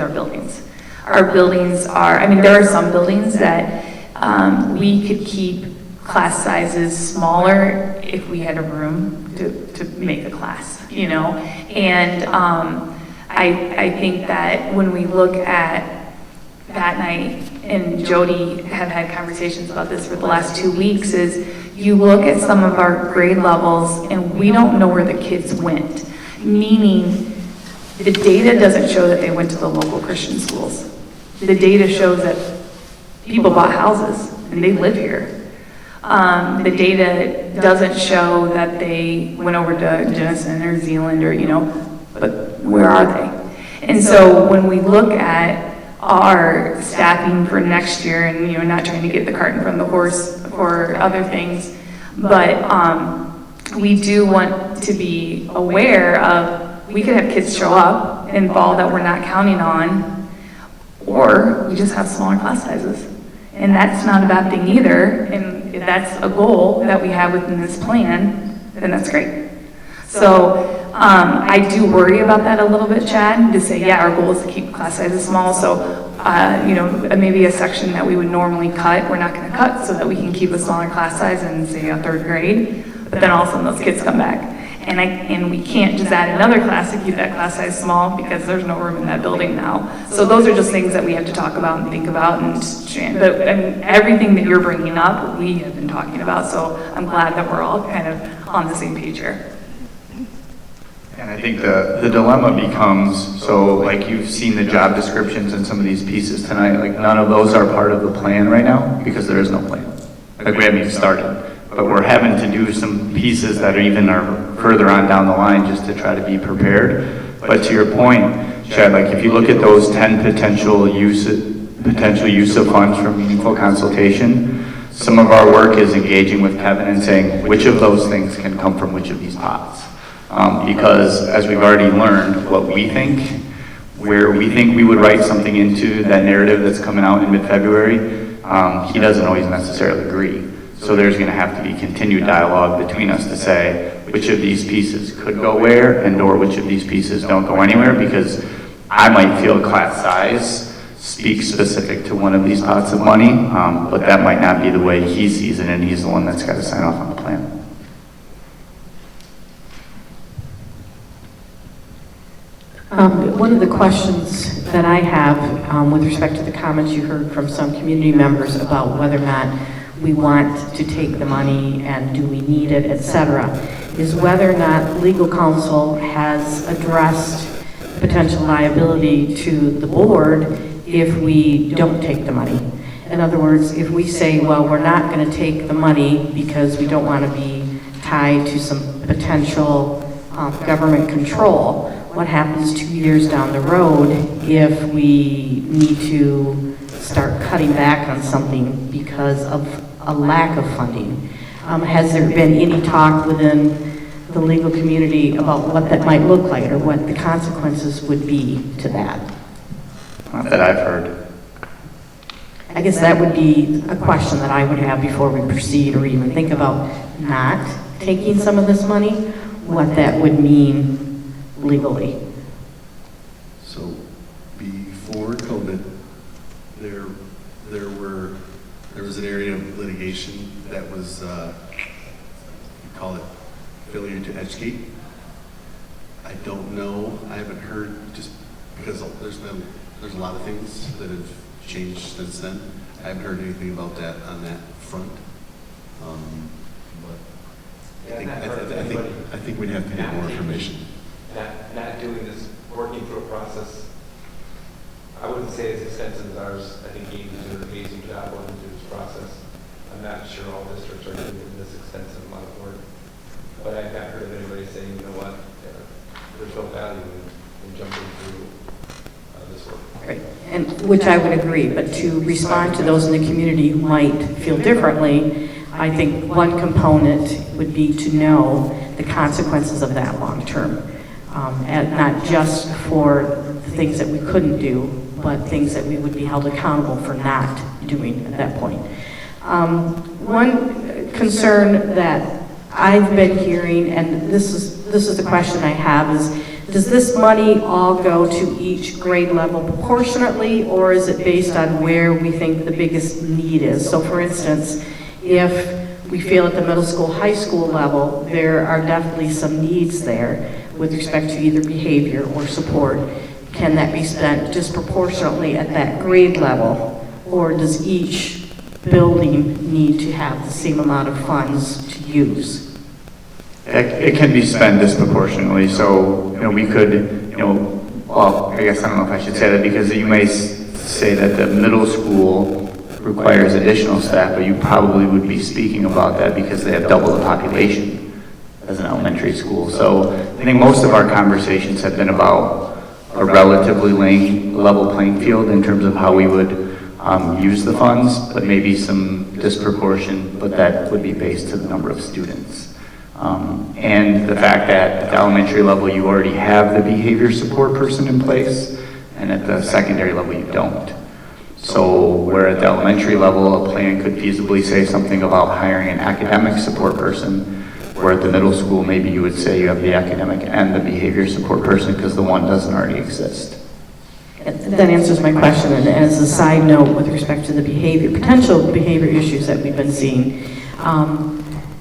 our buildings. Our buildings there are some buildings that we could keep class sizes smaller if we had a room to make a class, And I think that when we look at that night, and Jody have had conversations about this for the last 2 weeks, is you look at some of our grade levels and we don't know where the kids went, meaning the data doesn't show that they went to the local Christian schools. The data shows that people bought houses and they live here. The data doesn't show that they went over to Jenison or Zealand or, but where are they? And so when we look at our staffing for next year, and, not trying to get the cart in front of the horse for other things, but we do want to be aware of, we could have kids show up in fall that we're not counting on, or we just have smaller class sizes. And that's not a bad thing either. And if that's a goal that we have within this plan, then that's great. So I do worry about that a little bit, Chad, to say, yeah, our goal is to keep class sizes small. So, maybe a section that we would normally cut, we're not going to cut so that we can keep a smaller class size in, say, a third grade. But then all of a sudden those kids come back. And we can't just add another class to keep that class size small because there's no room in that building now. So those are just things that we have to talk about and think about. But everything that you're bringing up, we have been talking about. So I'm glad that we're all kind of on the same page here. And I think the dilemma becomes, so like you've seen the job descriptions and some of these pieces tonight, like none of those are part of the plan right now because there is no plan. Like we haven't even started, but we're having to do some pieces that are further on down the line just to try to be prepared. But to your point, Chad, like if you look at those 10 potential use of funds for meaningful consultation, some of our work is engaging with Kevin and saying which of those things can come from which of these pots. Because as we've already learned, what we think, where we think we would write something into that narrative that's coming out in mid-February, he doesn't always necessarily agree. So there's going to have to be continued dialogue between us to say which of these pieces could go where and or which of these pieces don't go anywhere, because I might feel class size speaks specific to one of these pots of money, but that might not be the way he sees it, and he's the one that's got to sign off on the plan. One of the questions that I have with respect to the comments you heard from some community members about whether or not we want to take the money and do we need it, et cetera, is whether or not legal counsel has addressed potential liability to the board if we don't take the money. In other words, if we say, well, we're not going to take the money because we don't want to be tied to some potential government control, what happens 2 years down the road if we need to start cutting back on something because of a lack of funding? Has there been any talk within the legal community about what that might look like or what the consequences would be to that? Not that I've heard. I guess that would be a question that I would have before we proceed or even think about not taking some of this money, what that would mean legally. So before COVID, there was an area of litigation that was, you call it failure to educate. I don't know, I haven't heard, just because there's a lot of things that have changed since then. I haven't heard anything about that on that front. But I think we'd have to get more information. Not doing this, working through a process, I wouldn't say as extensive as ours. I think Amy did an amazing job working through this process. I'm not sure all districts are doing this extensive amount of work. But I've not heard of anybody saying, you know what, there's no value in jumping through this work. Right, and which I would agree, but to respond to those in the community who might feel differently, I think one component would be to know the consequences of that long term. And not just for the things that we couldn't do, but things that we would be held accountable for not doing at that point. One concern that I've been hearing, and this is the question I have, is does this money all go to each grade level proportionately, or is it based on where we think the biggest need is? So for instance, if we feel at the middle school, high school level, there are definitely some needs there with respect to either behavior or support. Can that be spent disproportionately at that grade level, or does each building need to have the same amount of funds to use? It can be spent disproportionately, so we could, well, I guess I don't know if I should say that, because you may say that the middle school requires additional staff, but you probably would be speaking about that because they have double the population as an elementary school. So I think most of our conversations have been about a relatively level playing field in terms of how we would use the funds, but maybe some disproportion, but that would be based to the number of students. And the fact that at the elementary level you already have the behavior support person in place, and at the secondary level you don't. So where at the elementary level a plan could feasibly say something about hiring an academic support person, where at the middle school maybe you would say you have the academic and the behavior support person because the one doesn't already exist. That answers my question. And as a side note with respect to the potential behavior issues that we've been seeing,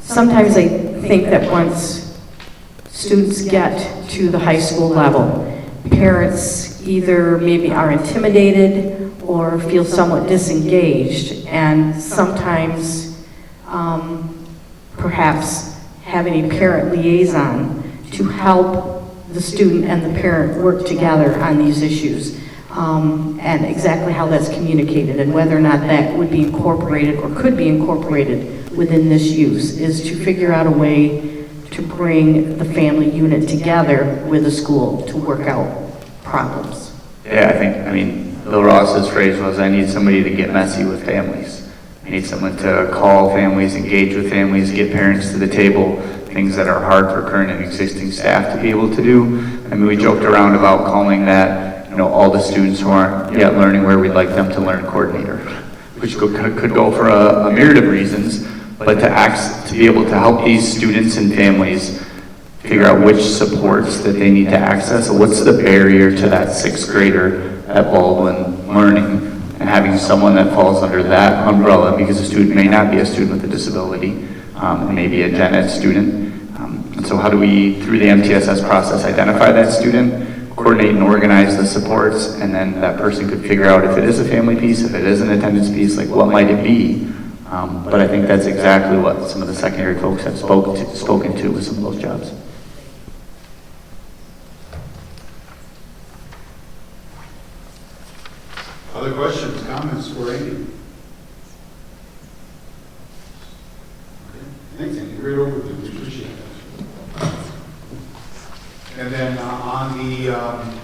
sometimes I think that once students get to the high school level, parents either maybe are intimidated or feel somewhat disengaged, and sometimes perhaps having a parent liaison to help the the student and the parent work together on these issues, and exactly how that's communicated, and whether or not that would be incorporated or could be incorporated within this use, is to figure out a way to bring the family unit together with the school to work out problems. Yeah, I mean, Bill Ross's phrase was, I need somebody to get messy with families. I need someone to call families, engage with families, get parents to the table, things that are hard for current and existing staff to be able to do. I mean, we joked around about calling that, all the students who aren't yet learning where we'd like them to learn coordinator, which could go for a myriad of reasons, but to be able to help these students and families figure out which supports that they need to access, or what's the barrier to that sixth grader at Baldwin learning, and having someone that falls under that umbrella, because a student may not be a student with a disability, and maybe a gen ed student. And so how do we, through the MTSS process, identify that student, coordinate and organize the supports, and then that person could figure out if it is a family piece, if it is an attendance piece, like what might it be? But I think that's exactly what some of the secondary folks have spoken to with some of those jobs. Other questions, comments for Amy? Thanks, Andy. Great overview. We appreciate that. And then on the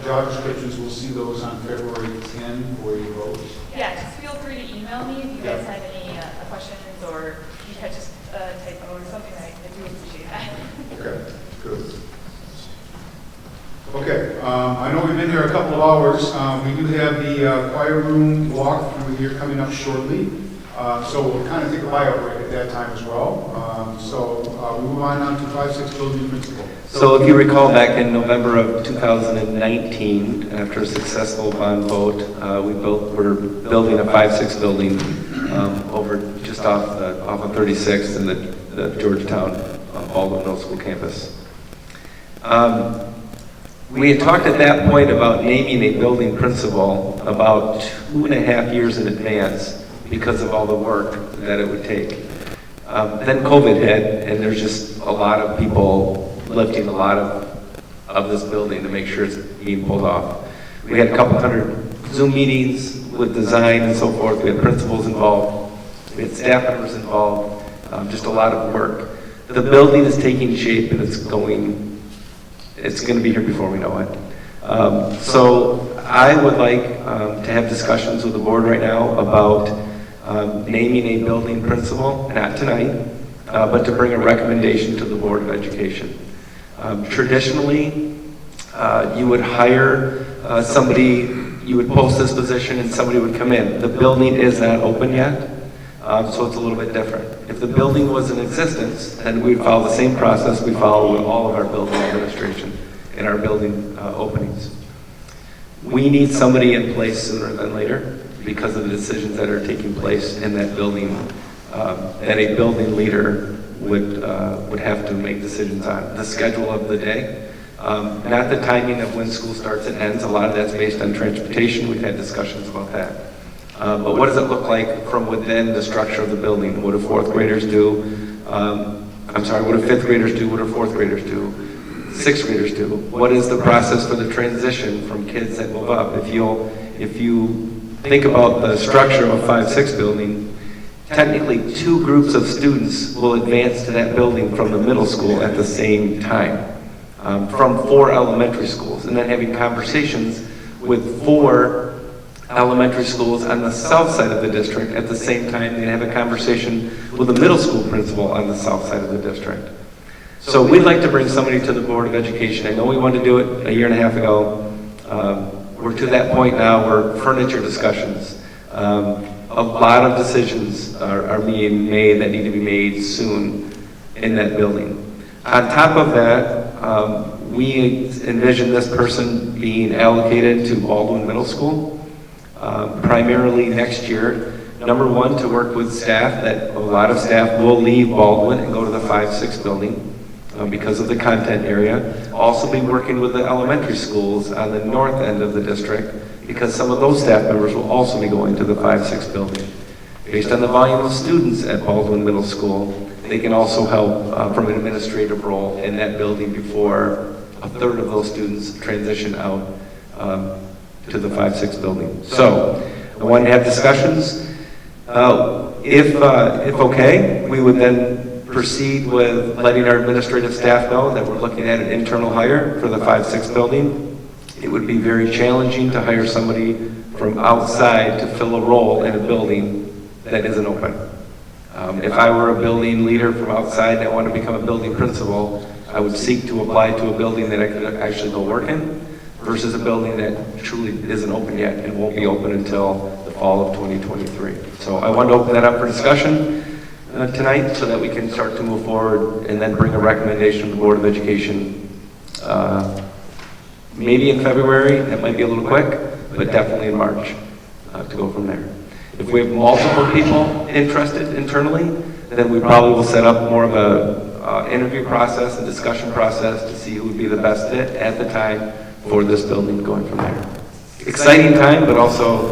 job descriptions, we'll see those on February 10 for your votes. Yeah, just feel free to email me if you guys have any questions, or you catch a typo or something. I do appreciate that. Okay, good. Okay, I know we've been here a couple of hours. We do have the choir room walk through here coming up shortly. So we'll kind of take a bio break at that time as well. We move on to 5-6 building principal. So if you recall, back in November of 2019, after a successful bond vote, we're building a 5-6 building over just off of 36th in the Georgetown Baldwin Middle School campus. We had talked at that point about naming a building principal about 2.5 years in advance because of all the work that it would take. Then COVID hit, and there's just a lot of people lifting a lot of this building to make sure it's being pulled off. We had a couple hundred Zoom meetings with design and so forth. We had principals involved. We had staff members involved. Just a lot of work. The building is taking shape, and it's going to be here before we know it. So I would like to have discussions with the board right now about naming a building principal, not tonight, but to bring a recommendation to the Board of Education. Traditionally, you would hire somebody, you would post this position and somebody would come in. The building is not open yet, so it's a little bit different. If the building was in existence, then we'd follow the same process we follow with all of our building administration and our building openings. We need somebody in place sooner than later because of the decisions that are taking place in that building, that a building leader would have to make decisions on. The schedule of the day, not the timing of when school starts and ends. A lot of that's based on transportation. We've had discussions about that. But what does it look like from within the structure of the building? What do fourth graders do? What do fifth graders do? What do fourth graders do? Sixth graders do? What is the process for the transition from kids that move up? If you think about the structure of a 5-6 building, technically 2 groups of students will advance to that building from the middle school at the same time, from 4 elementary schools, and then having conversations with 4 elementary schools on the south side of the district at the same time. They have a conversation with the middle school principal on the south side of the district. So we'd like to bring somebody to the Board of Education. I know we wanted to do it a year and a half ago. We're to that point now where furniture discussions, a lot of decisions are being made that need to be made soon in that building. On top of that, we envision this person being allocated to Baldwin Middle School, primarily next year. Number one, to work with staff, that a lot of staff will leave Baldwin and go to the 5-6 building because of the content area. Also be working with the elementary schools on the north end of the district because some of those staff members will also be going to the 5-6 building. Based on the volume of students at Baldwin Middle School, they can also help from an administrative role in that building before a third of those students transition out to the 5-6 building. So I want to have discussions. If okay, we would then proceed with letting our administrative staff know that we're looking at an internal hire for the 5-6 building. It would be very challenging to hire somebody from outside to fill a role in a building that isn't open. If I were a building leader from outside and I wanted to become a building principal, I would seek to apply to a building that I could actually go work in versus a building that truly isn't open yet and won't be open until the fall of 2023. So I wanted to open that up for discussion tonight so that we can start to move forward and then bring a recommendation to the Board of Education maybe in February. That might be a little quick, but definitely in March to go from there. If we have multiple people interested internally, then we probably will set up more of a interview process and discussion process to see who would be the best fit at the time for this building going from there. Exciting time, but also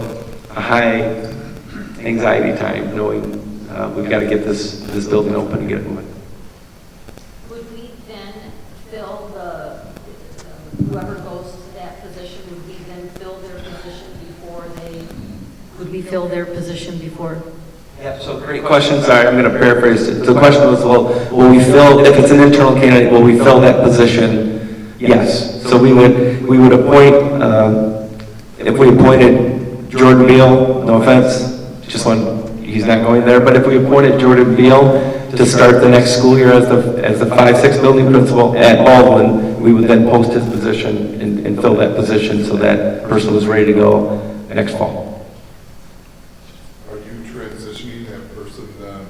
a high anxiety time, knowing we've got to get this building open and get it moving. Would we then fill whoever goes to that position, would we then fill their position before they? Would we fill their position before? Yeah, so great question. Sorry, I'm going to paraphrase it. The question was, well, will we fill, if it's an internal candidate, will we fill that position? Yes. So we would appoint, if we appointed Jordan Beal, no offense, just one, he's not going there, but if we appointed Jordan Beal to start the next school year as the 5-6 building principal at Baldwin, we would then post his position and fill that position so that person was ready to go next fall. Are you transitioning that person then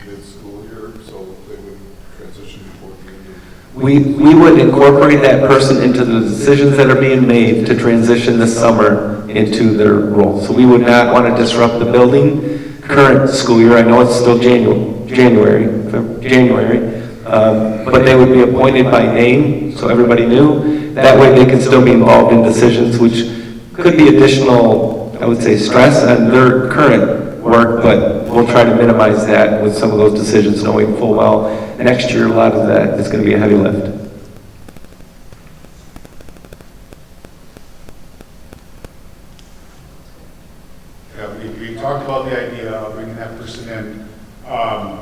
mid-school year, so they would transition before the end of? We would incorporate that person into the decisions that are being made to transition this summer into their role. So we would not want to disrupt the building current school year. I know it's still January, but they would be appointed by name, so everybody knew. That way they can still be involved in decisions, which could be additional, I would say, stress on their current work, but we'll try to minimize that with some of those decisions, knowing full well next year a lot of that is going to be a heavy lift. Yeah, we talked about the idea of bringing that person in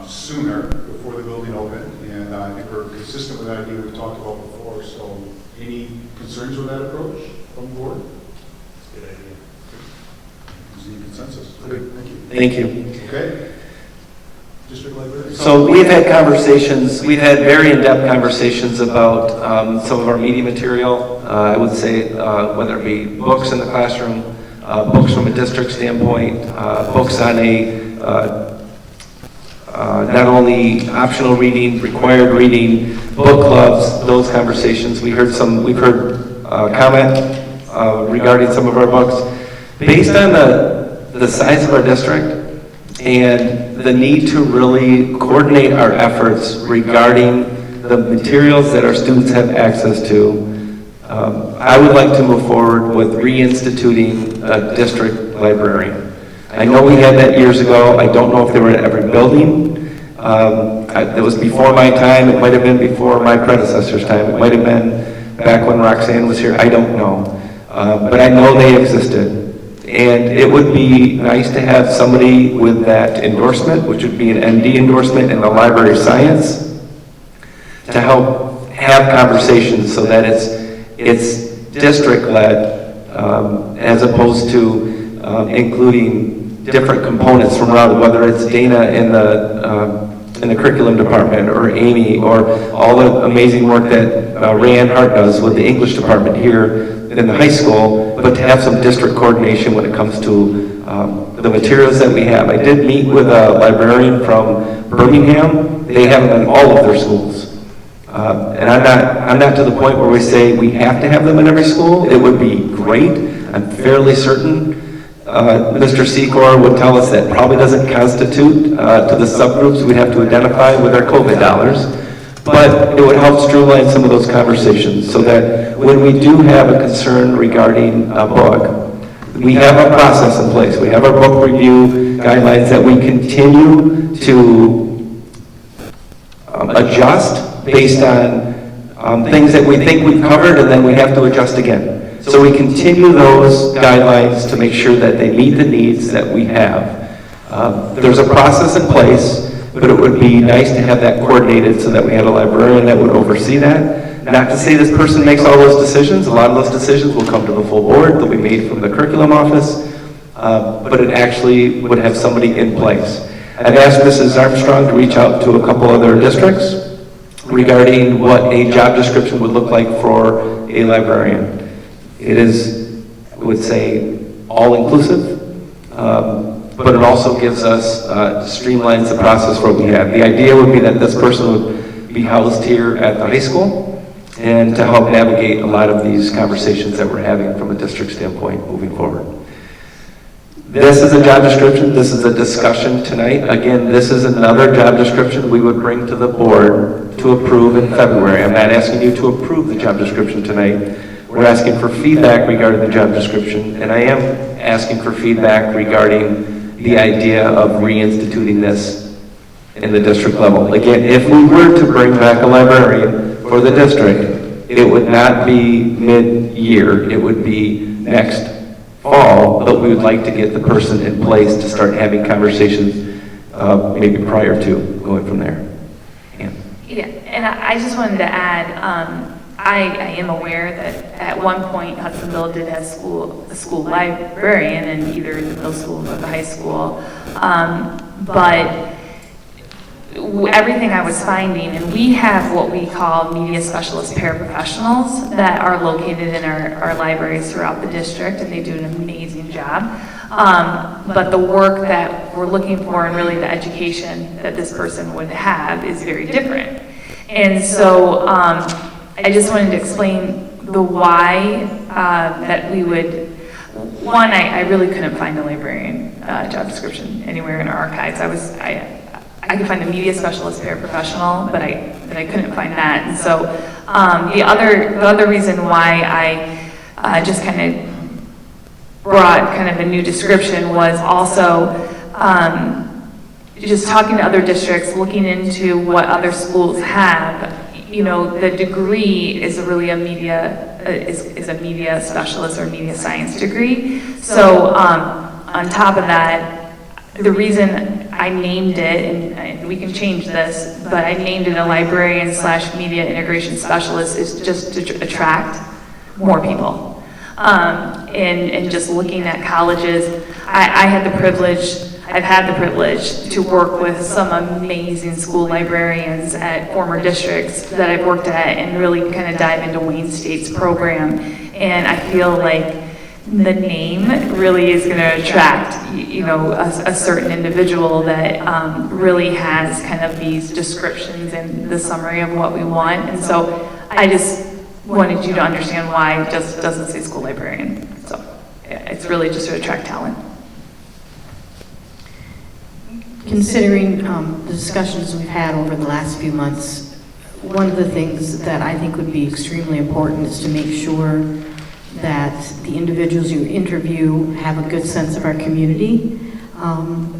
sooner before the building opened, and I think we're consistent with that idea we talked about before. So, any concerns with that approach from the board? Good idea. Is there any consensus? Okay, thank you. Thank you. Okay. District Librarian. So we've had conversations, we've had very in-depth conversations about some of our media material. I would say whether it be books in the classroom, books from a district standpoint, books on not only optional reading, required reading, book clubs, those conversations. We've heard comment regarding some of our books. Based on the size of our district and the need to really coordinate our efforts regarding the materials that our students have access to, I would like to move forward with reinstituting a district librarian. I know we had that years ago. I don't know if they were at every building. It was before my time. It might have been before my predecessor's time. It might have been back when Roxanne was here. I don't know. But I know they existed. And it would be nice to have somebody with that endorsement, which would be an MD endorsement in the library of science, to help have conversations so that it's district-led as opposed to including different components from around, whether it's Dana in the curriculum department or Amy or all the amazing work that Rayanne Hart does with the English department here in the high school, but to have some district coordination when it comes to the materials that we have. I did meet with a librarian from Birmingham. They have them in all of their schools. And I'm not to the point where we say we have to have them in every school. It would be great. I'm fairly certain Mr. Secor would tell us that probably doesn't constitute to the subgroups we'd have to identify with our COVID dollars. But it would help streamline some of those conversations so that when we do have a concern regarding a book, we have a process in place. We have our book review guidelines that we continue to adjust based on things that we think we've covered, and then we have to adjust again. So we continue those guidelines to make sure that they meet the needs that we have. There's a process in place, but it would be nice to have that coordinated so that we had a librarian that would oversee that. Not to say this person makes all those decisions. A lot of those decisions will come to the full board. They'll be made from the curriculum office, but it actually would have somebody in place. I've asked Mrs. Armstrong to reach out to a couple other districts regarding what a job description would look like for a librarian. It is, I would say, all-inclusive, but it also gives us, streamlines the process for what we have. The idea would be that this person would be housed here at the high school and to help navigate a lot of these conversations that we're having from a district standpoint moving forward. This is a job description. This is a discussion tonight. Again, this is another job description we would bring to the board to approve in February. I'm not asking you to approve the job description tonight. We're asking for feedback regarding the job description, and I am asking for feedback regarding the idea of reinstituting this in the district level. Again, if we were to bring back a librarian for the district, it would not be mid-year. It would be next fall, but we would like to get the person in place to start having conversations maybe prior to going from there. Yeah, and I just wanted to add, I am aware that at one point Hudsonville did have a school librarian in either the middle school or the high school, but everything I was finding, and we have what we call media specialist paraprofessionals that are located in our libraries throughout the district, and they do an amazing job. But the work that we're looking for and really the education that this person would have is very different. And so I just wanted to explain the why that we would, one, I really couldn't find a librarian job description anywhere in our archives. I could find a media specialist paraprofessional, but I couldn't find that. And so the other reason why I just kind of brought kind of a new description was also just talking to other districts, looking into what other schools have. You know, the degree is really a media specialist or media science degree. So on top of that, the reason I named it, and we can change this, but I named it a librarian / media integration specialist is just to attract more people. And just looking at colleges, I've had the privilege to work with some amazing school librarians at former districts that I've worked at and really kind of dive into Wayne State's program. And I feel like the name really is going to attract, you know, a certain individual that really has kind of these descriptions and the summary of what we want. And so I just wanted you to understand why it just doesn't say school librarian. So yeah, it's really just to attract talent. Considering the discussions we've had over the last few months, one of the things that I think would be extremely important is to make sure that the individuals you interview have a good sense of our community,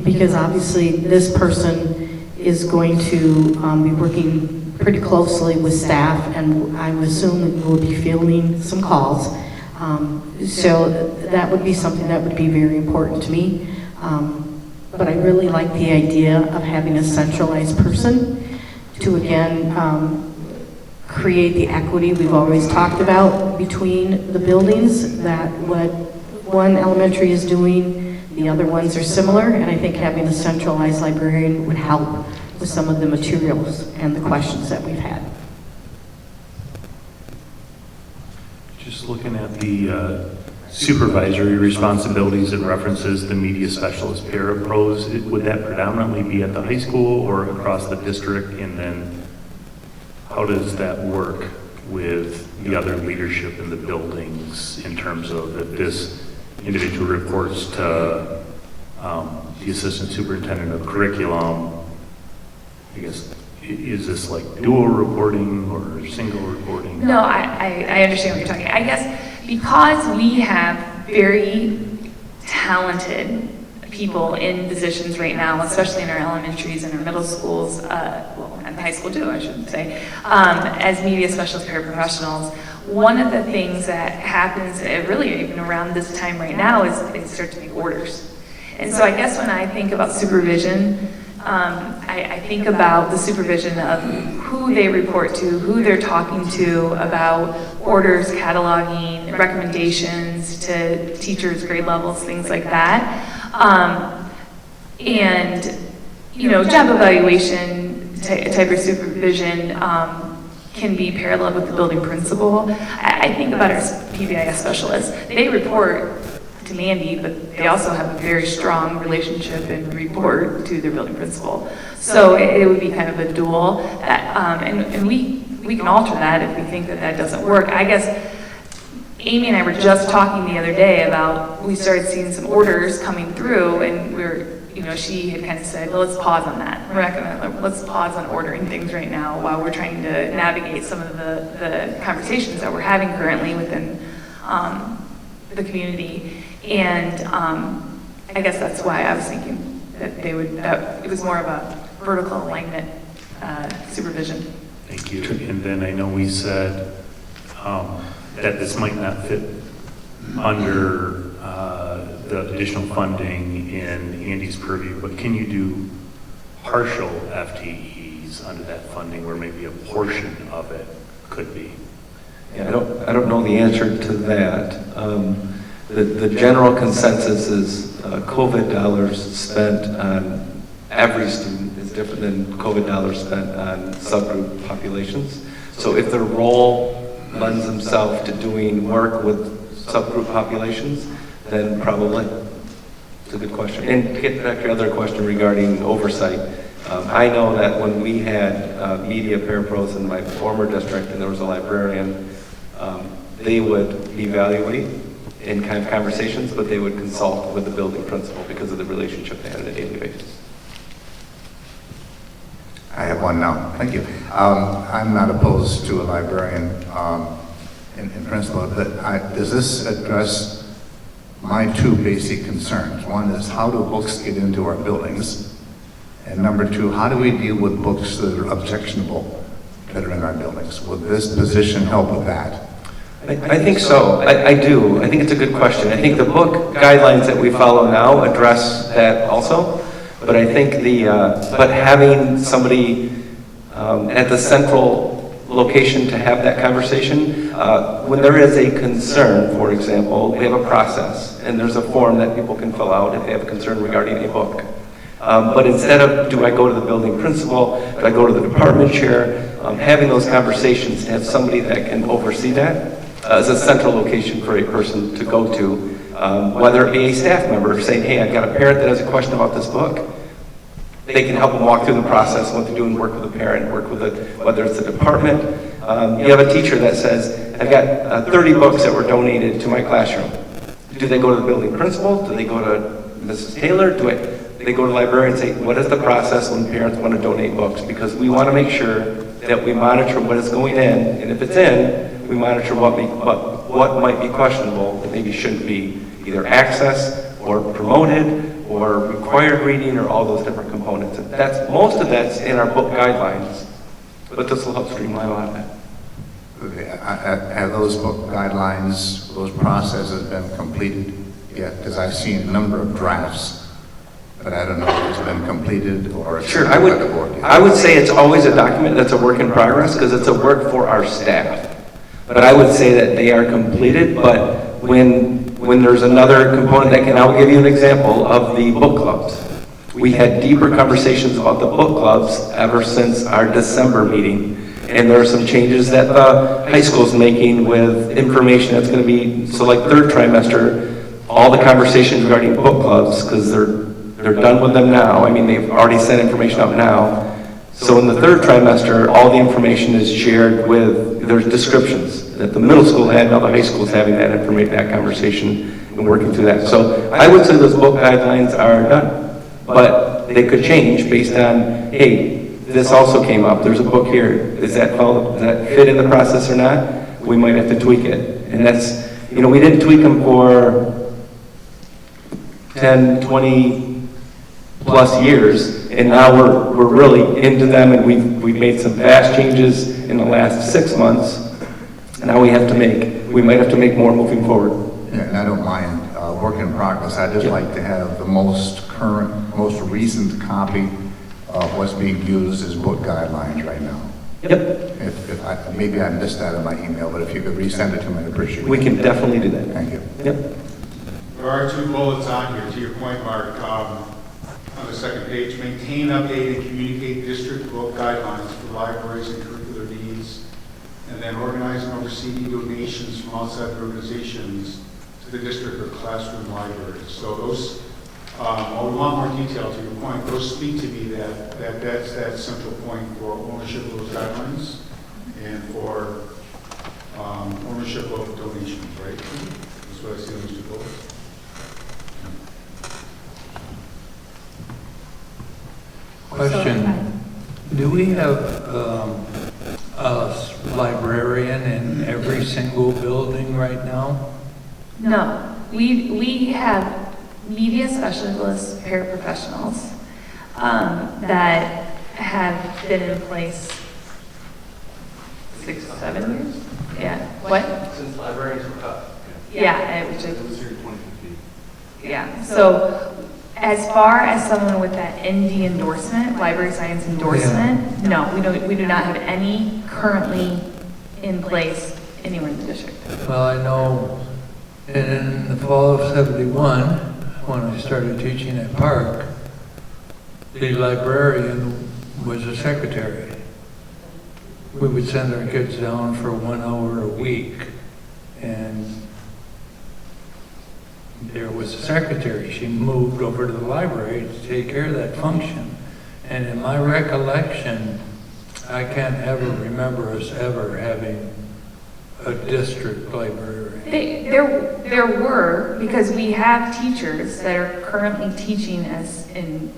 because obviously this person is going to be working pretty closely with staff, and I would assume we'll be fielding some calls. So that would be something that would be very important to me. But I really like the idea of having a centralized person to, again, create the equity we've always talked about between the buildings, that what one elementary is doing, the other ones are similar, and I think having a centralized librarian would help with some of the materials and the questions that we've had. Just looking at the supervisory responsibilities, it references the media specialist parapros. Would that predominantly be at the high school or across the district? And then how does that work with the other leadership in the buildings in terms of if this individual reports to the assistant superintendent of curriculum? I guess, is this like dual reporting or single reporting? No, I understand what you're talking. I guess because we have very talented people in positions right now, especially in our elementaries and our middle schools, well, and high school too, I should say, as media specialist paraprofessionals. One of the things that happens really even around this time right now is they start to make orders. And so I guess when I think about supervision, I think about the supervision of who they report to, who they're talking to about orders, cataloging, recommendations to teachers, grade levels, things like that. And, you know, job evaluation type of supervision can be paralleled with the building principal. I think about our PBIS specialists. They report to Mandy, but they also have a very strong relationship and report to their building principal. So it would be kind of a dual, that, and we can alter that if we think that that doesn't work. I guess Amy and I were just talking the other day about, we started seeing some orders coming through, and you know, she had kind of said, well, let's pause on that. We're not gonna, let's pause on ordering things right now while we're trying to navigate some of the conversations that we're having currently within the community. And I guess that's why I was thinking that they would, that it was more of a vertical alignment supervision. Thank you. And then I know we said that this might not fit under the additional funding in Andy's purview, but can you do partial FTEs under that funding where maybe a portion of it could be? Yeah, I don't know the answer to that. The general consensus is COVID dollars spent on every student is different than COVID dollars spent on subgroup populations. So if their role lends themselves to doing work with subgroup populations, then probably. It's a good question. And to get back to your other question regarding oversight, I know that when we had media parapros in my former district and there was a librarian, they would evaluate in kind of conversations, but they would consult with the building principal because of the relationship they had on a daily basis. I have one now. Thank you. I'm not opposed to a librarian in principle, but does this address my two basic concerns? One is, how do books get into our buildings? And number two, how do we deal with books that are objectionable that are in our buildings? Would this position help with that? I think so. I do. I think it's a good question. I think the book guidelines that we follow now address that also. But I think but having somebody at the central location to have that conversation, when there is a concern, for example, we have a process and there's a form that people can fill out if they have a concern regarding a book. But instead of, do I go to the building principal, do I go to the department chair, having those conversations to have somebody that can oversee that as a central location for a person to go to, whether it be a staff member saying, hey, I've got a parent that has a question about this book. They can help them walk through the process, what to do, and work with a parent, work with whether it's a department. You have a teacher that says, I've got 30 books that were donated to my classroom. Do they go to the building principal? Do they go to Mrs. Taylor? Do they go to the librarian and say, what is the process when parents want to donate books? Because we want to make sure that we monitor what is going in, and if it's in, we monitor what might be questionable that maybe shouldn't be either accessed or promoted or required reading or all those different components. And most of that's in our book guidelines, but this will help streamline a lot of that. Have those book guidelines, those processes been completed yet? Because I've seen a number of drafts, but I don't know if it's been completed or it's Sure, I would say it's always a document that's a work in progress because it's a work for our staff. But I would say that they are completed, but when there's another component that can, I'll give you an example of the book clubs. We had deeper conversations about the book clubs ever since our December meeting. And there are some changes that the high school is making with information that's going to be, so like third trimester, all the conversations regarding book clubs, because they're done with them now. I mean, they've already sent information out now. So in the third trimester, all the information is shared with, there's descriptions that the middle school had, now the high school is having that information, that conversation, and working through that. So I would say those book guidelines are done, but they could change based on, hey, this also came up, there's a book here, does that fit in the process or not? We might have to tweak it. And that's, we didn't tweak them for 10, 20 plus years, and now we're really into them, and we've made some vast changes in the last 6 months. Now we might have to make more moving forward. Yeah, and I don't mind work in progress. I just like to have the most current, most recent copy of what's being used as book guidelines right now. Yep. Maybe I missed that in my email, but if you could resend it to me, I'd appreciate it. We can definitely do that. Thank you. Yep. There are 2 bullets on here, to your point, Mark, on the second page. Maintain, update, and communicate district book guidelines for libraries and curricular needs, and then organize and oversee donations from outside organizations to the district or classroom libraries. So those, we want more detail to your point. Those speak to me that's that central point for ownership of those guidelines and for ownership of donations, right? That's what I see in those 2 bullets. Question, do we have a librarian in every single building right now? No, we have media specialists, paraprofessionals, that have been in place 6, 7 years? Yeah, what? Since librarians were cut. Yeah, It was here in 2015. yeah, so as far as someone with that ND endorsement, library science endorsement, no, we do not have any currently in place anywhere in the district. Well, I know in the fall of '71, when I started teaching at Park, the librarian was a secretary. We would send our kids down for 1 hour a week, and there was a secretary. She moved over to the library to take care of that function. And in my recollection, I can't ever remember us ever having a district librarian. There were, because we have teachers that are currently teaching as in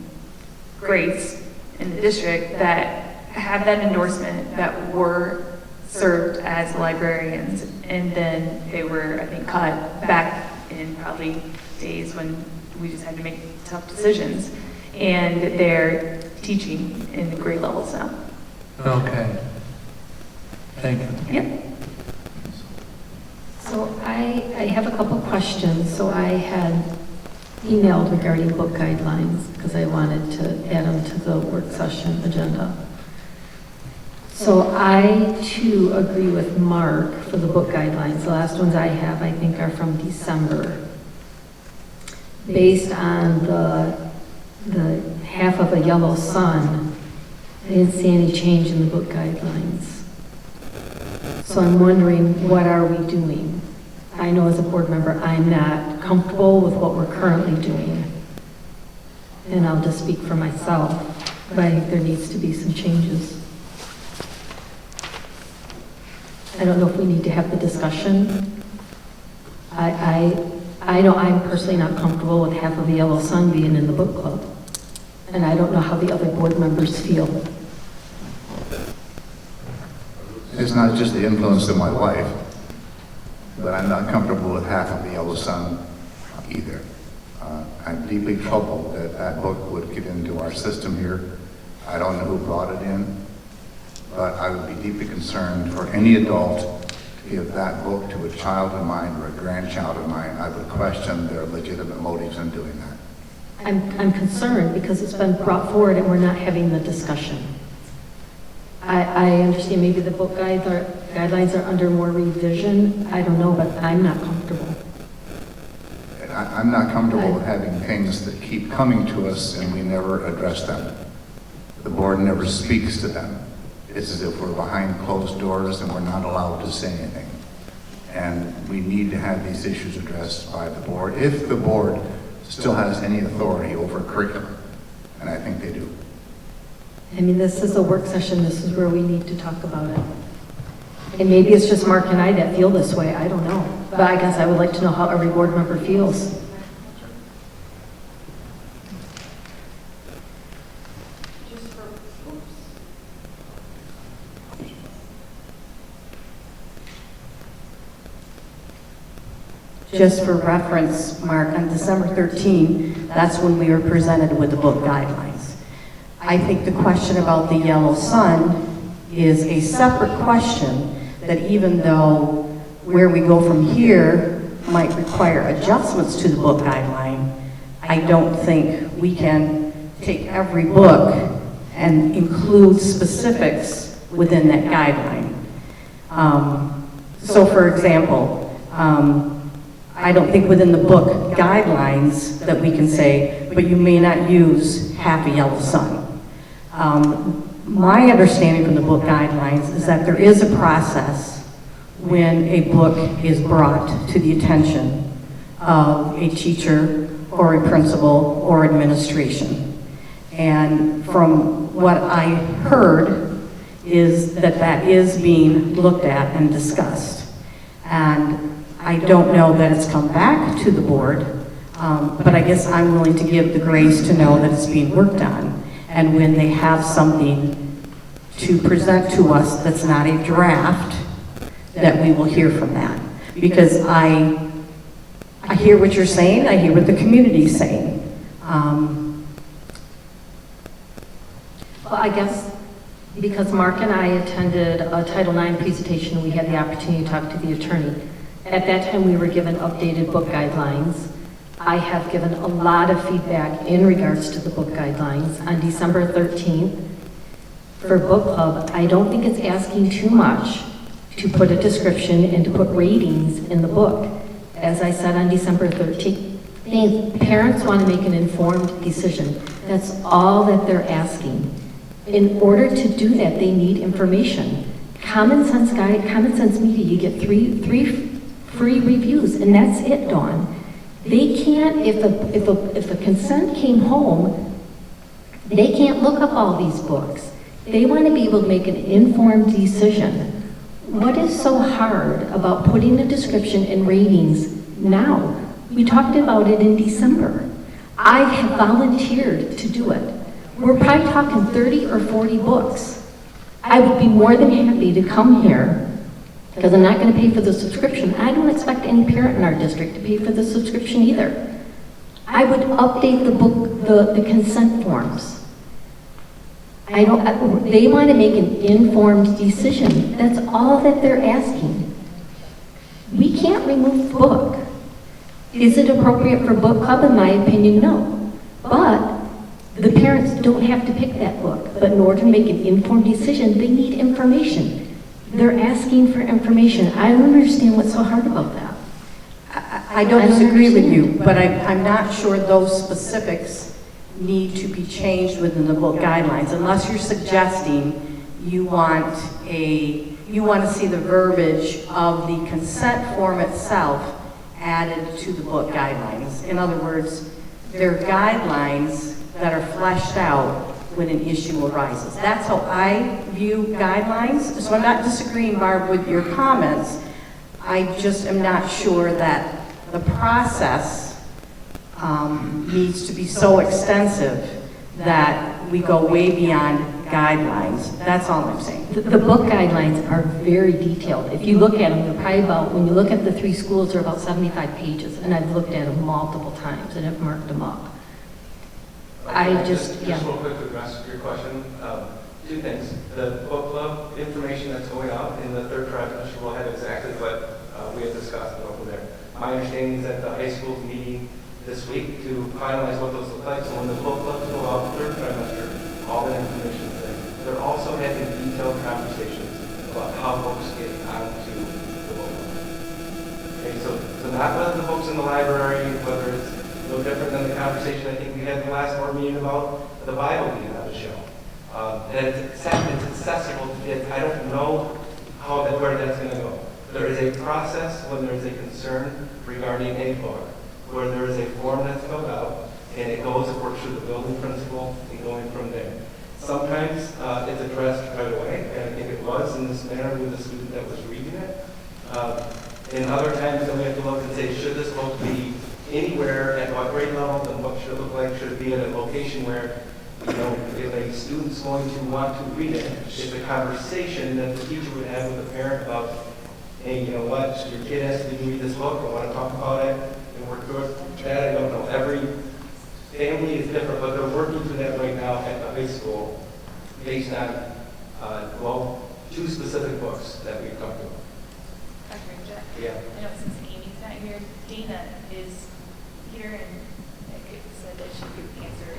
grades in the district that have that endorsement that were served as librarians, and then they were, I think, cut back in probably days when we just had to make tough decisions, and they're teaching in the grade levels now. Okay. Thank you. Yep. So I have a couple questions. So I had emailed regarding book guidelines because I wanted to add them to the work session agenda. So I too agree with Mark for the book guidelines. The last ones I have, I think, are from December. Based on the half of a yellow sun, I didn't see any change in the book guidelines. So I'm wondering, what are we doing? I know as a board member, I'm not comfortable with what we're currently doing. And I'll just speak for myself, but I think there needs to be some changes. I don't know if we need to have the discussion. I know I'm personally not comfortable with half of the yellow sun being in the book club. And I don't know how the other board members feel. It's not just the influence of my wife, but I'm not comfortable with half of the yellow sun either. I'm deeply troubled that that book would get into our system here. I don't know who brought it in, but I would be deeply concerned for any adult to give that book to a child of mine or a grandchild of mine. I would question their legitimate motives in doing that. I'm concerned because it's been brought forward and we're not having the discussion. I understand maybe the book guidelines are under more revision. I don't know, but I'm not comfortable. I'm not comfortable with having things that keep coming to us and we never address them. The board never speaks to them. It's as if we're behind closed doors and we're not allowed to say anything. And we need to have these issues addressed by the board, if the board still has any authority over curriculum, and I think they do. I mean, this is a work session. This is where we need to talk about it. And maybe it's just Mark and I that feel this way. I don't know. But I guess I would like to know how every board member feels. just for reference, Mark, on December 13, that's when we were presented with the book guidelines. I think the question about the yellow sun is a separate question that even though where we go from here might require adjustments to the book guideline, I don't think we can take every book and include specifics within that guideline. So for example, I don't think within the book guidelines that we can say, but you may not use half a yellow sun. My understanding from the book guidelines is that there is a process when a book is brought to the attention of a teacher or a principal or administration. And from what I heard is that that is being looked at and discussed. And I don't know that it's come back to the board, but I guess I'm willing to give the grace to know that it's being worked on. And when they have something to present to us that's not a draft, that we will hear from that. Because I hear what you're saying, I hear what the community's saying. Well, I guess because Mark and I attended a Title IX presentation, we had the opportunity to talk to the attorney. At that time, we were given updated book guidelines. I have given a lot of feedback in regards to the book guidelines. On December 13th, for book club, I don't think it's asking too much to put a description and to put ratings in the book. As I said on December 13th, parents want to make an informed decision. That's all that they're asking. In order to do that, they need information. Common Sense Guide, Common Sense Media, you get three free reviews, and that's it, Dawn. They can't, if a consent came home, they can't look up all these books. They want to be able to make an informed decision. What is so hard about putting a description and ratings now? We talked about it in December. I have volunteered to do it. We're probably talking 30 or 40 books. I would be more than happy to come here because I'm not going to pay for the subscription. I don't expect any parent in our district to pay for the subscription either. I would update the book, the consent forms. They want to make an informed decision. That's all that they're asking. We can't remove the book. Is it appropriate for book club? In my opinion, no. But the parents don't have to pick that book. But in order to make an informed decision, they need information. They're asking for information. I don't understand what's so hard about that. I don't disagree with you, but I'm not sure those specifics need to be changed within the book guidelines, unless you're suggesting you want to see the verbiage of the consent form itself added to the book guidelines. In other words, they're guidelines that are fleshed out when an issue arises. That's how I view guidelines. So I'm not disagreeing, Barb, with your comments. I just am not sure that the process needs to be so extensive that we go way beyond guidelines. That's all I'm saying. The book guidelines are very detailed. If you look at them, they're probably about, when you look at the 3 schools, they're about 75 pages, and I've looked at them multiple times and have marked them up. Just real quick to address your question. 2 things. The book club information that's going out in the 3rd trimester will have exactly what we have discussed and go from there. My understanding is that the high school's meeting this week to finalize what those look like. So when the book clubs go out 3rd trimester, all that information is there. They're also having detailed conversations about how books get onto the book club. Okay, so not whether the book's in the library, whether it's no different than the conversation I think we had in the last board meeting about the Bible being on the shelf. That it's accessible to kids. I don't know where that's going to go. There is a process when there is a concern regarding a book, where there is a form that's filled out, and it goes, of course, through the building principal and going from there. Sometimes it's addressed right away, and I think it was in this manner with the student that was reading it. And other times, then we have to look and say, should this book be anywhere at what grade level, and what should it look like? Should it be at a location where, if a student's going to want to read it, it's a conversation that the teacher would have with the parent about hey, you know what, your kid has to read this book, I want to talk about it, and work towards that. I don't know, every family is different, but they're working through that right now at the high school based on, well, 2 specific books that we've talked about. Dr. Jack? Yeah. I know since Amy's not here, Dana is here and said that she could answer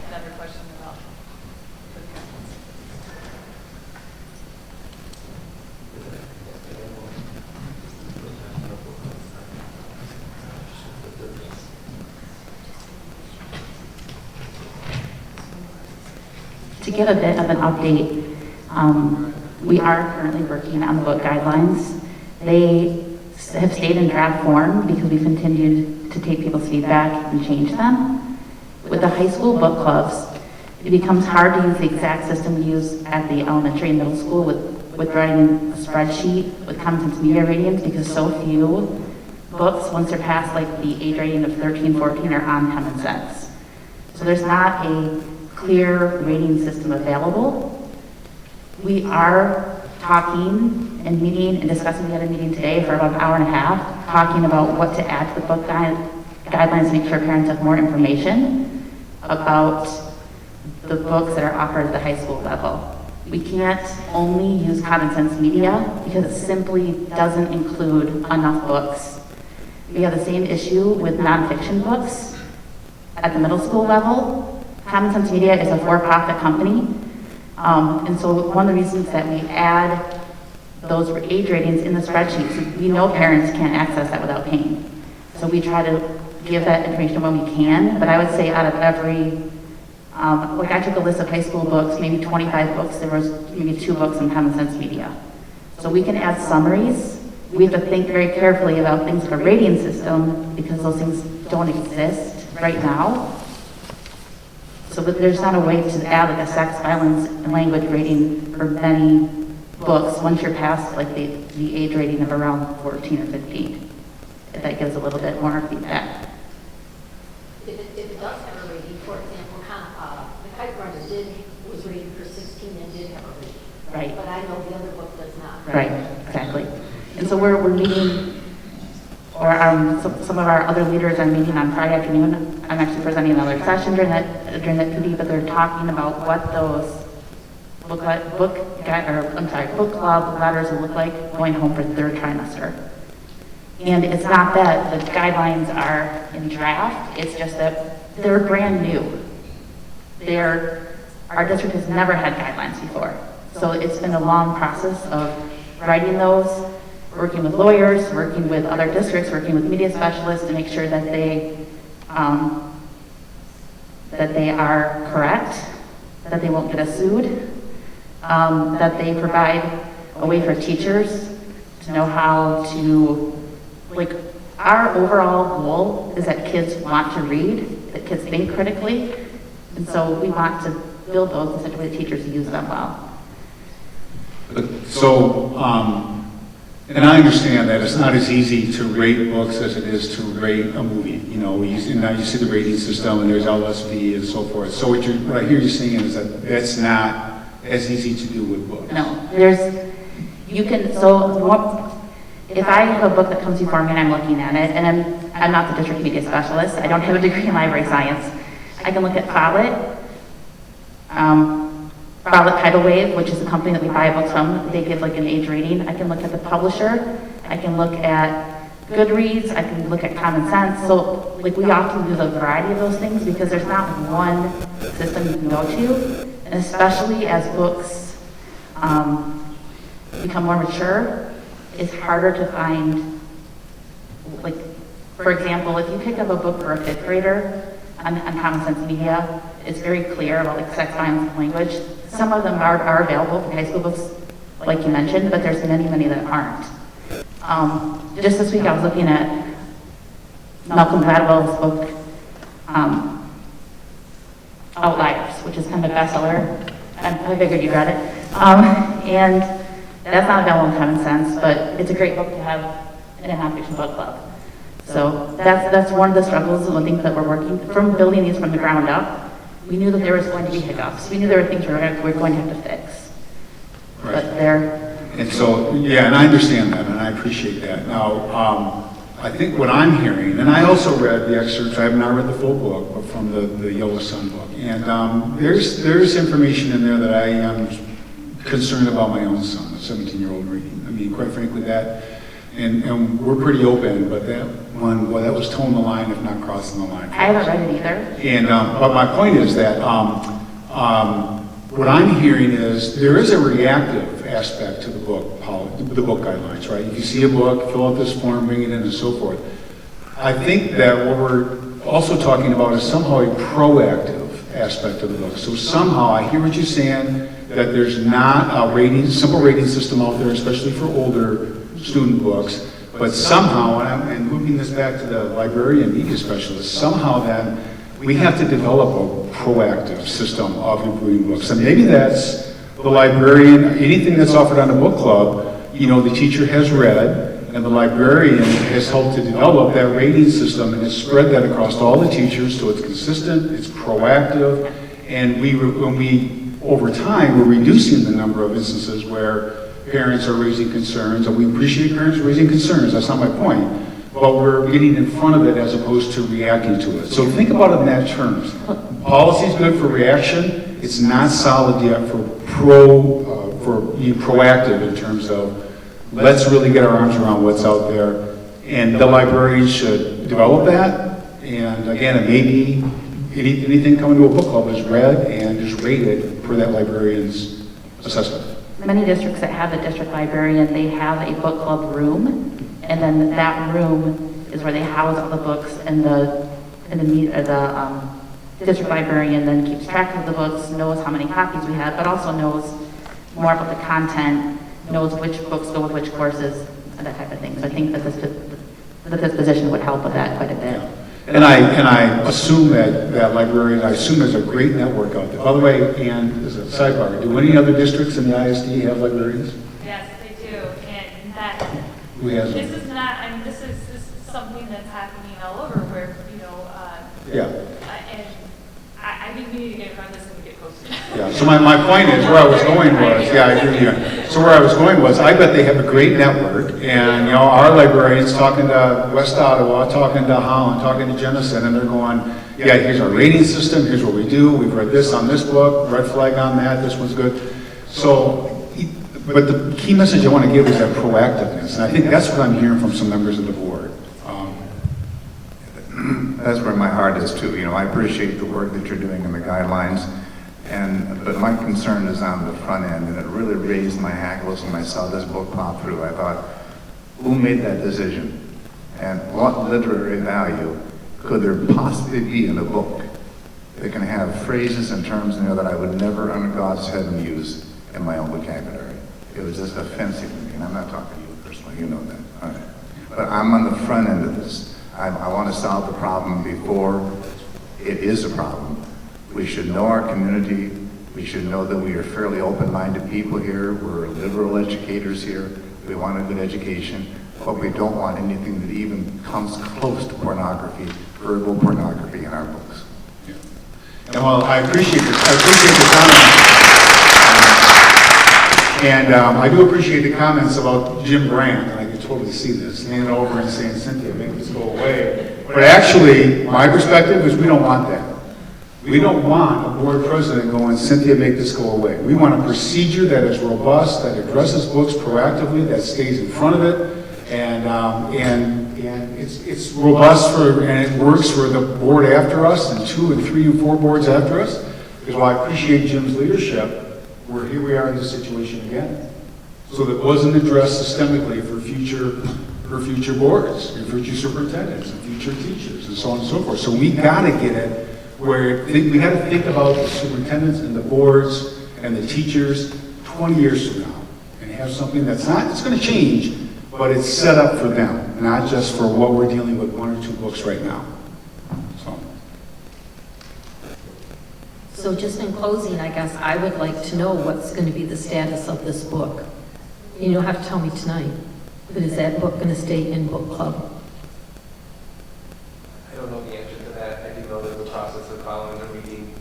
another question about the conference. To give a bit of an update, we are currently working on the book guidelines. They have stayed in draft form because we've continued to take people's feedback and change them. With the high school book clubs, it becomes hard to use the exact system we use at the elementary and middle school with writing a spreadsheet with common sense media ratings because so few books, once they're past like the age rating of 13, 14, are on common sense. So there's not a clear rating system available. We are talking and meeting and discussing. We had a meeting today for about an hour and a half, talking about what to add to the book guidelines to make sure parents have more information about the books that are offered at the high school level. We can't only use common sense media because it simply doesn't include enough books. We have the same issue with nonfiction books at the middle school level. Common Sense Media is a for-profit company, and so one of the reasons that we add those age ratings in the spreadsheets is we know parents can't access that without paying. So we try to give that information when we can, but I would say out of every, like I took a list of high school books, maybe 25 books, there was maybe 2 books on Common Sense Media. So we can add summaries. We have to think very carefully about things like a rating system because those things don't exist right now. So but there's not a way to add like a sex, violence, and language rating for many books once you're past like the age rating of around 14 or 15. If that gives a little bit more feedback. If it does have a rating, for example, the Kite Runner was rated for 16 and did have a rating. Right. But I know the other book does not. Right, exactly. And so we're meeting, or some of our other leaders are meeting on Friday afternoon. I'm actually presenting another session during that PD, but they're talking about what those book club letters will look like going home for 3rd trimester. And it's not that the guidelines are in draft, it's just that they're brand new. Our district has never had guidelines before. So it's been a long process of writing those, working with lawyers, working with other districts, working with media specialists to make sure that they are correct, that they won't get us sued, that they provide a way for teachers to know how to, like, our overall goal is that kids want to read, that kids think critically, and so we want to build those in such a way that teachers use them well. So, and I understand that it's not as easy to rate books as it is to rate a movie. You know, now you see the rating system and there's LSV and so forth. So what I hear you saying is that that's not as easy to do with books. No, if I have a book that comes before me and I'm looking at it, and I'm not the district media specialist, I don't have a degree in library science, I can look at Follett Tidal Wave, which is a company that we buy books from. They give like an age rating. I can look at the publisher. I can look at Goodreads. I can look at Common Sense. So like we often use a variety of those things because there's not one system you can go to. And especially as books become more mature, it's harder to find, like, for example, if you pick up a book for a 5th grader on Common Sense Media, it's very clear about like sex, violence, and language. Some of them are available for high school books, like you mentioned, but there's many, many that aren't. Just this week I was looking at Malcolm Gladwell's book, Outliers, which is kind of a bestseller. I figured you read it. And that's not available in Common Sense, but it's a great book to have in a nonfiction book club. So that's one of the struggles, one thing that we're working from, building these from the ground up. We knew that there was going to be hiccups. We knew there were things we were going to have to fix. Right. But And so, yeah, and I understand that, and I appreciate that. Now, I think what I'm hearing, and I also read the excerpts, I have not read the full book, but from the Yellow Sun book. And there's information in there that I am concerned about my own son, a 17-year-old reading. I mean, quite frankly, that, and we're pretty open, but that one, well, that was towing the line, if not crossing the line. I haven't read it either. And, but my point is that what I'm hearing is there is a reactive aspect to the book guidelines, right? If you see a book, fill out this form, bring it in, and so forth. I think that what we're also talking about is somehow a proactive aspect of the book. So somehow, I hear what you're saying, that there's not a simple rating system out there, especially for older student books, but somehow, and moving this back to the librarian media specialist, somehow then we have to develop a proactive system of improving books. And maybe that's the librarian, anything that's offered on a book club, you know, the teacher has read, and the librarian has helped to develop that rating system and has spread that across all the teachers so it's consistent, it's proactive, and over time, we're reducing the number of instances where parents are raising concerns, and we appreciate parents raising concerns, that's not my point, but we're getting in front of it as opposed to reacting to it. So think about it in that terms. Policy is good for reaction, it's not solid yet for being proactive in terms of let's really get our arms around what's out there, and the librarians should develop that, and again, it may be anything coming to a book club is read and is rated per that librarian's assessment. Many districts that have a district librarian, they have a book club room, and then that room is where they house all the books, and the district librarian then keeps track of the books, knows how many copies we have, but also knows more about the content, knows which books go with which courses, and that type of thing. So I think that this position would help with that quite a bit. Yeah. And I assume that librarian, I assume there's a great network out there. By the way, and as a sidebar, do any other districts in the ISD have librarians? Yes, they do, and that, Who has this them? is not, I mean, this is something that's happening all over where, you know, Yeah. and I think we need to get around this when we get closer. Yeah, so my point is, where I was going was, yeah, I agree with you. So where I was going was, I bet they have a great network, and, you know, our librarians talking to West Ottawa, talking to Holland, talking to Jennison, and they're going, yeah, here's our rating system, here's what we do, we've read this on this book, red flag on that, this one's good. So, but the key message I want to give is that proactiveness, and I think that's what I'm hearing from some members of the board. That's where my heart is too. You know, I appreciate the work that you're doing in the guidelines, but my concern is on the front end, and it really raised my hackles when I saw this book pop through. I thought, who made that decision? And what literary value could there possibly be in a book that can have phrases and terms in there that I would never under God's heaven use in my own vocabulary? It was just offensive to me, and I'm not talking to you personally, you know that. All right. But I'm on the front end of this. I want to solve the problem before it is a problem. We should know our community. We should know that we are fairly open-minded people here. We're liberal educators here. We want a good education, but we don't want anything that even comes close to pornography, verbal pornography in our books. Yeah. And well, I appreciate the comments. And I do appreciate the comments about Jim Brandt, and I can totally see this, leaning over and saying, Cynthia, make this go away. But actually, my perspective is we don't want that. We don't want a board president going, Cynthia, make this go away. We want a procedure that is robust, that addresses books proactively, that stays in front of it, and it's robust and it works for the board after us, and 2 and 3 and 4 boards after us. Because while I appreciate Jim's leadership, here we are in this situation again. So that wasn't addressed systemically for future boards, and future superintendents, and future teachers, and so on and so forth. So we got to get it where we got to think about the superintendents and the boards and the teachers 20 years from now, and have something that's not, it's going to change, but it's set up for them, not just for what we're dealing with 1 or 2 books right now. So just in closing, I guess I would like to know what's going to be the status of this book. You don't have to tell me tonight, but is that book going to stay in book club? I don't know the answer to that. I do know there's a process of following the reading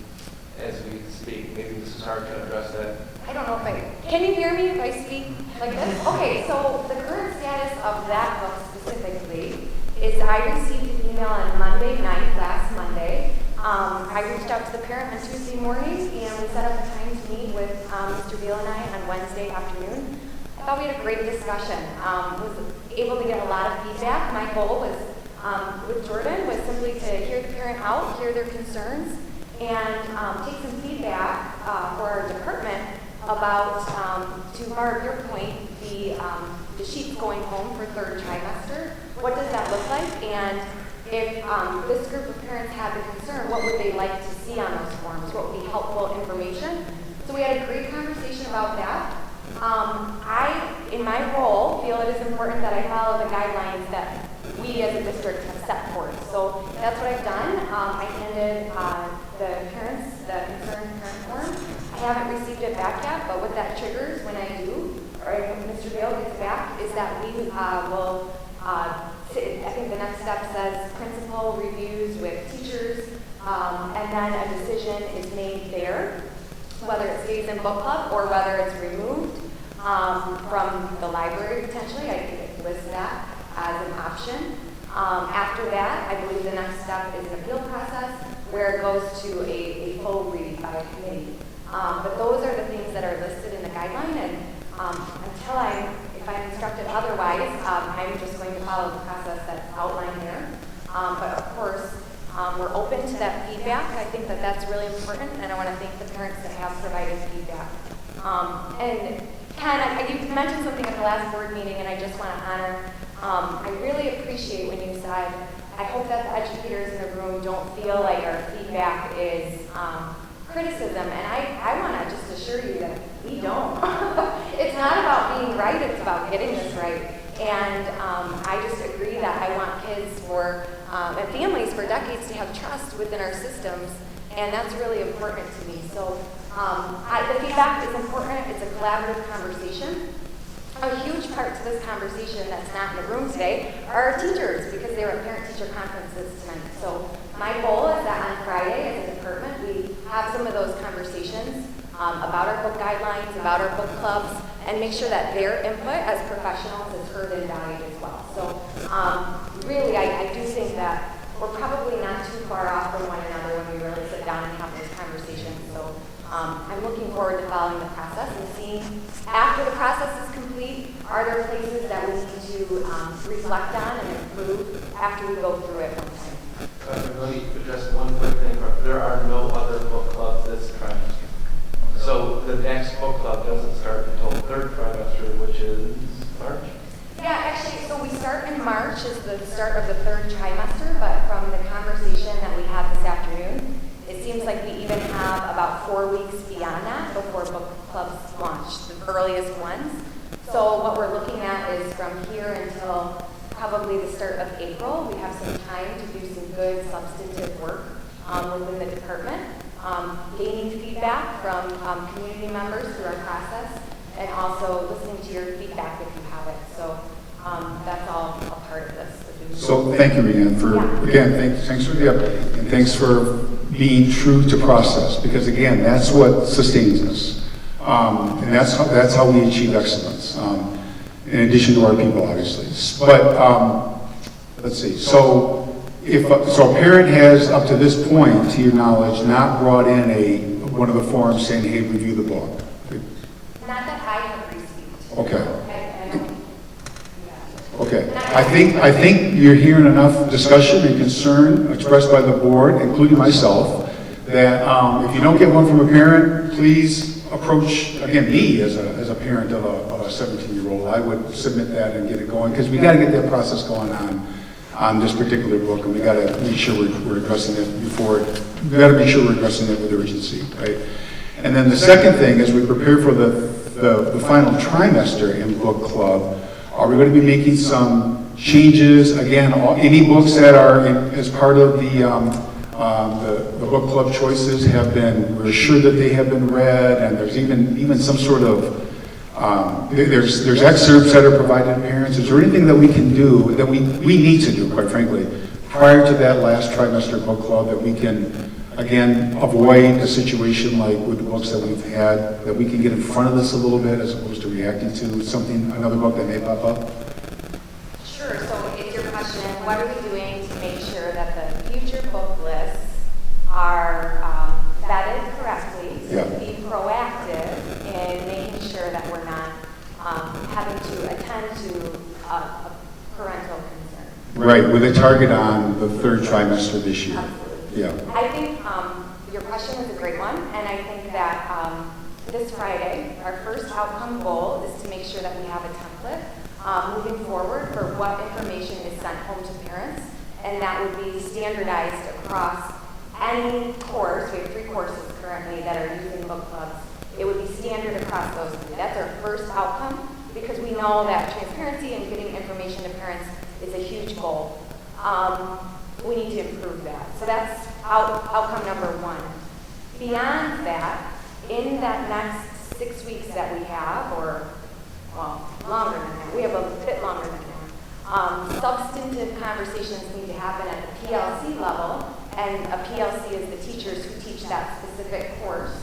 as we speak. Maybe this is hard to address that. I don't know if can you hear me if I speak? Like this? Okay, so the current status of that book specifically is I received an email on Monday night, last Monday. I reached out to the parent on Tuesday morning, and we set up a time to meet with Mr. Beal and I on Wednesday afternoon. I thought we had a great discussion. Was able to get a lot of feedback. My goal was, with Jordan, was simply to hear the parent out, hear their concerns, and take some feedback for our department about, to Barb, your point, the sheets going home for third trimester. What does that look like? And if this group of parents had the concern, what would they like to see on those forms? What would be helpful information? So we had a great conversation about that. I, in my role, feel it is important that I follow the guidelines that we as a district have set forth. So that's what I've done. I handed the parents the concerned parent form. I haven't received it back yet, but what that triggers when I do, or when Mr. Bale gets back, is that we will, I think the next step says principal reviews with teachers, and then a decision is made there, whether it stays in book club or whether it's removed from the library potentially. I think it lists that as an option. After that, I believe the next step is an appeal process where it goes to a full read by a committee. But those are the things that are listed in the guideline, and until if I'm instructed otherwise, I'm just going to follow the process that's outlined there. But of course, we're open to that feedback. I think that that's really important, and I want to thank the parents that have provided feedback. And Ken, you mentioned something at the last board meeting, and I just want to honor. I really appreciate when you said, I hope that the educators in the room don't feel like our feedback is criticism, and I want to just assure you that we don't. It's not about being right, it's about getting this right. And I just agree that I want kids and families for decades to have trust within our systems, and that's really important to me. So the feedback is important. It's a collaborative conversation. A huge part to this conversation that's not in the room today are our teachers, because they were at parent-teacher conferences tonight. So my goal is that on Friday as a department, we have some of those conversations about our book guidelines, about our book clubs, and make sure that their input as professionals is heard and valued as well. So really, I do think that we're probably not too far off from one another when we really sit down and have those conversations. So I'm looking forward to following the process and seeing, after the process is complete, are there places that we need to reflect on and improve after we go through it one time. Let me address one quick thing. There are no other book clubs this trimester. So the next book club doesn't start until third trimester, which is March? Yeah, actually, so we start in March is the start of the third trimester, but from the conversation that we had this afternoon, it seems like we even have about 4 weeks beyond that before book clubs launch, the earliest ones. So what we're looking at is from here until probably the start of April, we have some time to do some good substantive work within the department, gaining feedback from community members through our process, and also listening to your feedback if you have it. So that's all a part of this. So thank you, Rhiannon, thanks for the update, and thanks for being true to process, because again, that's what sustains us, and that's how we achieve excellence. In addition to our people, obviously. But let's see. So if a parent has up to this point, to your knowledge, not brought in one of the forms saying, "Hey, review the book." Not that I have received. Okay. Okay. I think you're hearing enough discussion and concern expressed by the board, including myself, that if you don't get one from a parent, please approach, again, me as a parent of a 17-year-old. I would submit that and get it going, because we got to get that process going on this particular book, and we got to make sure we're addressing it we got to make sure we're addressing it with urgency, right? And then the second thing, as we prepare for the final trimester in book club, are we going to be making some changes? Again, any books that are as part of the book club choices we're assured that they have been read, and there's even some sort of, there's excerpts that are provided to parents. Is there anything that we can do, that we need to do, quite frankly, prior to that last trimester book club, that we can again, avoid a situation like with the books that we've had, that we can get in front of this a little bit as opposed to reacting to something, another book that may pop up? Sure, so it's your question, what are we doing to make sure that the future book lists are vetted correctly, Yeah. to be proactive in making sure that we're not having to attend to a parental concern? Right, with a target on the third trimester this year. Absolutely. Yeah. I think your question is a great one, and I think that this Friday, our first outcome goal is to make sure that we have a template moving forward for what information is sent home to parents, and that would be standardized across any course. We have 3 courses currently that are using book clubs. It would be standard across those 3. That's our first outcome, because we know that transparency and getting information to parents is a huge goal. We need to improve that. So that's outcome number 1. Beyond that, in that next 6 weeks that we have, or well, longer than that, we have a bit longer than that, substantive conversations need to happen at the PLC level, and a PLC is the teachers who teach that specific course,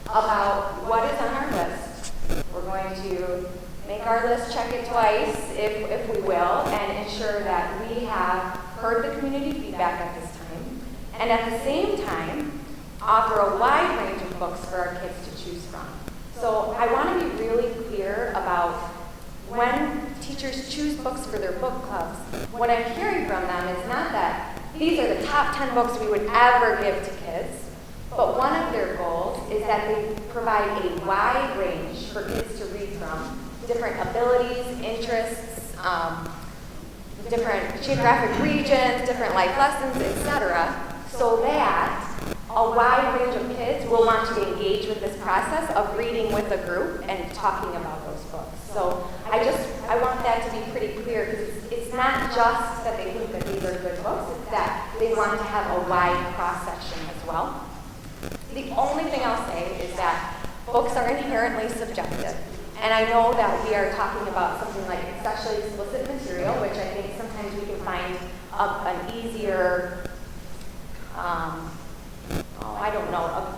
about what is on our list. We're going to make our list, check it twice, if we will, and ensure that we have heard the community feedback at this time, and at the same time, offer a wide range of books for our kids to choose from. So I want to be really clear about when teachers choose books for their book clubs, what I'm hearing from them is not that these are the top 10 books we would ever give to kids, but one of their goals is that they provide a wide range for kids to read from, different abilities, interests, different geographic regions, different life lessons, etc., so that a wide range of kids will want to engage with this process of reading with a group and talking about those books. So I want that to be pretty clear, because it's not just that they think that these are good books, it's that they want to have a wide cross-section as well. The only thing I'll say is that books are inherently subjective. And I know that we are talking about something like sexually explicit material, which I think sometimes we can find an easier,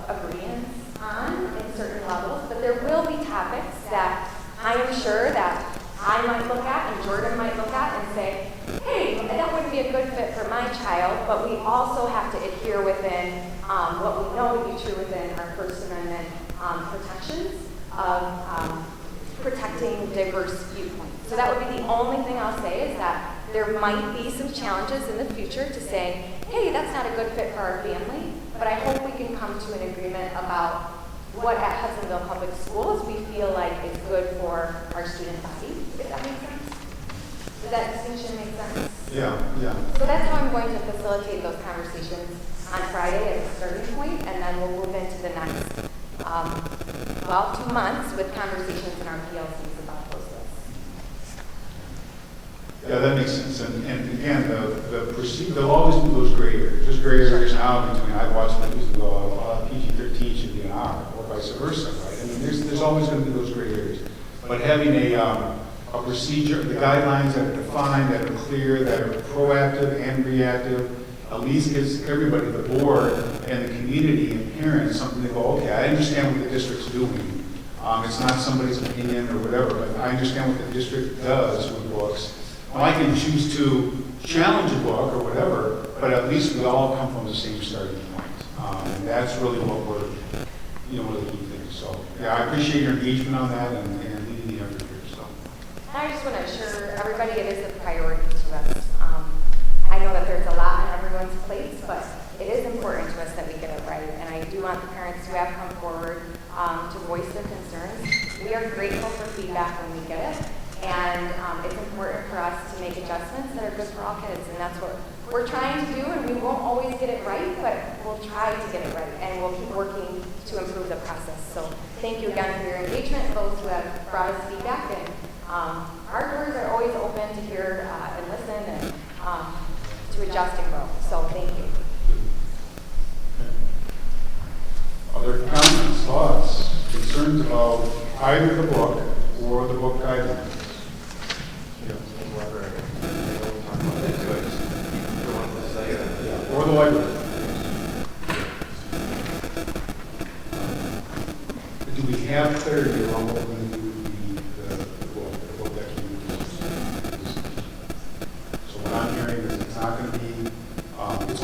agreement on in certain levels. But there will be topics that I am sure that I might look at and Jordan might look at and say, hey, that wouldn't be a good fit for my child, but we also have to adhere within what we know to be true within our First Amendment protections of protecting diverse viewpoints. So that would be the only thing I'll say, is that there might be some challenges in the future to say, hey, that's not a good fit for our family, but I hope we can come to an agreement about what at Hudsonville Public Schools we feel like is good for our student body, if that makes sense. Does that distinction make sense? Yeah. So that's how I'm going to facilitate those conversations on Friday as a starting point, and then we'll move into the next 2 months with conversations in our PLCs about those lists. Yeah, that makes sense. And again, there'll always be those gray areas. There's gray areas now between, I've watched movies and go, PG-13 should be an R, or vice versa, right? I mean, there's always going to be those gray areas. But having a procedure, the guidelines that are defined, that are clear, that are proactive and reactive, at least gives everybody, the board and the community and parents, something to go, okay, I understand what the district's doing. It's not somebody's opinion or whatever, but I understand what the district does with books. Well, I can choose to challenge a book or whatever, but at least we all come from the same starting point. And that's really what we're, one of the key things. So, yeah, I appreciate your engagement on that and leading the effort here. So, I just want to assure everybody it is a priority to us. I know that there's a lot on everyone's plates, but it is important to us that we get it right. And I do want the parents who have come forward to voice their concerns. We are grateful for feedback when we get it. And it's important for us to make adjustments that are good for all kids. And that's what we're trying to do. And we won't always get it right, but we'll try to get it right. And we'll keep working to improve the process. So thank you again for your engagement, those who have brought us feedback. And our doors are always open to hear and listen and to adjust and grow. So thank you. Other comments, thoughts, concerns about either the book or the book guidelines? Or the library.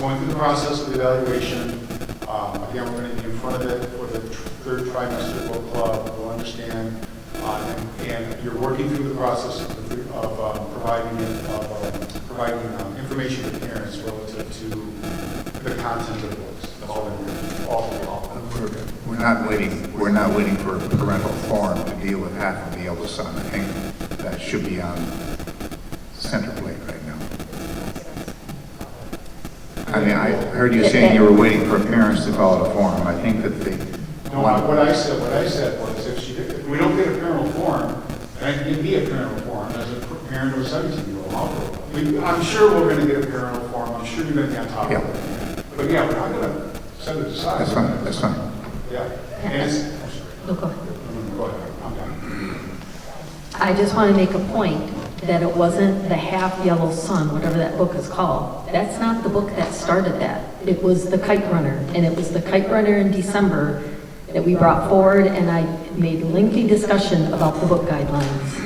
going through the process of evaluation. Again, we're going to be in front of it for the third trimester book club. We'll understand, and you're working through the process of providing information to parents relative to the content of the books. That's all We're not waiting for a parental forum to deal with half of the eldest son. I think that should be on center plate right now. I mean, I heard you saying you were waiting for parents to call it a forum. I think that they. No, what I said was if we don't get a parental forum, and I can be a parental forum as a parent of a 17-year-old. I'm sure we're going to get a parental forum. I'm sure you're going to be on top of it. But yeah, we're not going to set it aside. That's fine. That's fine. Yeah. And it's, No, go ahead. go ahead. I'm done. I just want to make a point that it wasn't the Half Yellow Sun, whatever that book is called. That's not the book that started that. It was The Kite Runner, and it was The Kite Runner in December that we brought forward, and I made a lengthy discussion about the book guidelines.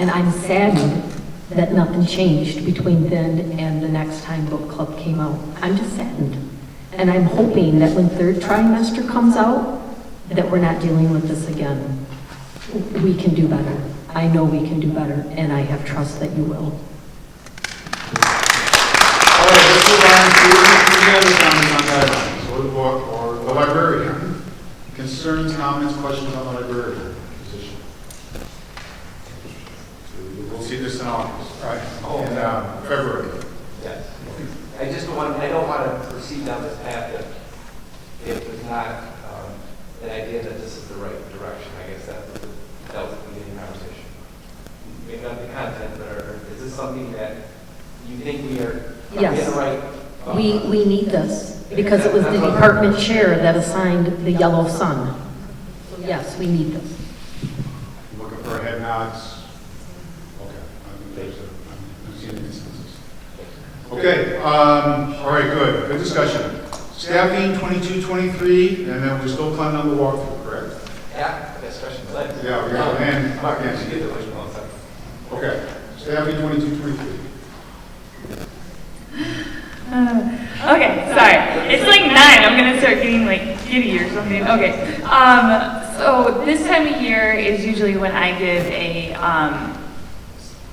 And I'm saddened that nothing changed between then and the next time book club came out. I'm just saddened. And I'm hoping that when third trimester comes out, that we're not dealing with this again. We can do better. I know we can do better, and I have trust that you will. All right, let's move on to any other comments on guidelines, or the book, or the librarian. Concerns, comments, questions on the librarian position. We'll see this in August, right? In February. Yes. I don't want to proceed down this path if it was not an idea that this is the right direction. I guess that was the beginning conversation. Maybe not the content, but is this something that you think we are Yes. getting right? We need this, because it was the department chair that assigned the Yellow Sun. So yes, we need this. Looking for head nods. Okay. I've seen instances. Okay. All right. Good. Good discussion. Staffing 22-23, and then we're still planning on the walkthrough, correct? Yeah. That's question. Yeah. We got and Again, get the question on second. okay. Staffing 22-23. Okay, sorry. It's like 9. I'm gonna start getting like giddy or something. Okay. So this time of year is usually when I give a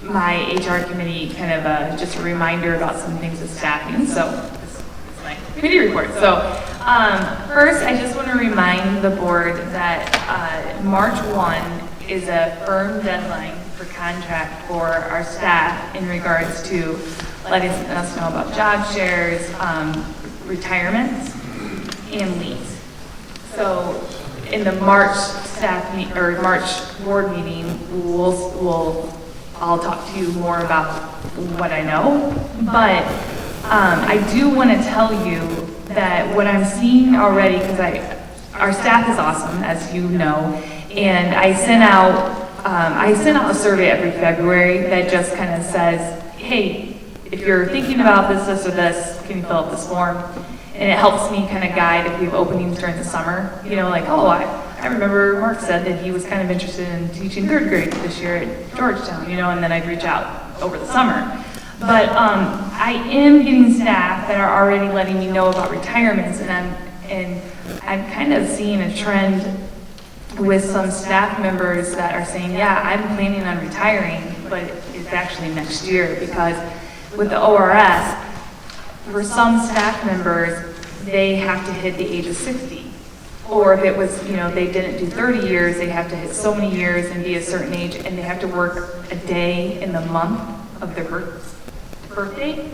my HR committee kind of just a reminder about some things with staffing. So this is my committee report. So first, I just want to remind the board that March 1 is a firm deadline for contract for our staff in regards to letting us know about job shares, retirements, and leaves. So in the March March board meeting, I'll talk to you more about what I know. But I do want to tell you that what I'm seeing already, because our staff is awesome, as you know, and I sent out a survey every February that just kind of says, hey, if you're thinking about this, or this, can you fill out this form? And it helps me kind of guide if we have openings during the summer. You know, like, oh, I remember Mark said that he was kind of interested in teaching 3rd grade this year at Georgetown, you know, and then I'd reach out over the summer. But I am getting staff that are already letting me know about retirements, and I'm kind of seeing a trend with some staff members that are saying, yeah, I'm planning on retiring, but it's actually next year, because with the ORS, for some staff members, they have to hit the age of 60. Or if it was, you know, they didn't do 30 years, they have to hit so many years and be a certain age, and they have to work a day in the month of their birthday.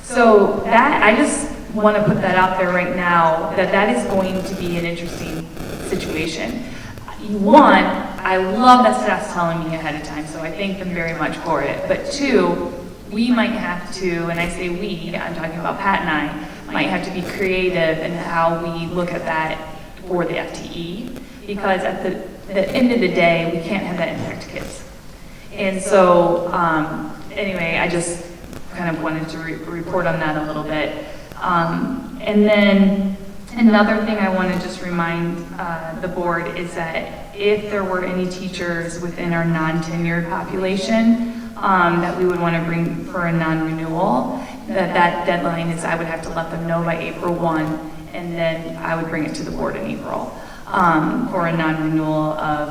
So that, I just want to put that out there right now, that is going to be an interesting situation. One, I love that staff's telling me ahead of time, so I thank them very much for it. But 2, we might have to, and I say we, I'm talking about Pat and I, might have to be creative in how we look at that for the FTE, because at the end of the day, we can't have that impact kids. And so, anyway, I just kind of wanted to report on that a little bit. And then another thing I want to just remind the board is that if there were any teachers within our non-tenured population that we would want to bring for a non-renewal, that deadline is I would have to let them know by April 1, and then I would bring it to the board in April for a non-renewal of,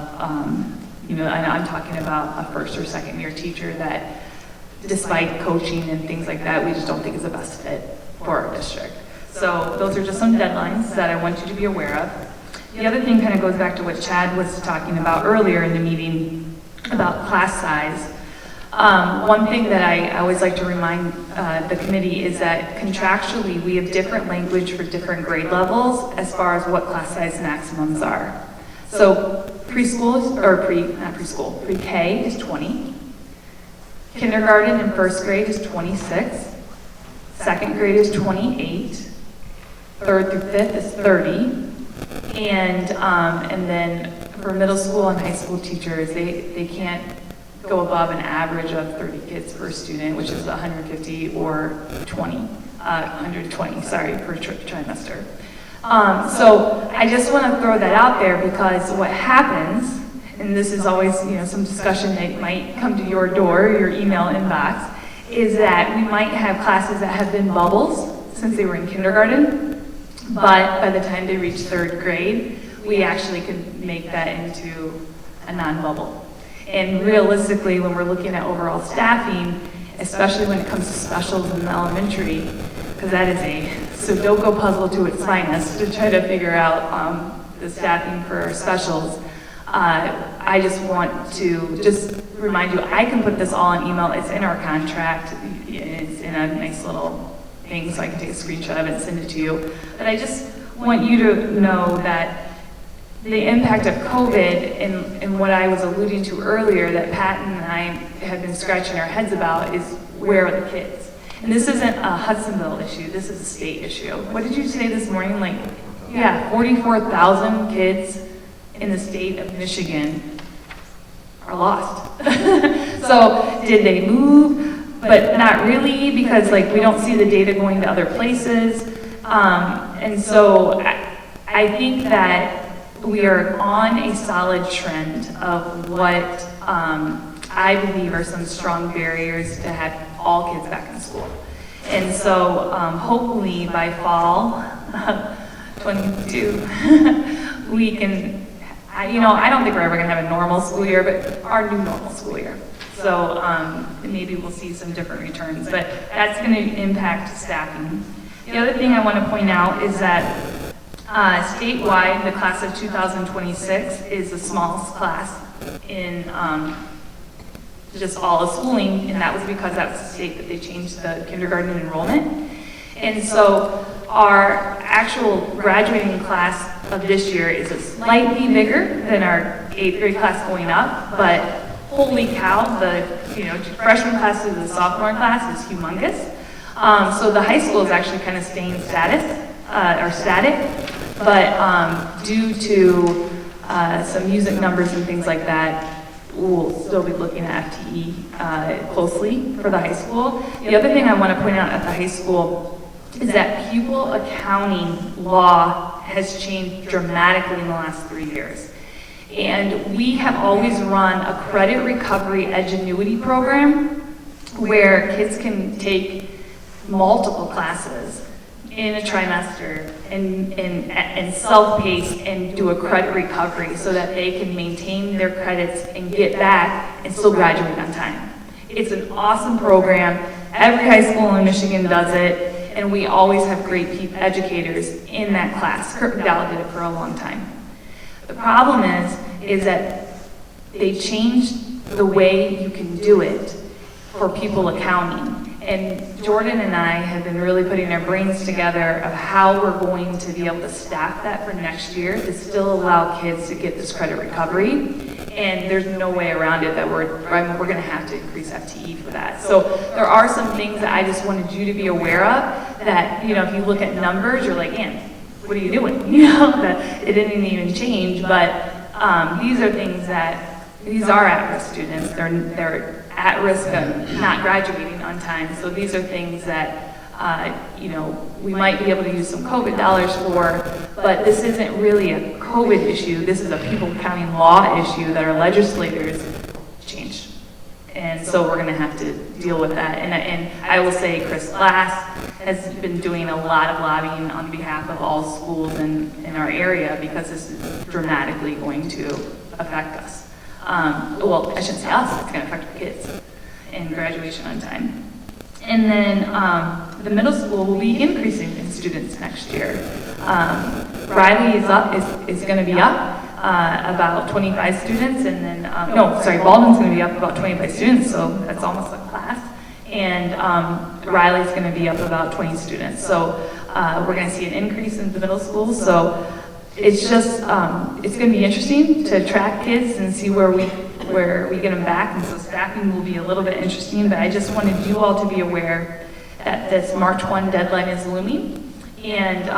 and I'm talking about a first or second year teacher that despite coaching and things like that, we just don't think is the best fit for our district. So those are just some deadlines that I want you to be aware of. The other thing kind of goes back to what Chad was talking about earlier in the meeting about class size. One thing that I always like to remind the committee is that contractually we have different language for different grade levels as far as what class size maximums are. So preschool, or pre-K is 20. Kindergarten and first grade is 26. Second grade is 28. Third through fifth is 30. And then for middle school and high school teachers, they can't go above an average of 30 kids per student, which is 150 or 120, per trimester. So I just want to throw that out there because what happens, and this is always some discussion that might come to your door, your email inbox, is that we might have classes that have been bubbles since they were in kindergarten, but by the time they reach third grade, we actually can make that into a non-bubble. And realistically, when we're looking at overall staffing, especially when it comes to specials in elementary, because that is a Sudoku puzzle to its finest to try to figure out the staffing for our specials. I just want to just remind you, I can put this all in email. It's in our contract. It's in a nice little thing, so I can take a screenshot of it and send it to you. But I just want you to know that the impact of COVID and what I was alluding to earlier that Pat and I have been scratching our heads about is where are the kids? And this isn't a Hudsonville issue, this is a state issue. What did you say this morning? 44,000 kids in the state of Michigan are lost. So did they move? But not really, because we don't see the data going to other places. And so I think that we are on a solid trend of what I believe are some strong barriers to have all kids back in school. And so hopefully by fall 22, we can, I don't think we're ever gonna have a normal school year, but our new normal school year. So maybe we'll see some different returns, but that's gonna impact staffing. The other thing I wanna point out is that statewide, the class of 2026 is the smallest class in just all of schooling, and that was because that was the state that they changed the kindergarten enrollment. And so our actual graduating class of this year is slightly bigger than our 8th grade class going up, but holy cow, the freshman class to the sophomore class is humongous. So the high school is actually kind of staying static, but due to some music numbers and things like that, we'll still be looking at FTE closely for the high school. The other thing I want to point out at the high school is that pupil accounting law has changed dramatically in the last 3 years. And we have always run a credit recovery edgenuity program where kids can take multiple classes in a trimester and self-pace and do a credit recovery so that they can maintain their credits and get back and still graduate on time. It's an awesome program. Every high school in Michigan does it, and we always have great educators in that class. Kurt McDowell did it for a long time. The problem is that they changed the way you can do it for pupil accounting. And Jordan and I have been really putting our brains together of how we're going to be able to staff that for next year to still allow kids to get this credit recovery. And there's no way around it that we're going to have to increase FTE for that. So there are some things that I just wanted you to be aware of that, if you look at numbers, you're like, Ann, what are you doing? That it didn't even change, but these are things that, these are at-risk students. They're at risk of not graduating on time. So these are things that, we might be able to use some COVID dollars for, but this isn't really a COVID issue. This is a pupil accounting law issue that our legislators changed. And so we're gonna have to deal with that. And I will say Chris Glass has been doing a lot of lobbying on behalf of all schools in our area because this is dramatically going to affect us. Well, I shouldn't say us, it's gonna affect our kids and graduation on time. And then the middle school will be increasing in students next year. Riley is going to be up about 25 students, and then Baldwin's going to be up about 25 students, so that's almost a class. And Riley's going to be up about 20 students. So we're going to see an increase in the middle school. So it's just it's going to be interesting to track kids and see where we get them back, and so staffing will be a little bit interesting, but I just wanted you all to be aware that this March 1 deadline is looming, and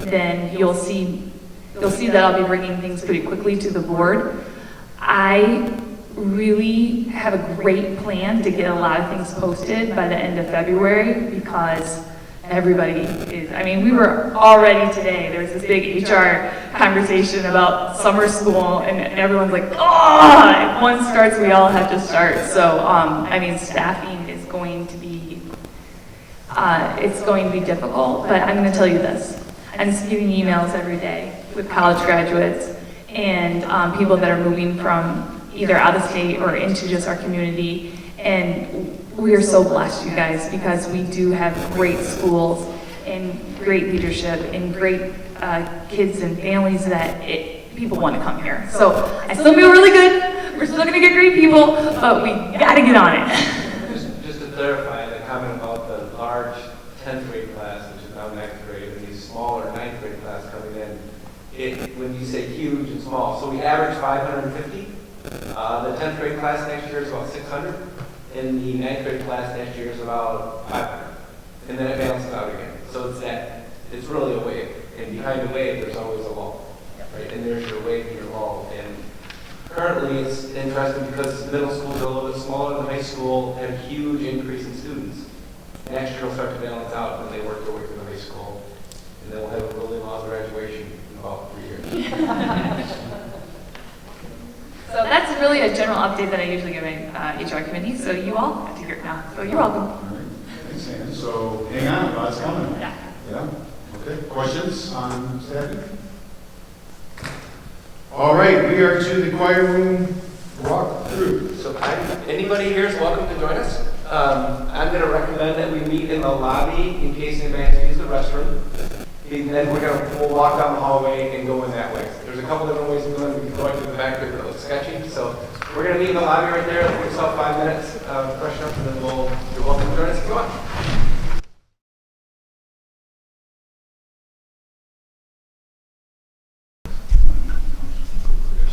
then you'll see that I'll be bringing things pretty quickly to the board. I really have a great plan to get a lot of things posted by the end of February because everybody is, we were already today, there was this big HR conversation about summer school and everyone's like, oh, if one starts, we all have to start. So, staffing is going to be, it's going to be difficult, but I'm going to tell you this. I'm receiving emails every day with college graduates and people that are moving from either out of state or into just our community, and we are so blessed, you guys, because we do have great schools and great leadership and great kids and families that people want to come here. So I still feel really good. We're still going to get great people, but we got to get on it. Just to clarify the comment about the large 10th grade class, which is now 9th grade, and these smaller 9th grade class coming in, when you say huge and small, so we average 550. The 10th grade class next year is about 600. And the 9th grade class next year is about 500. And then it balances out again. So it's really a wave. And behind the wave, there's always a lull. Right? And there's your wave and your lull. And currently, it's interesting because middle schools are a little bit smaller than high school, have a huge increase in students. Next year will start to balance out when they work their way through the high school. And then we'll have a really long graduation in about 3 years. So that's really a general update that I usually give my HR committee, so you all have to hear it now. So you're welcome. All right. Thanks, Ann. So hang on, lots coming. Yeah. Yeah? Okay. Questions on staffing? All right, we are to the choir room walk through. So anybody here is welcome to join us. I'm going to recommend that we meet in the lobby in case anybody has to use the restroom. And then we'll walk down the hallway and go in that way. There's a couple different ways of doing it. We can go into the back there, but it looks sketchy. So we're going to meet in the lobby right there. Give yourself 5 minutes, freshen up, and then you're welcome to join us if you want.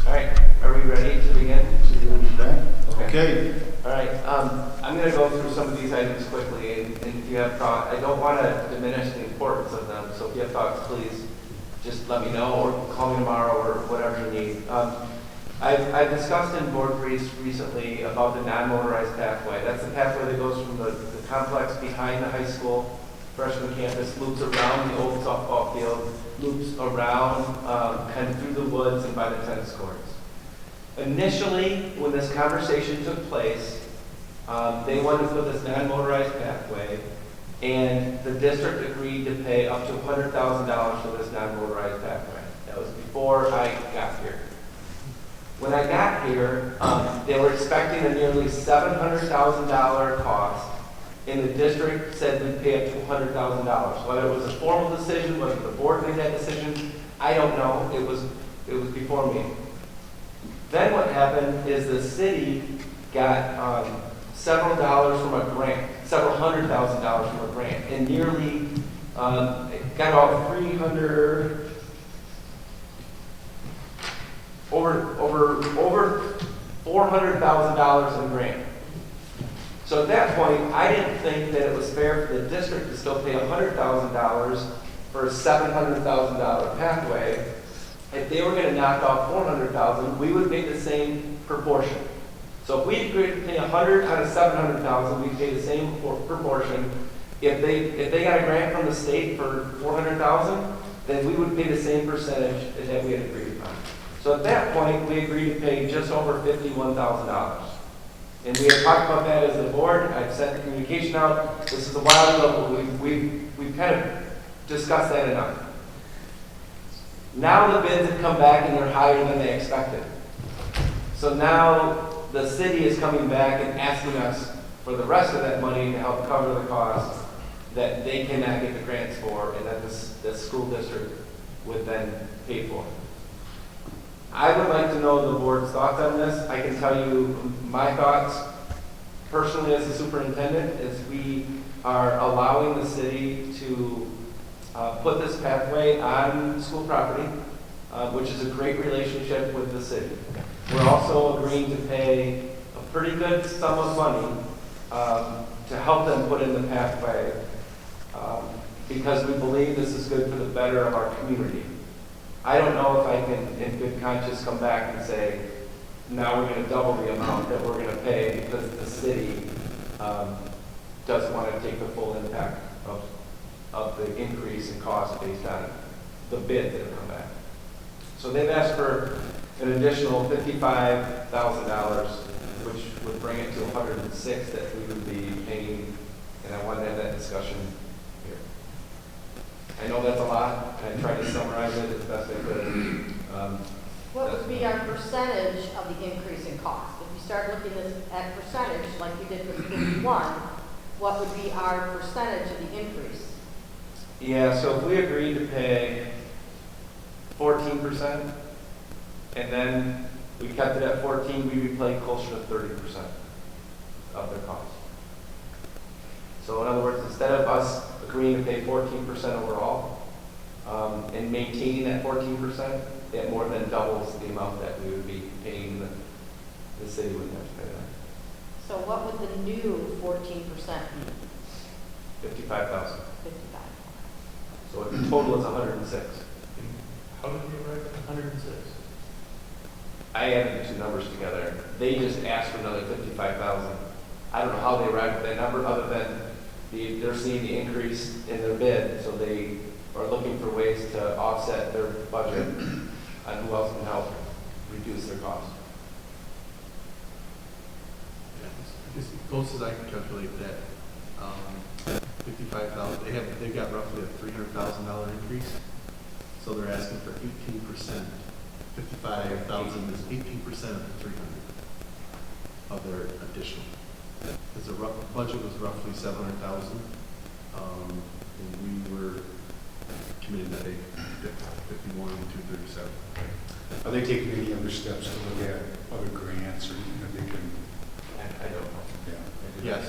All right, are we ready to begin? Okay. All right, I'm going to go through some of these items quickly, and if you have thoughts, I don't want to diminish the importance of them, so if you have thoughts, please just let me know, or call me tomorrow, or whatever you need. I've discussed in board briefs recently about the non-motorized pathway. That's the pathway that goes from the complex behind the high school freshman campus, loops around the old softball field, loops around kind of through the woods and by the tennis courts. Initially, when this conversation took place, they wanted to put this non-motorized pathway, and the district agreed to pay up to $100,000 for this non-motorized pathway. That was before I got here. When I got here, they were expecting a nearly $700,000 cost, and the district said we'd pay up to $100,000. Whether it was a formal decision, whether the board made that decision, I don't know. It was before me. Then what happened is the city got several $100,000 from a grant, and nearly got about over $400,000 in grant. So at that point, I didn't think that it was fair for the district to still pay $100,000 for a $700,000 pathway. If they were going to knock off $400,000, we would pay the same proportion. So if we agreed to pay $100,000 out of $700,000, we'd pay the same proportion. If they got a grant from the state for $400,000, then we would pay the same percentage that we had agreed upon. So at that point, we agreed to pay just over $51,000. And we had talked about that as a board. I've sent the communication out. This is a while ago, but we've kind of discussed that enough. Now the bids have come back and they're higher than they expected. So now the city is coming back and asking us for the rest of that money to help cover the costs that they cannot get the grants for and that the school district would then pay for. I would like to know the board's thoughts on this. I can tell you my thoughts personally as a superintendent is we are allowing the city to put this pathway on school property, which is a great relationship with the city. We're also agreeing to pay a pretty good sum of money to help them put in the pathway because we believe this is good for the better of our community. I don't know if I can, in good conscience, come back and say, now we're going to double the amount that we're going to pay because the city doesn't want to take the full impact of the increase in cost based on the bid that have come back. So they've asked for an additional $55,000, which would bring it to $106,000 that we would be paying, and I wanted to have that discussion here. I know that's a lot, and I tried to summarize it as best I could. What would be our percentage of the increase in cost? If you start looking at percentage, like you did with 51, what would be our percentage of the increase? Yeah, so if we agreed to pay 14%, and then we kept it at 14, we would pay closer to 30% of their cost. So in other words, instead of us agreeing to pay 14% overall, and maintaining that 14%, it more than doubles the amount that we would be paying the city would have to pay that. So what would the new 14% be? 55,000. 55. So the total is 106. How did you arrive at 106? I added the two numbers together. They just asked for another 55,000. I don't know how they arrived at that number other than they're seeing the increase in their bid, so they are looking for ways to offset their budget on who else can help reduce their costs. Yeah, I guess the closest I can calculate that, 55,000. They've got roughly a $300,000 increase, so they're asking for 18%. 55,000 is 18% of the 300 of their additional. Because the budget was roughly 700,000, and we were committed to pay 51 and 237. Are they taking any other steps to look at other grants or that they can? I don't know. Yeah. Yes,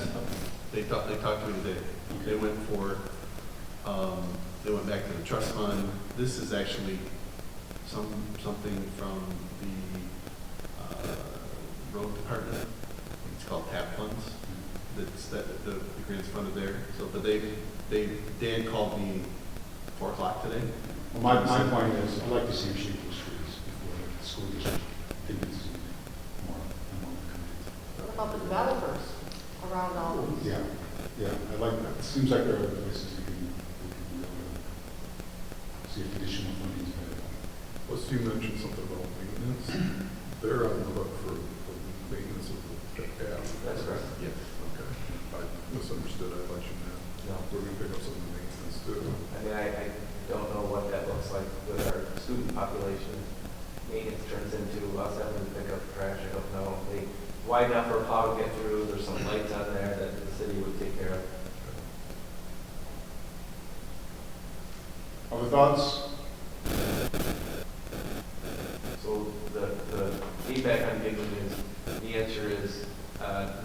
they talked to me today. They went back to the trust fund. This is actually something from the road department. It's called TAP funds. The grants funded there. So, but Dan called me 4 o'clock today. Well, my point is, I'd like to see them shape those trees before the school district thinks more and more committed. What about the developers around all these? Yeah, I like that. It seems like there are places we can see if additional funding is available. Well, Steve mentioned something about maintenance. They're on the hook for maintenance of the path. That's correct. Yeah. Okay. I misunderstood. I thought you meant we're going to pick up some of the maintenance too. I mean, I don't know what that looks like with our student population. Maintenance turns into us having to pick up trash. I don't know. They wide enough for a plow to get through. There's some lights on there that the city would take care of. Other thoughts? So the feedback I'm giving is, the answer is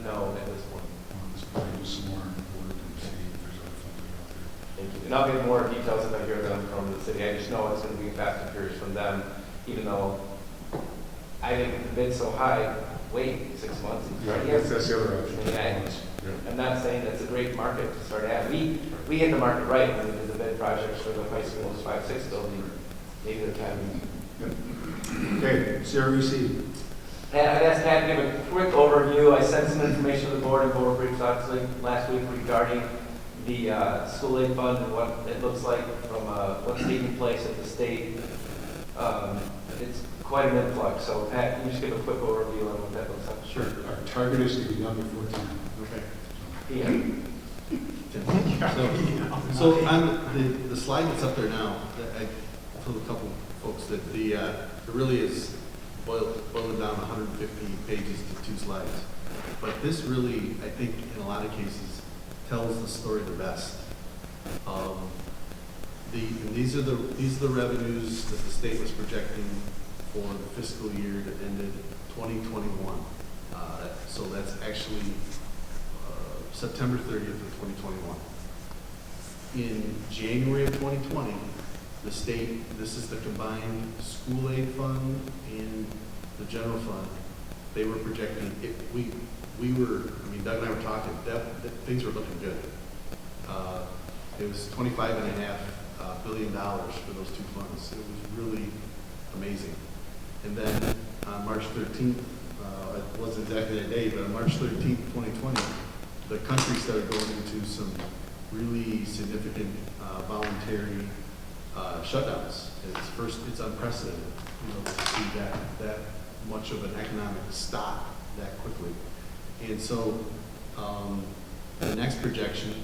no at this point. Let's probably do some more work and see if there's other funding out there. Thank you. And I'll get more details if I hear them from the city. I just know it's going to be fast and furious from them, even though I think the bid's so high, wait 6 months. That's the other option. I'm not saying that's a great market to start at. We hit the market right when we did the bid projects for the high school's 5-6 building. Maybe the timing. Okay, CREC. Pat, I'd ask Pat to give a quick overview. I sent some information to the board and board briefs last week regarding the school aid fund and what it looks like from what's taking place at the state. it's quite an influx. So Pat, can you just give a quick overview on what that looks like? Sure. Our target is to be done before 10. Okay. Yeah. So on the slide that's up there now, I told a couple folks that it really is boiled down 150 pages to 2 slides. But this really, I think, in a lot of cases, tells the story the best. These are the revenues that the state was projecting for the fiscal year that ended 2021. So that's actually September 30th of 2021. In January of 2020, the state, this is the combined school aid fund and the general fund, they were projecting, Doug and I were talking, that things were looking good. It was $25.5 billion for those 2 funds. It was really amazing. And then on March 13th, it wasn't exactly that day, but on March 13th, 2020, the country started going into some really significant voluntary shutdowns. It's unprecedented, to see that much of an economic stop that quickly. And so the next projection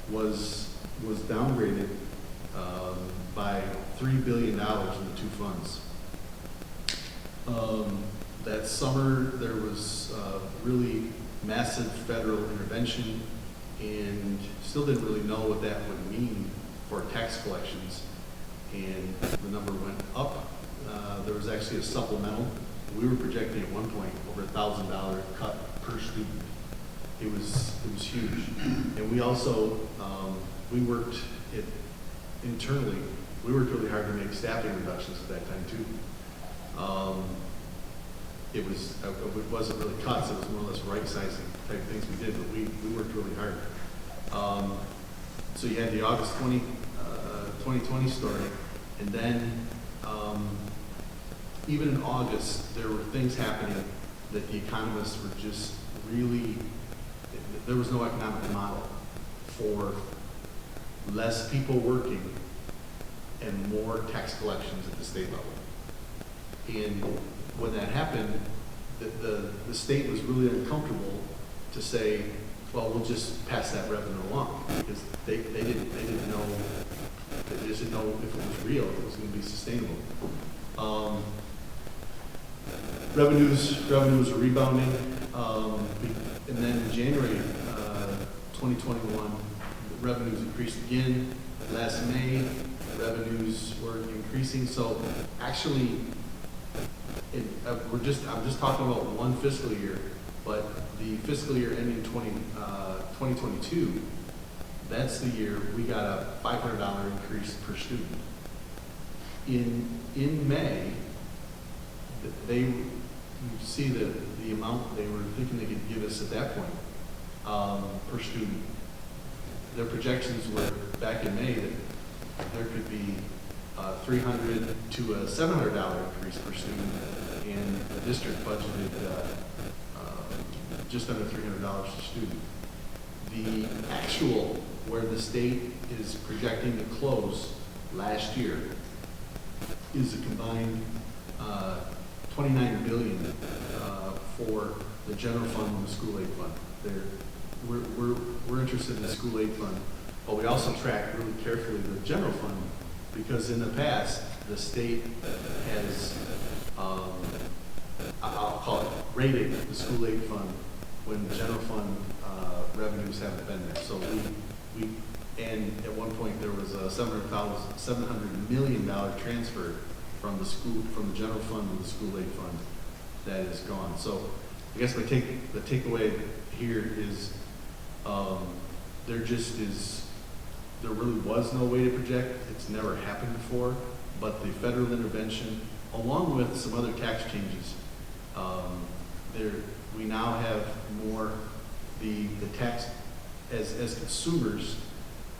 was downgraded by $3 billion in the 2 funds. That summer, there was really massive federal intervention, and still didn't really know what that would mean for tax collections. And the number went up. There was actually a supplemental. We were projecting at one point over $1,000 cut per student. It was huge. And we also we worked it internally. We worked really hard to make staffing reductions at that time too. It wasn't really cuts. It was more or less right-sizing type things we did, but we worked really hard. So you had the August 2020 story, and then even in August, there were things happening that the economists were just really, there was no economic model for less people working and more tax collections at the state level. And when that happened, the state was really uncomfortable to say, well, we'll just pass that revenue along, because they didn't know, they just didn't know if it was real, if it was going to be sustainable. Revenues are rebounding, and then in January 2021, revenues increased again. Last May, revenues were increasing. So actually, I'm just talking about one fiscal year, but the fiscal year ending 2022, that's the year we got a $500 increase per student. In May, you see the amount they were thinking they could give us at that point per student. Their projections were back in May that there could be $300 to a $700 increase per student, and the district budgeted just under $300 per student. The actual, where the state is projecting to close last year, is a combined $29 billion for the general fund and the school aid fund. We're interested in the school aid fund, but we also track really carefully the general fund, because in the past, the state has, I'll call it, rated the school aid fund when the general fund revenues haven't been there. So and at one point there was a $700 million transfer from the general fund to the school aid fund that is gone. So I guess the takeaway here is there really was no way to project. It's never happened before, but the federal intervention, along with some other tax changes, we now have more, the tax, as consumers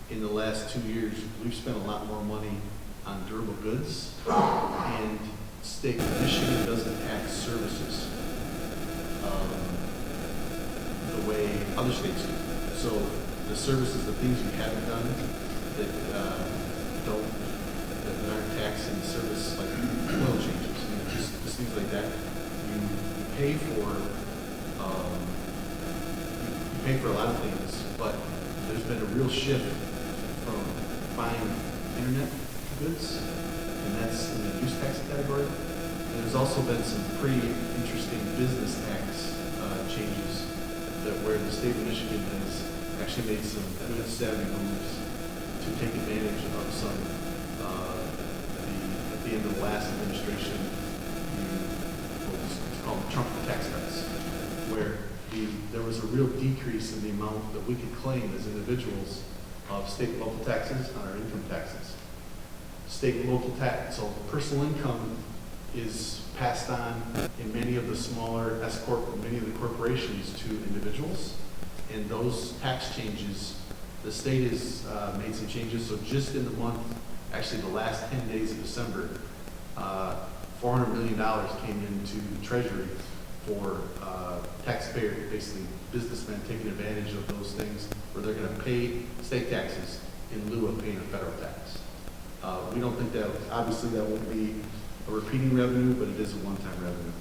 in the last 2 years, we've spent a lot more money on durable goods, and state of Michigan doesn't tax services the way other states do. So the services, the things you haven't done that aren't taxed in the service, like oil changes, things like that, you pay for you pay for a lot of things, but there's been a real shift from buying internet goods, and that's in the use tax category. And there's also been some pretty interesting business tax changes that where the state of Michigan has actually made some good savvy moves to take advantage of some, at the end of the last administration, it's called Trump tax cuts, where there was a real decrease in the amount that we could claim as individuals of state and local taxes on our income taxes. State and local tax, so personal income is passed on in many of the smaller S-corp, many of the corporations to individuals, and those tax changes, the state has made some changes. So just in the month, actually the last 10 days of December, $400 million came into the Treasury for taxpayers, basically businessmen taking advantage of those things where they're going to pay state taxes in lieu of paying a federal tax. We don't think that, obviously that won't be a repeating revenue, but it is a one-time revenue.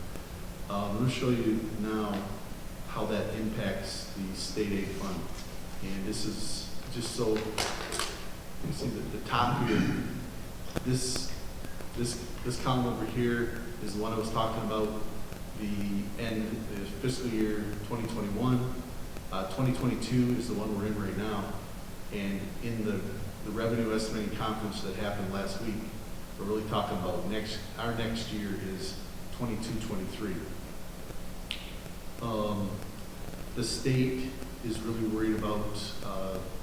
I'm going to show you now how that impacts the state aid fund. And this is just so, you see the top here, this column over here is the one I was talking about, the end is fiscal year 2021. 2022 is the one we're in right now. And in the revenue estimating conference that happened last week, we're really talking about our next year is 22-23. The state is really worried about,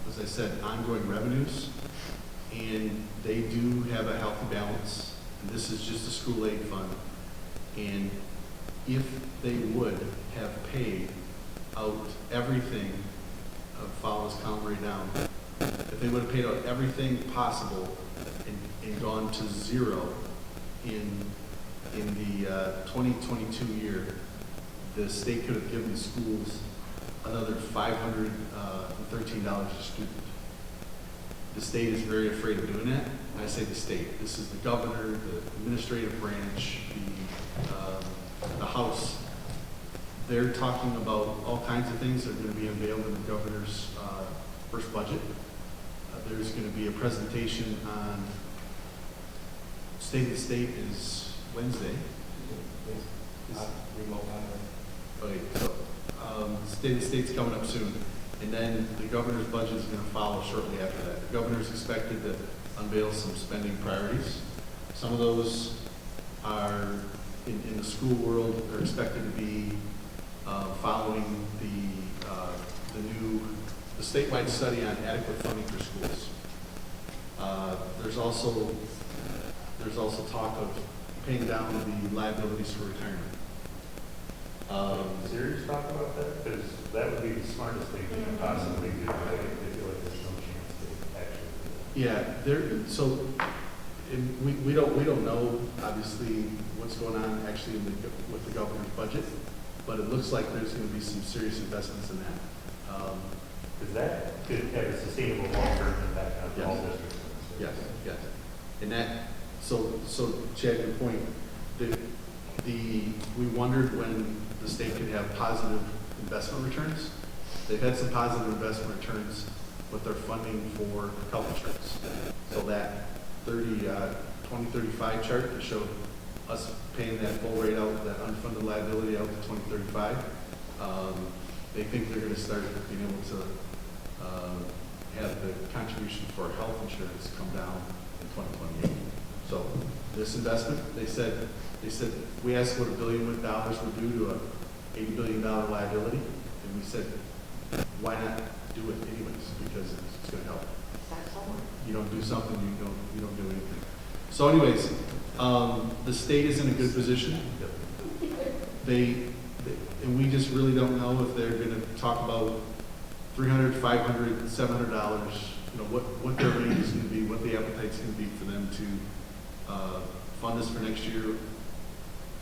as I said, ongoing revenues, and they do have a healthy balance. And this is just a school aid fund. And if they would have paid out everything, follow this column right down, if they would have paid out everything possible and gone to zero in the 2022 year, the state could have given schools another $513 a student. The state is very afraid of doing that. And I say the state. This is the governor, the administrative branch, the House. They're talking about all kinds of things that are going to be unveiled in the governor's first budget. There's going to be a presentation on State of the State is Wednesday. Okay, so State of the State's coming up soon. And then the governor's budget is going to follow shortly after that. The governor's expected to unveil some spending priorities. Some of those are, in the school world, are expected to be following the statewide study on adequate funding for schools. There's also talk of paying down the liabilities for retirement. Serious talk about that? Because that would be the smartest thing you could possibly do. I feel like there's no chance to actually do that. Yeah, so we don't know obviously what's going on actually with the governor's budget, but it looks like there's going to be some serious investments in that. Because that could have a sustainable long-term impact on all districts. Yes. And that, so Chad, your point, we wondered when the state could have positive investment returns. They've had some positive investment returns with their funding for health insurance. So that 2035 chart that showed us paying that full rate out, that unfunded liability out to 2035, they think they're going to start being able to have the contribution for health insurance come down in 2028. So this investment, they said we asked what $1 billion would do to a $80 billion liability, and we said, why not do it anyways? Because it's going to help. You don't do something, you don't do anything. So anyways, the state is in a good position. And we just really don't know if they're going to talk about $300, $500, $700, what their range is going to be, what the appetite's going to be for them to fund this for next year.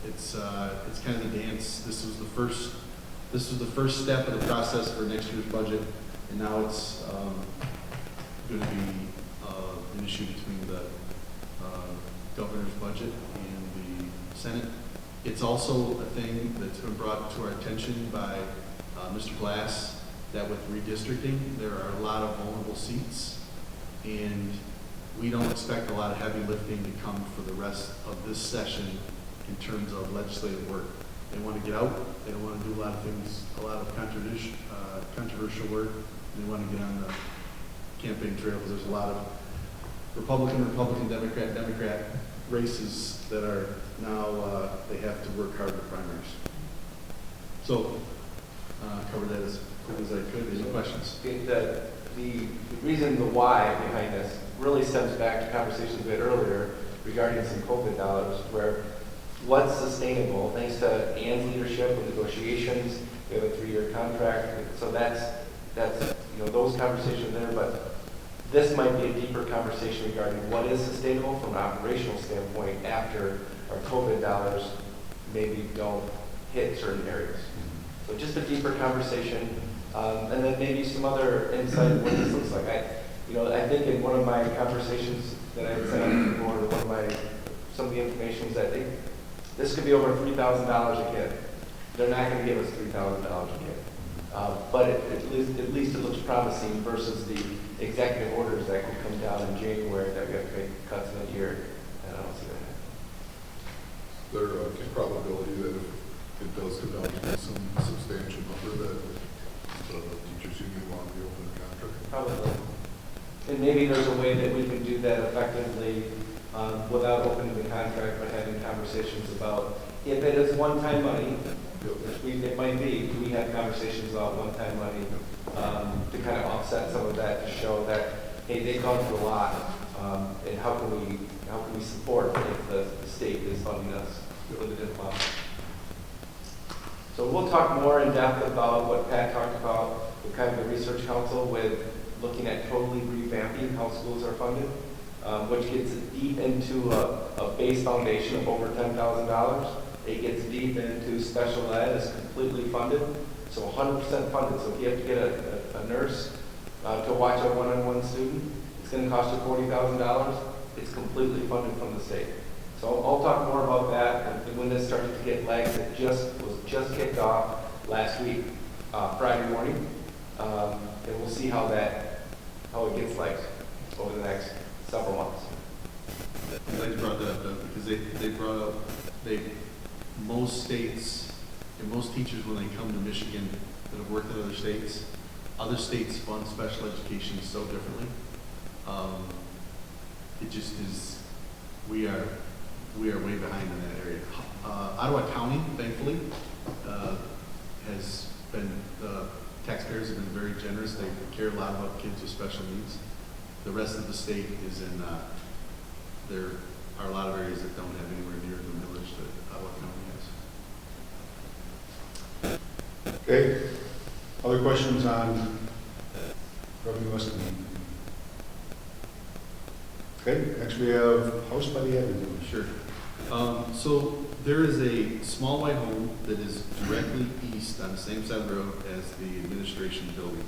It's kind of the dance. This was the first step of the process for next year's budget, and now it's going to be an issue between the governor's budget and the Senate. It's also a thing that's been brought to our attention by Mr. Glass, that with redistricting, there are a lot of vulnerable seats, and we don't expect a lot of heavy lifting to come for the rest of this session in terms of legislative work. They want to get out, they don't want to do a lot of things, a lot of controversial work, and they want to get on the campaign trail, because there's a lot of Republican, Democrat races that are now, they have to work hard in the primaries. So, cover that as quick as I could. Any questions? The reason, the why behind this really stems back to conversations we had earlier regarding some COVID dollars, where what's sustainable, thanks to Ann's leadership with negotiations, we have a 3-year contract, so that's those conversations there, but this might be a deeper conversation regarding what is sustainable from an operational standpoint after our COVID dollars maybe don't hit certain areas. So just a deeper conversation, and then maybe some other insight of what this looks like. I think in one of my conversations that I sent on the board, some of the information is I think this could be over $3,000 a kid. They're not going to give us $3,000 a kid. But at least it looks promising versus the executive orders that could come down in January that we have to make cuts in a year. And I don't see that. There is probability that if it does come down to some substantial number that the teachers union want to reopen the contract. Probably. And maybe there's a way that we can do that effectively without opening the contract, but having conversations about if it is one-time money, which it might be, we have conversations about one-time money to kind of offset some of that, to show that, hey, they've gone through a lot, and how can we support if the state is funding us with a different amount. So we'll talk more in depth about what Pat talked about with kind of the research council, with looking at totally revamping how schools are funded, which gets deep into a base foundation of over $10,000. It gets deep into special ed, is completely funded, so 100% funded. So if you have to get a nurse to watch a one-on-one student, it's going to cost you $40,000. It's completely funded from the state. So I'll talk more about that when this starts to get legs. It was just kicked off last week, Friday morning, and we'll see how it gets legs over the next several months. I'm glad you brought that up, because they brought up most states and most teachers, when they come to Michigan that have worked at other states fund special education so differently. It just is, we are way behind in that area. Ottawa County, thankfully, has been, taxpayers have been very generous. They care a lot about kids with special needs. The rest of the state is in, there are a lot of areas that don't have anywhere near the millage that Ottawa County has. Okay. Other questions on revenue estimate? Okay. Next we have house by the avenue. Sure. So there is a small white home that is directly east on the same side of the road as the administration building.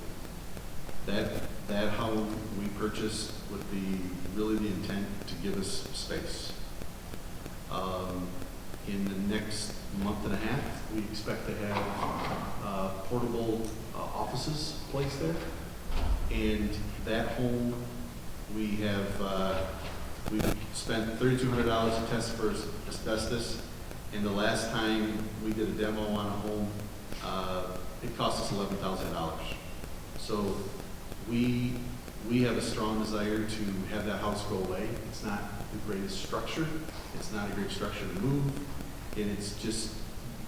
That home we purchased with really the intent to give us space. In the next month and a half, we expect to have portable offices placed there. And that home, we've spent $3,200 to test for asbestos. And the last time we did a demo on a home, it cost us $11,000. So we have a strong desire to have that house go away. It's not the greatest structure. It's not a great structure to move. And it's just,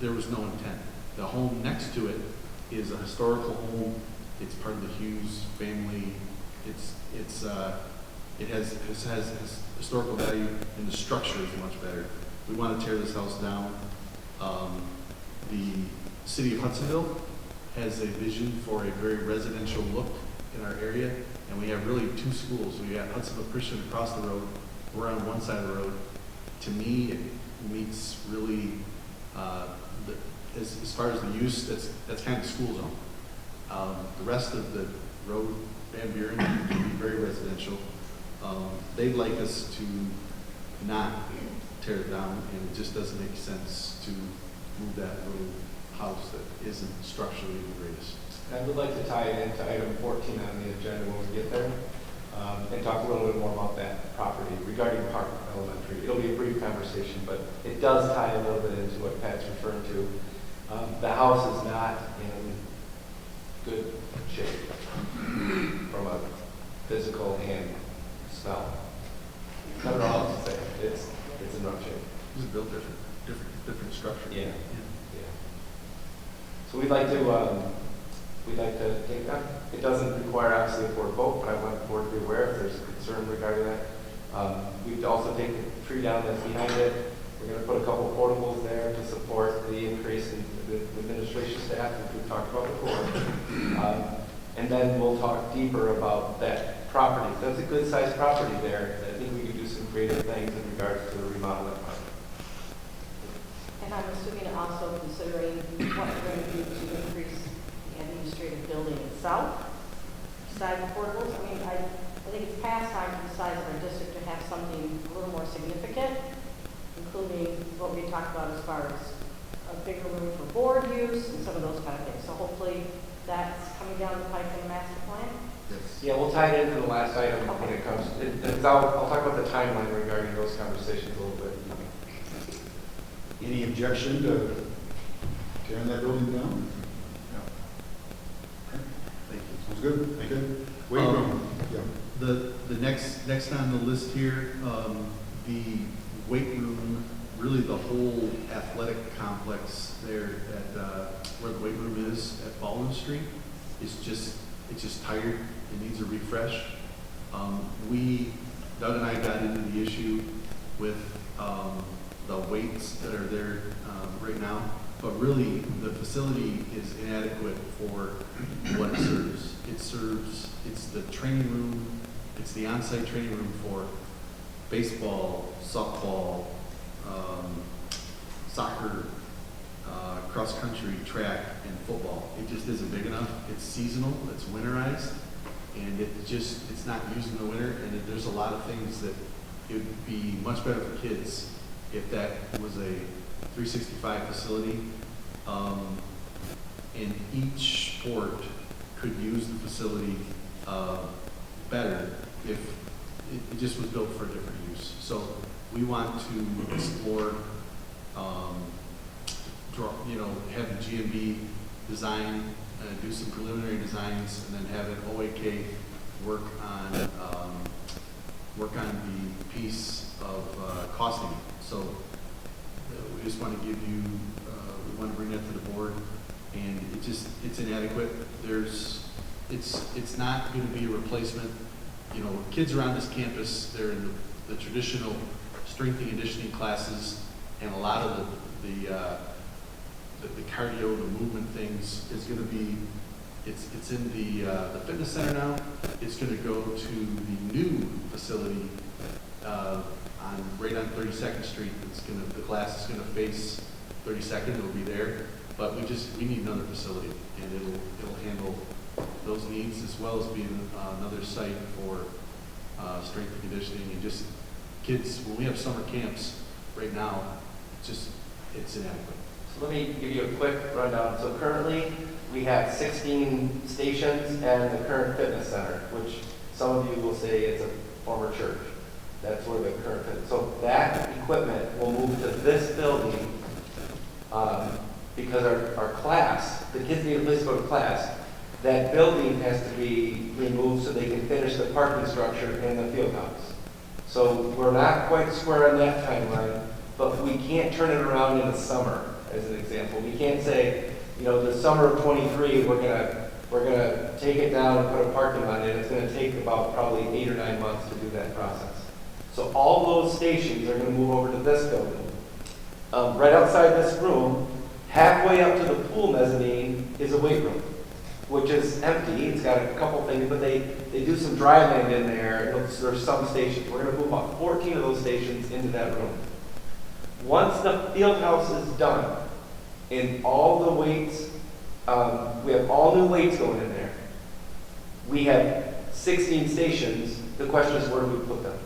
there was no intent. The home next to it is a historical home. It's part of the Hughes family. It has historical value, and the structure is much better. We want to tear this house down. The city of Hudsonville has a vision for a very residential look in our area, and we have really two schools. We got Hudsonville Christian across the road. We're on one side of the road. To me, it meets really, as far as the use, that's kind of school zone. The rest of the road, Van Buren, can be very residential. They'd like us to not tear it down, and it just doesn't make sense to move that little house that isn't structurally the greatest. I would like to tie it into item 14 on the agenda when we get there, and talk a little bit more about that property regarding Park Elementary. It'll be a brief conversation, but it does tie a little bit into what Pat's referring to. The house is not in good shape from a physical and smell. I don't know how else to say it. It's in rough shape. It's built different structure. Yeah. So we'd like to take that. It doesn't require obviously a board vote, but I want the board to be aware if there's a concern regarding that. We've also taken the tree down that's behind it. We're going to put a couple portables there to support the increase in the administration staff, which we've talked about before. And then we'll talk deeper about that property. That's a good sized property there. I think we could do some creative things in regards to the remodel of that property. And I'm assuming also considering what we're going to do to increase the administrative building itself, besides the portables. I mean, I think it's past time for the size of our district to have something a little more significant, including what we talked about as far as a bigger room for board use and some of those kind of things. So hopefully that's coming down the pipe in the master plan. Yes. Yeah, we'll tie it into the last item when it comes. I'll talk about the timeline regarding those conversations a little bit. Any objection to tearing that building down? No. Okay. Thank you. Sounds good. Thank you. Weight room. Yeah. The next on the list here, the weight room, really the whole athletic complex there at where the weight room is at Baldwin Street is just tired. It needs a refresh. Doug and I got into the issue with the weights that are there right now, but really the facility is inadequate for what it serves. It's the training room, it's the on-site training room for baseball, softball, soccer, cross-country, track, and football. It just isn't big enough. It's seasonal, it's winterized, and it's not used in the winter, and there's a lot of things that it would be much better for kids if that was a 365 facility, and each sport could use the facility better if it just was built for a different use. So we want to explore, have the GMB design, do some preliminary designs, and then have an OAK work on the piece of costing. So we just want to give you, we want to bring that to the board, and it's inadequate. It's not going to be a replacement. You know, kids around this campus, they're in the traditional strength and conditioning classes, and a lot of the cardio, the movement things is going to be, it's in the fitness center now. It's going to go to the new facility right on 32nd Street. The class is going to face 32nd. It'll be there, but we need another facility, and it'll handle those needs as well as being another site for strength and conditioning and just kids. When we have summer camps right now, it's inadequate. So let me give you a quick rundown. So currently we have 16 stations and the current fitness center, which some of you will say it's a former church. That's where the current fitness. So that equipment will move to this building because our class, the kids need a place to go to class. That building has to be removed so they can finish the parking structure in the field house. So we're not quite square on that timeline, but we can't turn it around in the summer, as an example. We can't say, the summer of 23, we're gonna take it down and put a parking lot in. It's gonna take about probably 8 or 9 months to do that process. So all those stations are gonna move over to this building. Right outside this room, halfway up to the pool mezzanine is a weight room, which is empty. It's got a couple things, but they do some dry land in there. There's some stations. We're going to move about 14 of those stations into that room. Once the field house is done, and all the weights, we have all new weights going in there. We have 16 stations. The question is, where do we put them?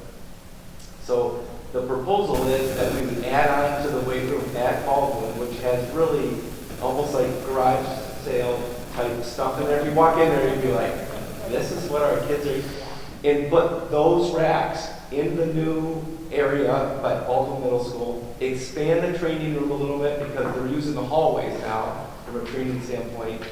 So the proposal is that we would add on to the weight room at Baldwin, which has really almost like garage sale type stuff in there. If you walk in there, you'd be like, this is what our kids are, and put those racks in the new area by Baldwin Middle School, expand the training room a little bit because they're using the hallways now from a training standpoint,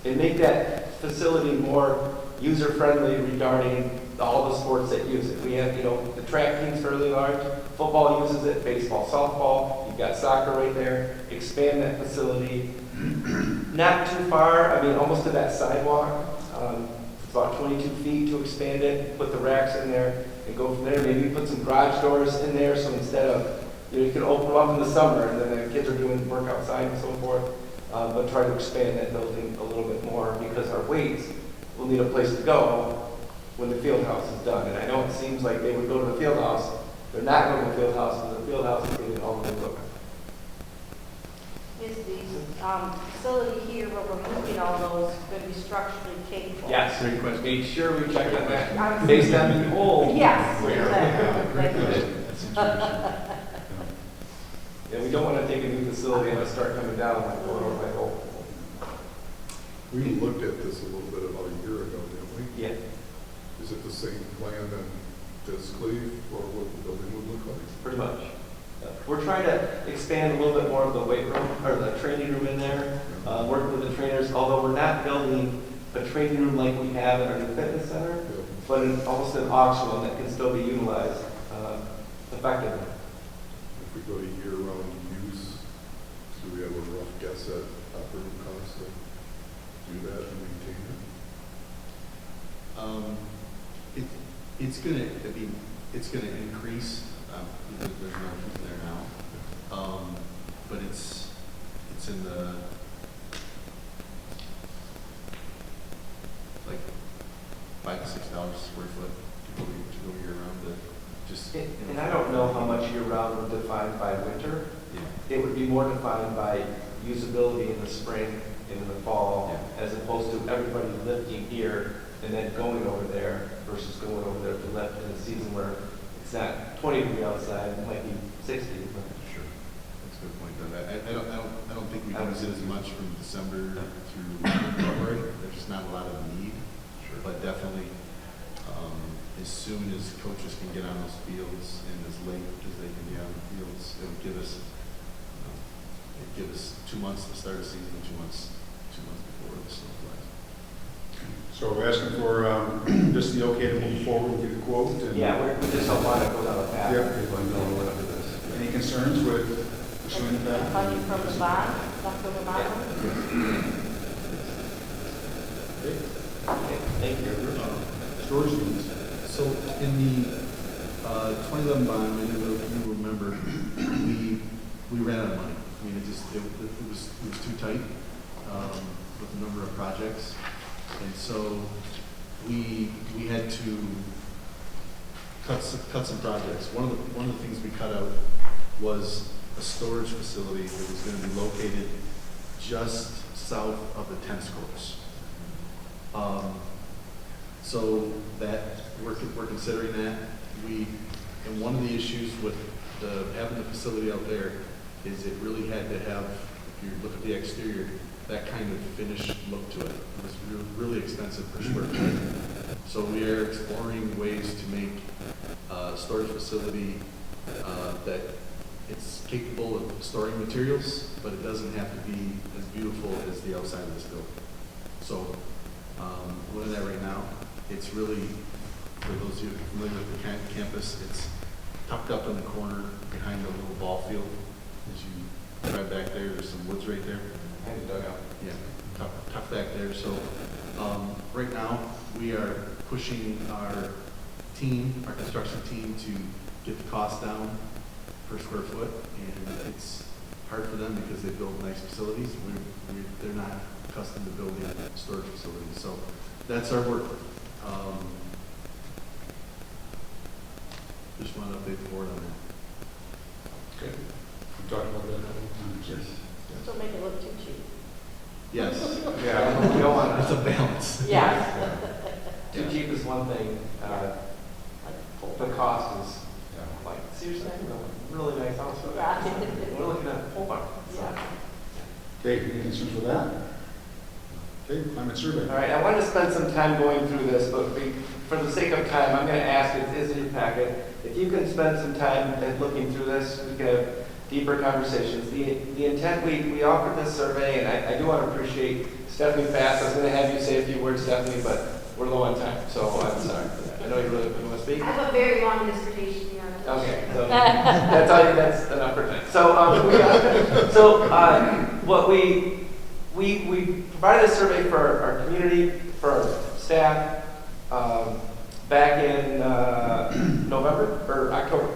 and make that facility more user-friendly regarding all the sports that use it. We have, the track team's fairly large, football uses it, baseball, softball, you've got soccer right there. Expand that facility, not too far, almost to that sidewalk. It's about 22 feet to expand it, put the racks in there, and go from there. Maybe put some garage doors in there, so instead of, you can open them up in the summer, and then the kids are doing work outside and so forth, but try to expand that building a little bit more, because our weights will need a place to go when the field house is done. And I know it seems like they would go to the field house. They're not going to the field house, because the field house is getting all the equipment. Is the facility here where we're moving all those going to be structurally capable? Yes, great question. Make sure we check on that. Based on the old. Yes, Yeah, we don't want to take a new facility and start coming down like going over my old. We looked at this a little bit about a year ago, didn't we? Yeah. Is it the same plan in this Cleve, or what the building would look like? Pretty much. We're trying to expand a little bit more of the weight room, or the training room in there, work with the trainers, although we're not building a training room like we have in our new fitness center, but almost an auction one that can still be utilized effectively. If we go to year-round use, do we have a rough guess at operating costs to do that and maintain it? It's gonna increase, because there's no there now. But it's in the, like, $5 to $6 a square foot to go year round. And I don't know how much year-round would define by winter. Yeah. It would be more defined by usability in the spring and in the fall, as opposed to everybody lifting here and then going over there versus going over there to lift in a season where it's not 20 degrees outside, it might be 60. But Sure, that's a good point. Though. I don't think we use it as much from December through February. There's just not a lot of need. Sure. But definitely, as soon as coaches can get on those fields and as late as they can get on the fields, it would give us 2 months to start a season and 2 months before the snow flies. So we're asking for just the okay to move forward and get a quote? And yeah, we just don't want to go down a path. Yeah. People know what it is. Any concerns with pursuing that? Funding from the bond, leftover bond? Okay, thank you. Storage units. So in the 2011 bond, maybe you remember, we ran out of money. I mean, it was too tight with the number of projects, and so we had to cut some projects. One of the things we cut out was a storage facility that was going to be located just south of the tennis courts. So that we're considering that. And one of the issues with having the facility out there is it really had to have, if you look at the exterior, that kind of finished look to it. It was really expensive per square foot. So we are exploring ways to make a storage facility that it's capable of storing materials, but it doesn't have to be as beautiful as the outside of this building. So we're in that right now. It's really, for those of you familiar with the campus, it's tucked up in the corner behind a little ball field. As you drive back there, there's some woods right there. Kind of dug out. Yeah, tucked back there. So right now, we are pushing our construction team to get the cost down per square foot, and it's hard for them because they build nice facilities. They're not accustomed to building storage facilities. So that's our work. Just want to update the board on that. Okay. We talked about that a couple times. Yes. Don't make it look too cheap. Yes. Yeah, we don't want It's a balance. Yeah. Too cheap is one thing. The cost is like seriously. We're looking at a pole barn. Okay, any concerns with that? Okay, climate survey. All right, I wanted to spend some time going through this, but for the sake of time, I'm going to ask, it is in your packet, if you can spend some time at looking through this, we can have deeper conversations. The intent, we offered this survey, and I do want to appreciate Stephanie Fass. I was going to have you say a few words, Stephanie, but we're low on time, so I'm sorry for that. I know you really want to speak. I have a very long dissertation here. Okay, so that's all. That's enough for tonight. So, what we provided a survey for our community, for our staff, back in November or October.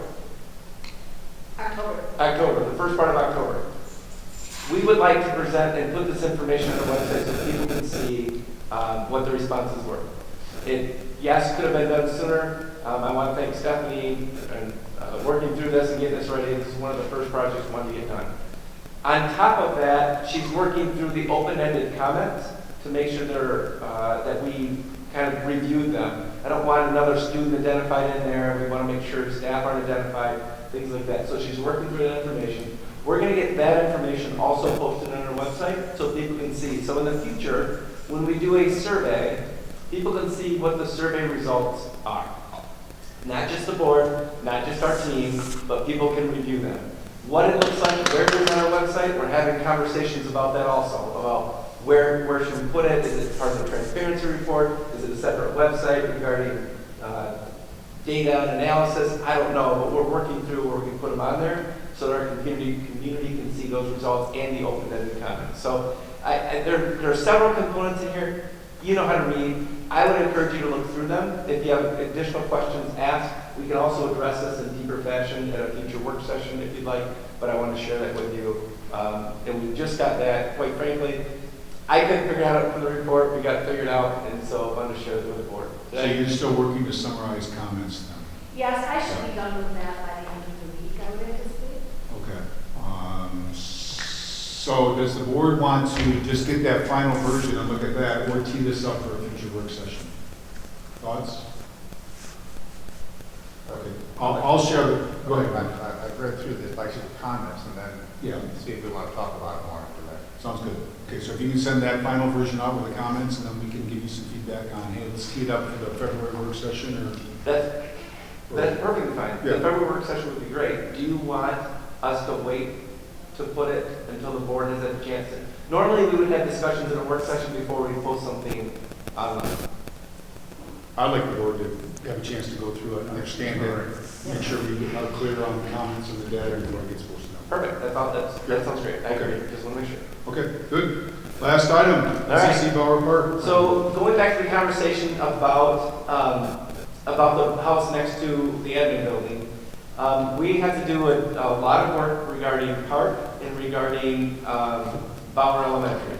October, the first part of October. We would like to present and put this information on our website so people can see what the responses were. Yes, could have been done sooner. I want to thank Stephanie and working through this and getting this ready. This is one of the first projects we wanted to get done. On top of that, she's working through the open-ended comments to make sure that we kind of reviewed them. I don't want another student identified in there. We want to make sure staff aren't identified, things like that. So she's working through that information. We're going to get that information also posted on our website so people can see. So in the future, when we do a survey, people can see what the survey results are. Not just the board, not just our team, but people can review them. What it looks like, where it is on our website, we're having conversations about that also, about where should we put it? Is it part of the transparency report? Is it a separate website regarding data and analysis? I don't know, but we're working through where we can put them on there so that our community can see those results and the open-ended comments. So there are several components in here. You know how to read. I would encourage you to look through them. If you have additional questions, ask. We can also address this in deeper fashion at a future work session if you'd like, but I want to share that with you. And we just got that, quite frankly. I couldn't figure it out from the report. We got it figured out, and so I wanted to share it with the board. So you're still working to summarize comments then? Yes, I should be done with that by the end of the week, I would anticipate. Okay. So does the board want to just get that final version and look at that, or tee this up for a future work session? Thoughts? Okay. I'll share it. Go ahead. I've read through this, I should comments and then see if we want to talk about it more after that. Sounds good. Okay, so if you can send that final version out with the comments, and then we can give you some feedback on, hey, let's tee it up for the February work session, or... That's perfectly fine. Yeah. The February work session would be great. Do you want us to wait to put it until the board has had a chance to? Normally, we would have discussions in a work session before we post something online. I'd like the board to have a chance to go through it, understand it, make sure we are clear on the comments and the data before it gets posted out. Perfect. That sounds great. I agree. Just want to make sure. Okay, good. Last item, right. CC Bauer Park. So going back to the conversation about the house next to the admin building, we had to do a lot of work regarding Park and regarding Bauer Elementary.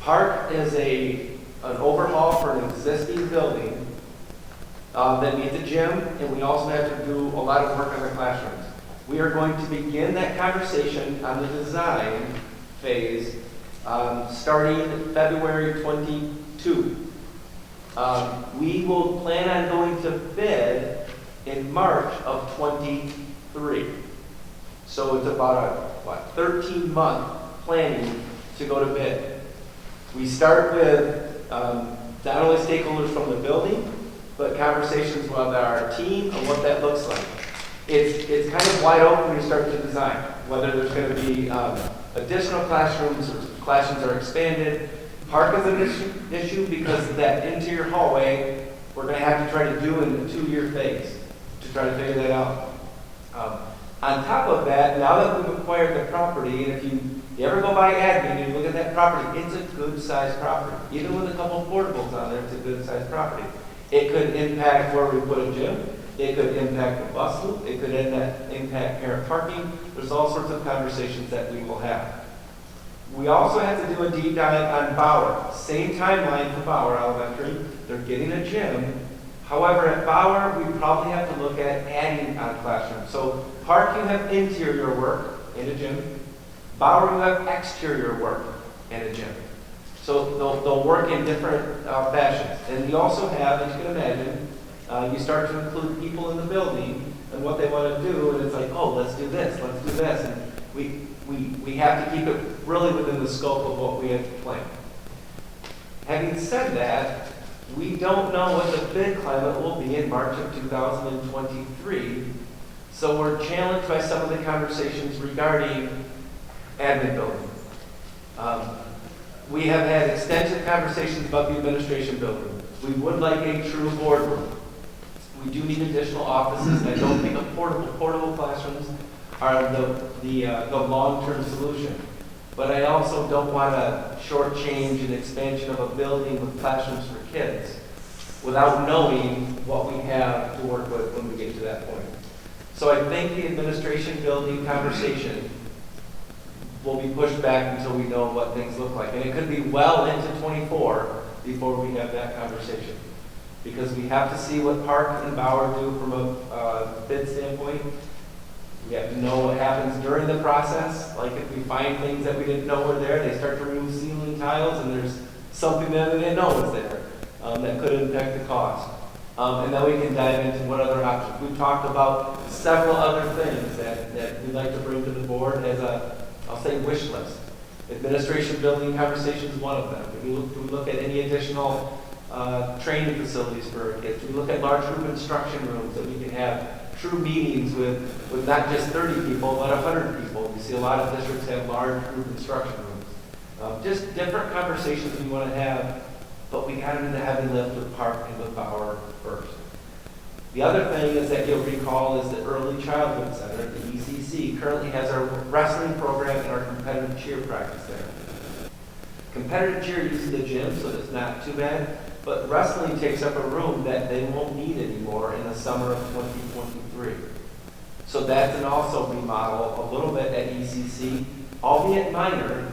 Park is an overhaul for an existing building that needs a gym, and we also have to do a lot of work on the classrooms. We are going to begin that conversation on the design phase starting February 22. We will plan on going to bid in March of 23. So it's about a 13-month planning to go to bid. We start with not only stakeholders from the building, but conversations with our team and what that looks like. It's kind of wide open when you start to design, whether there's going to be additional classrooms or classrooms are expanded. Park is an issue because that interior hallway we're going to have to try to do in the 2-year phase to try to figure that out. On top of that, now that we've acquired the property, and if you ever go by admin and you look at that property, it's a good-sized property. Even with a couple of portables on there, it's a good-sized property. It could impact where we put a gym. It could impact the bus loop. It could impact parent parking. There's all sorts of conversations that we will have. We also have to do a deep dive on Bauer. Same timeline for Bauer Elementary. They're getting a gym. However, at Bauer, we probably have to look at adding on classrooms. So Park, you have interior work in a gym. Bauer, you have exterior work in a gym. So they'll work in different fashions. And you also have, as you can imagine, you start to include people in the building and what they want to do, and it's like, oh, let's do this, and we have to keep it really within the scope of what we have planned. Having said that, we don't know what the bid climate will be in March of 2023, so we're challenged by some of the conversations regarding admin building. We have had extensive conversations about the administration building. We would like a true boardroom. We do need additional offices, and I don't think portable classrooms are the long-term solution. But I also don't want to shortchange an expansion of a building with classrooms for kids without knowing what we have to work with when we get to that point. So I think the administration building conversation will be pushed back until we know what things look like. And it could be well into 24 before we have that conversation. Because we have to see what Park and Bauer do from a bid standpoint. We have to know what happens during the process. Like if we find things that we didn't know were there, they start to remove ceiling tiles and there's something that they didn't know was there that could impact the cost. And then we can dive into what other options. We've talked about several other things that we'd like to bring to the board as a, I'll say, wish list. Administration building conversation is one of them. Do we look at any additional training facilities for kids? Do we look at large group instruction rooms that we can have true meetings with not just 30 people, but 100 people? We see a lot of districts have large group instruction rooms. Just different conversations we want to have, but we got to do the heavy lift with Park and with Bauer first. The other thing is that you'll recall is the Early Childhood Center, the ECC, currently has our wrestling program and our competitive cheer practice there. Competitive cheer uses the gym, so it's not too bad, but wrestling takes up a room that they won't need anymore in the summer of 2023. So that's an also remodel a little bit at ECC, albeit minor,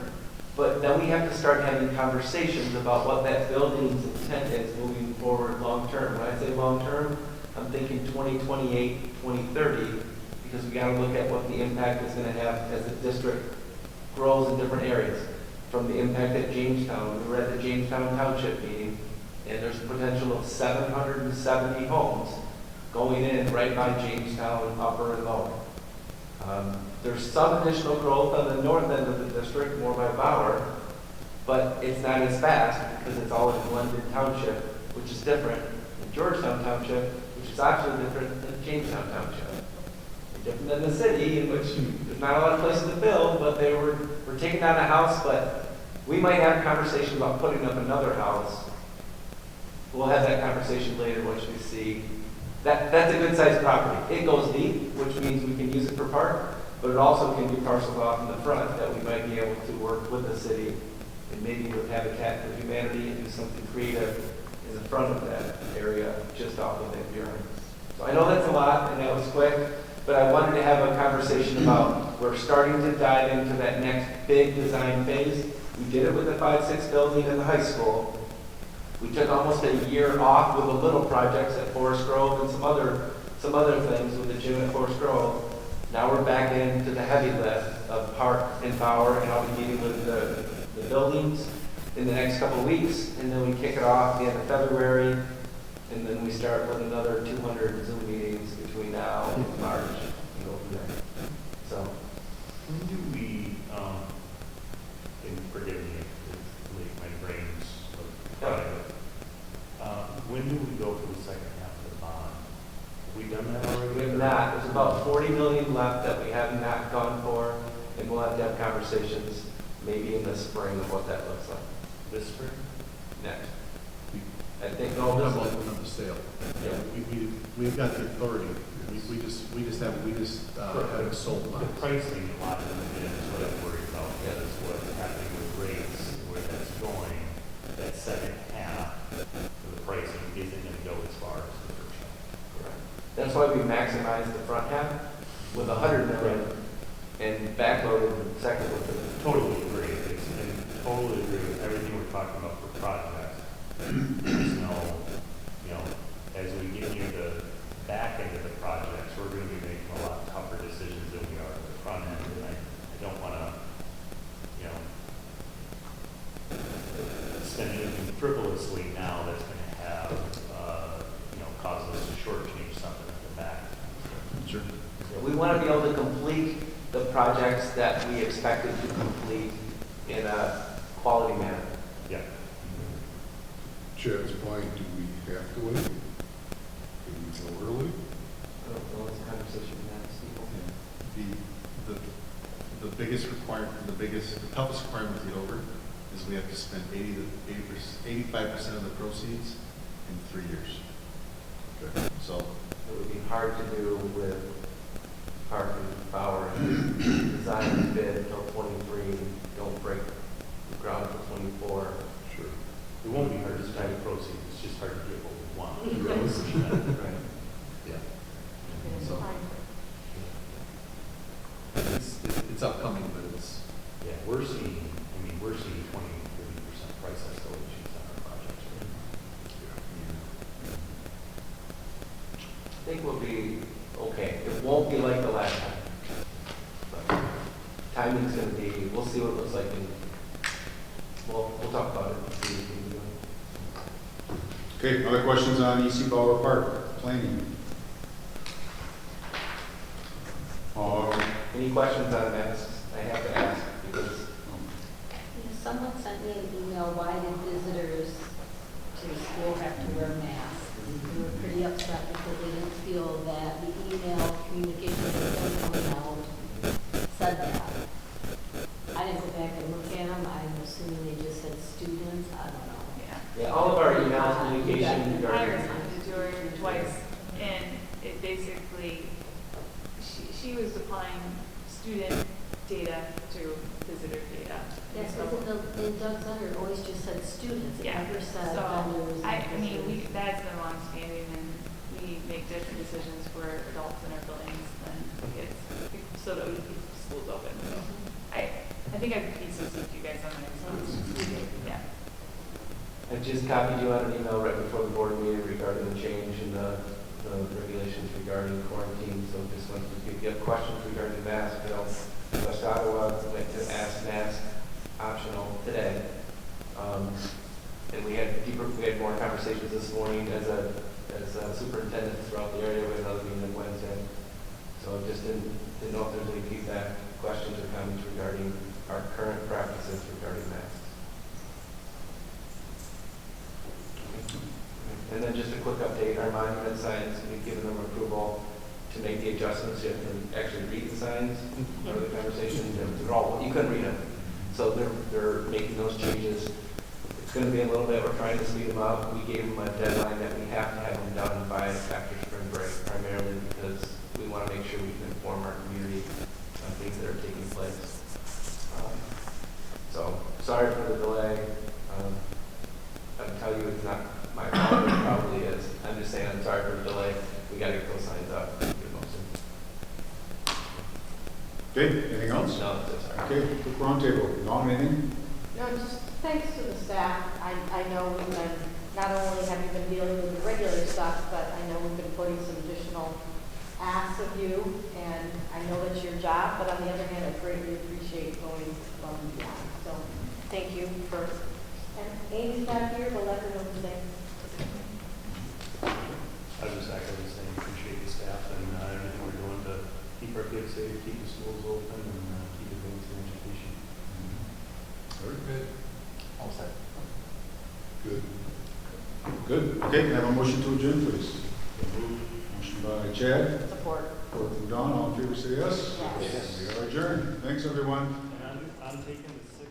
but then we have to start having conversations about what that building's intent is moving forward long term. When I say long term, I'm thinking 2028, 2030, because we got to look at what the impact is going to have as the district grows in different areas. From the impact at Jamestown, we were at the Jamestown Township meeting, and there's a potential of 770 homes going in right by Jamestown, Upper and Lower. There's some additional growth on the north end of the district, more by Bauer, but it's not as fast because it's all in London Township, which is different than Georgetown Township, which is actually different than Jamestown Township. Different than the city, in which there's not a lot of places to build, but we're taking down a house, but we might have a conversation about putting up another house. We'll have that conversation later once we see. That's a good sized property. It goes deep, which means we can use it for park, but it also can be parceled off in the front that we might be able to work with the city and maybe with Habitat for Humanity and do something creative in the front of that area just off of that building. So I know that's a lot and that was quick, but I wanted to have a conversation about we're starting to dive into that next big design phase. We did it with the 5-6 building in the high school. We took almost a year off with the little projects at Forest Grove and some other things with the gym at Forest Grove. Now we're back into the heavy lift of Park and Bauer, and I'll be meeting with the buildings in the next couple of weeks, and then we kick it off at the end of February, and then we start with another 200 Zoom meetings between now and March and go from there. So, when do we, and forgive me if my brain's fried, when do we go for the second half of the bond? Have we done that already? we have not. There's about 40 million left that we have not gone for, and we'll have to have conversations maybe in the spring of what that looks like. This spring? Next. I think no, We'll this have one. another sale. Yeah. We've got the authority. We just haven't sold The lots. pricing, a lot of it is what I'm worried about, is what's happening with rates, where that's going, that second half of the pricing isn't going to go as far as the first half. Correct. That's why we maximized the front half with 100 million and backloaded the second with the. Totally agree. And totally agree with everything we're talking about for projects. There's no, as we get near the back end of the projects, we're going to be making a lot tougher decisions than we are at the front end. And I don't want to, spend anything frivolously now that's going to have, cause us to shortchange something at the back. Sure. We want to be able to complete the projects that we expected to complete in a quality manner. Yeah. Chad's point, do we have to wait? Can we go early? I don't know, it's a conversation we have to see. The biggest requirement, the toughest requirement to get over is we have to spend 85% of the proceeds in 3 years. Okay. So, It would be hard to do with Park and Bauer. Design and bid until 23, don't break ground until 24. Sure. It won't be hard to spend the proceeds, it's just hard to get what we want. Right. yeah. So, it's upcoming, but it's, Yeah, we're seeing 20-30% price escalations on our projects. I think we'll be okay. It won't be like the last time. But timing's going to be, we'll see what it looks like. And we'll talk about it. And see what we can do. Okay, other questions on EC Bauer Park planning? Any questions on masks? I have to ask because Someone sent me an email, why did visitors to the school have to wear masks? They were pretty upset because they didn't feel that the email communication that was going out said that. I didn't go back and look at them, I'm assuming they just said students, I don't know. yeah, all of our email communication I regarding responded to her twice, and it basically, she was applying student data to visitor data. Yes, So- in Doug's letter, it always just said students, it Yeah. never said So, vendors. I mean, that's been long-standing, and we make different decisions for adults in our buildings than kids, so that we keep schools open. So I think I've PCC'd you guys on my response. Yeah. I just copied you on an email right before the board meeting regarding the change in the regulations regarding quarantine. So just wanted to, if you have questions regarding masks, West Ottawa went to ask mask optional today. And we had more conversations this morning as superintendents throughout the area. We had another meeting on Wednesday. So just didn't know if there's any feedback, questions, or comments regarding our current practices regarding masks. And then just a quick update, our monument signs, we've given them approval to make the adjustments. You have to actually read the signs, part of the conversation. They're all, you couldn't read them. So they're making those changes. It's going to be a little bit, we're trying to speed them up. We gave them a deadline that we have to have them done by after spring break, primarily because we want to make sure we can inform our community on things that are taking place. So sorry for the delay. I'll tell you it's not my fault, it probably is. I'm just saying I'm sorry for the delay. We got to get those signs up. Get most Okay, anything else? No, that's all right. Okay, quick roundtable. Non, anything? No, just thanks to the staff. I know we've been, not only have you been dealing with the regular stuff, but I know we've been putting some additional asks of you, and I know that's your job, but on the other hand, I greatly appreciate going above and beyond. So thank you for, and Amy's not here, but let her know the same. I was just actually saying, appreciate the staff and everything we're doing to keep our kids safe, keep the schools open, and keep advancing education. Very good. All set. Good. Good. Okay, can I have a motion to adjourn, please? Motion by Chad. Support. Support from Don. All in favor, say yes. Yes. We are adjourned. Thanks, everyone. And I'm taking the 6